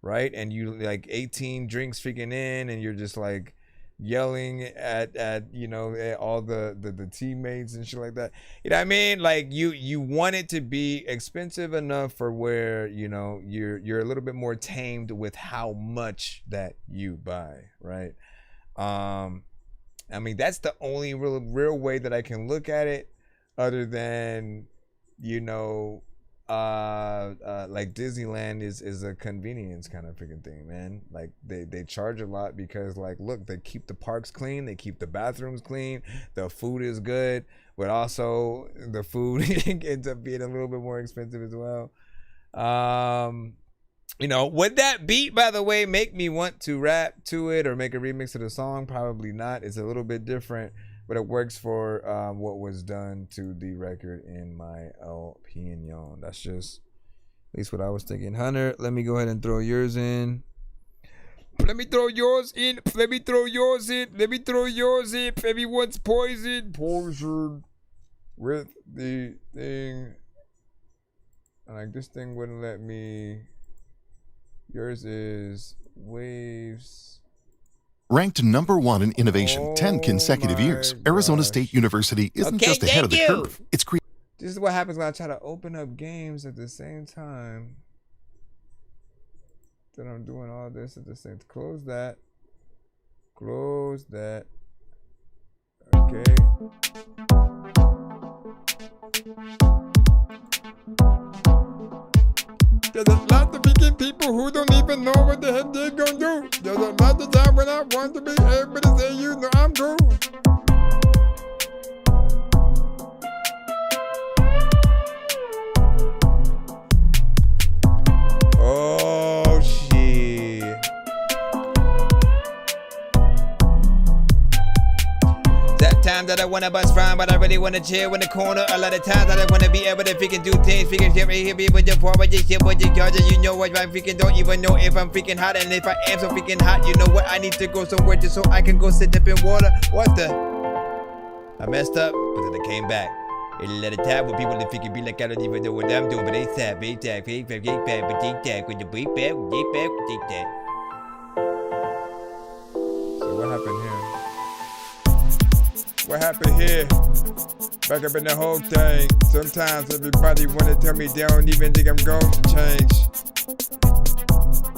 right? And you like 18 drinks freaking in, and you're just like yelling at you know, at all the teammates and shit like that. You know what I mean? Like you want it to be expensive enough for where, you know, you're a little bit more tamed with how much that you buy, right? I mean, that's the only real way that I can look at it, other than, you know, like Disneyland is a convenience kind of freaking thing, man. Like they charge a lot because, like, look, they keep the parks clean, they keep the bathrooms clean, the food is good, but also the food ends up being a little bit more expensive as well. You know, would that beat, by the way, make me want to rap to it or make a remix of the song? Probably not. It's a little bit different, but it works for what was done to the record, in my opinion. That's just at least what I was thinking. Hunter, let me go ahead and throw yours in. Let me throw yours in. Let me throw yours in. Let me throw yours in. Everyone's poisoned with the thing. Like, this thing wouldn't let me. Yours is Waves. Ranked #1 in innovation 10 consecutive years, Arizona State University isn't just ahead of the curve. It's This is what happens when I try to open up games at the same time that I'm doing all this at the same time. Close that. Close that. Okay. There's a lot of freaking people who don't even know what the heck they're gonna do. There's a lot of time when I want to be able to say, you know, I'm cool. Oh, shit. That time that I wanna bust from, but I really wanna chill in the corner. A lot of times that I wanna be able to freaking do things, freaking shit right here, be with the forward, just shit with the charger. You know what, I freaking don't even know if I'm freaking hot, and if I am so freaking hot, you know what, I need to go somewhere just so I can go sit up in water. What the? I messed up, but then I came back. A lot of time with people that freaking be like, I don't even know what I'm doing, but they tap, with the big bag, So what happened here? What happened here? Back up in the whole thing. Sometimes everybody wanna tell me they don't even think I'm gon' change.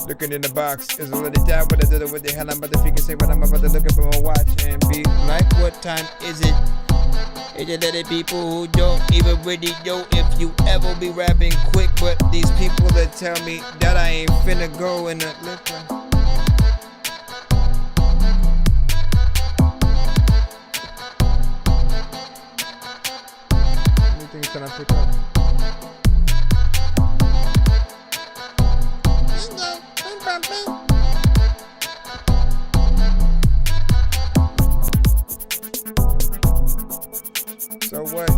Looking in the box is a little time, but I don't know what the hell I'm about to freaking say. But I'm about to look up at my watch and be like, what time is it? It's a lot of people who don't even really know if you ever be rapping quick, but these people that tell me that I ain't finna go in the liquor. Anything's gonna pick up. So what?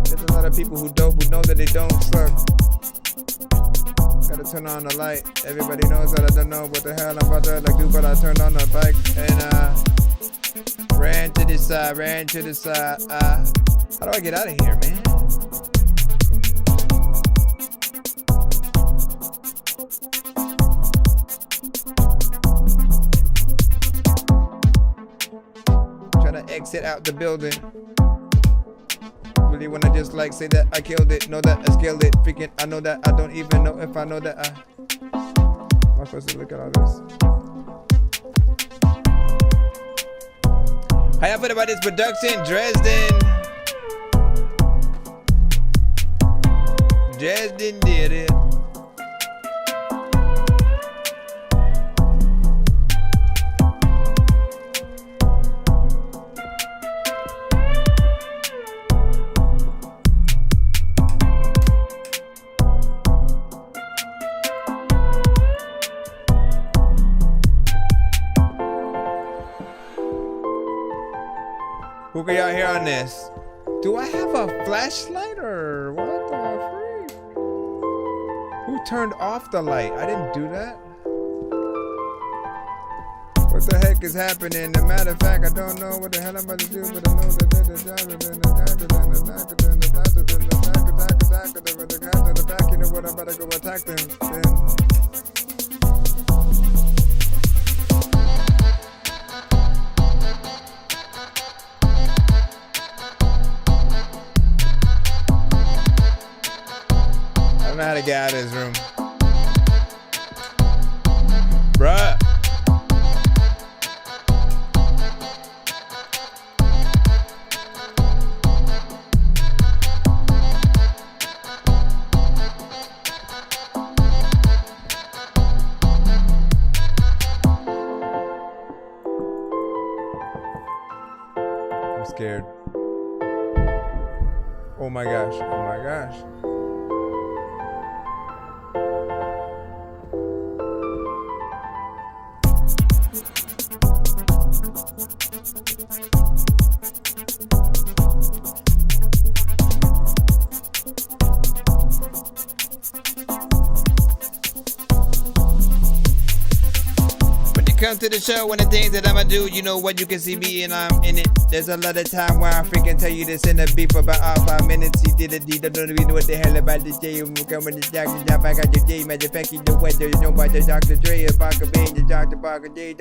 There's a lot of people who know that they don't suck. Gotta turn on the light. Everybody knows that I don't know what the hell I'm about to like do, but I turned on the bike and ran to the side. How do I get out of here, man? Trying to exit out the building. Really wanna just like say that I killed it, know that I scaled it, freaking I know that I don't even know if I know that am I supposed to look at all this? How y'all feel about this production? Dresden did it. Who can y'all hear on this? Do I have a flashlight or what the freak? Who turned off the light? I didn't do that. What the heck is happening? As a matter of fact, I don't know what the hell I'm about to do, but I know that you know what, I'm about to go attack them. I don't know how to get out of this room. Bruh. I'm scared. Oh my gosh. Oh my gosh. Come to the show and the things that I'ma do, you know what, you can see me and I'm in it. There's a lot of time where I freaking tell you this in a beef about 5 minutes. He did a deed, I don't even know what the hell about the day. I'm coming to Dr. Job, I got the day, matter of fact, you know what, there's nobody, Dr. Dre, Baka Bain, the Dr. Baka J,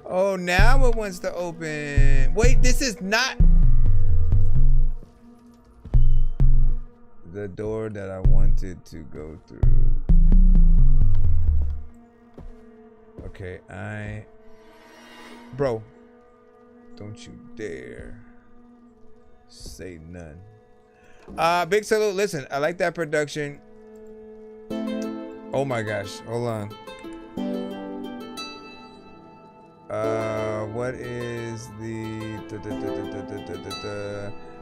oh, now it wants to open. Wait, this is not the door that I wanted to go through. Okay, bro, don't you dare say none. Big salute. Listen, I like that production. Oh my gosh, hold on. What is the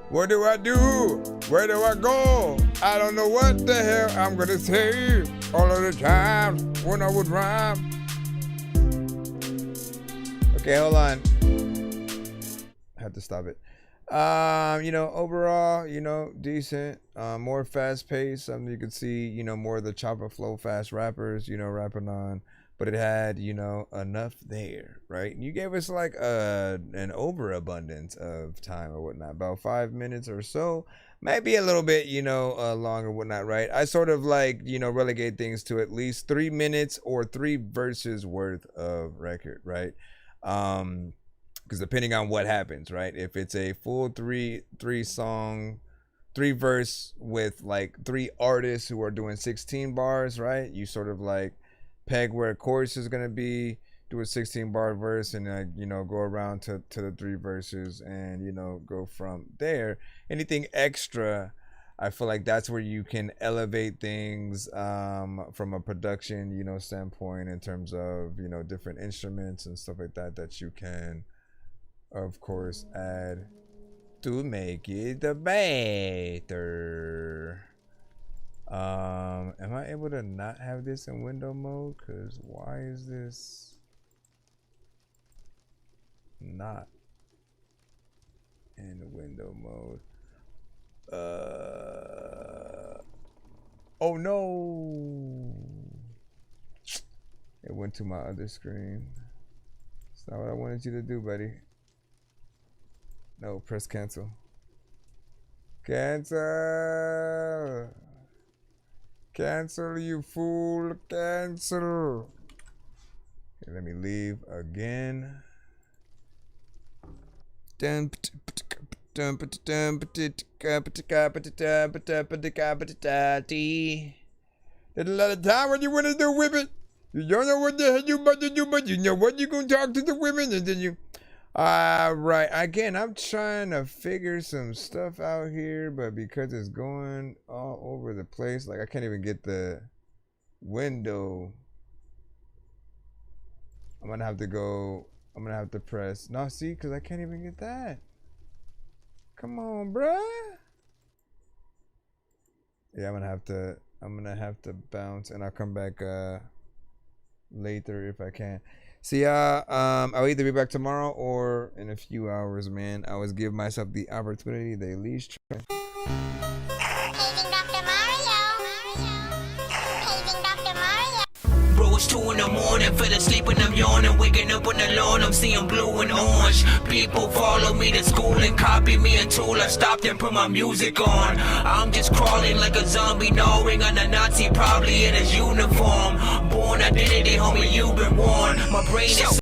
what do I do? Where do I go? I don't know what the hell I'm gonna say all of the time when I would rhyme. Okay, hold on. I have to stop it. You know, overall, you know, decent. More fast paced. Something you could see, you know, more of the chopper flow fast rappers, you know, rapping on. But it had, you know, enough there, right? And you gave us like an overabundance of time or whatnot, about 5 minutes or so. Maybe a little bit, you know, long or whatnot, right? I sort of like, you know, relegate things to at least 3 minutes or 3 verses worth of record, right? Because depending on what happens, right? If it's a full three song, 3 verse with like 3 artists who are doing 16 bars, right? You sort of like peg where a chorus is gonna be, do a 16-bar verse, and you know, go around to the 3 verses, and you know, go from there. Anything extra, I feel like that's where you can elevate things from a production, you know, standpoint, in terms of, you know, different instruments and stuff like that that you can, of course, add to make it better. Am I able to not have this in window mode? Because why is this not in window mode? Oh no, it went to my other screen. It's not what I wanted you to do, buddy. No, press cancel. Cancel, you fool, cancel. Okay, let me leave again. There's a lot of time when you want to do women. You don't know what the hell you about to do, but you know what, you gonna talk to the women, and then you right. Again, I'm trying to figure some stuff out here, but because it's going all over the place, like I can't even get the window. I'm gonna have to press. No, see, because I can't even get that. Come on, bruh. Yeah, I'm gonna have to bounce, and I'll come back later if I can. So yeah, I'll either be back tomorrow or in a few hours, man. I always give myself the opportunity to at least try. Bro, it's 2 in the morning, fell asleep and I'm yawning, waking up on the lawn, I'm seeing blue and orange. People follow me to school and copy me until I stopped and put my music on. I'm just crawling like a zombie, gnawing on a Nazi, probably in his uniform. Born identity, homie, you've been warned. My brain is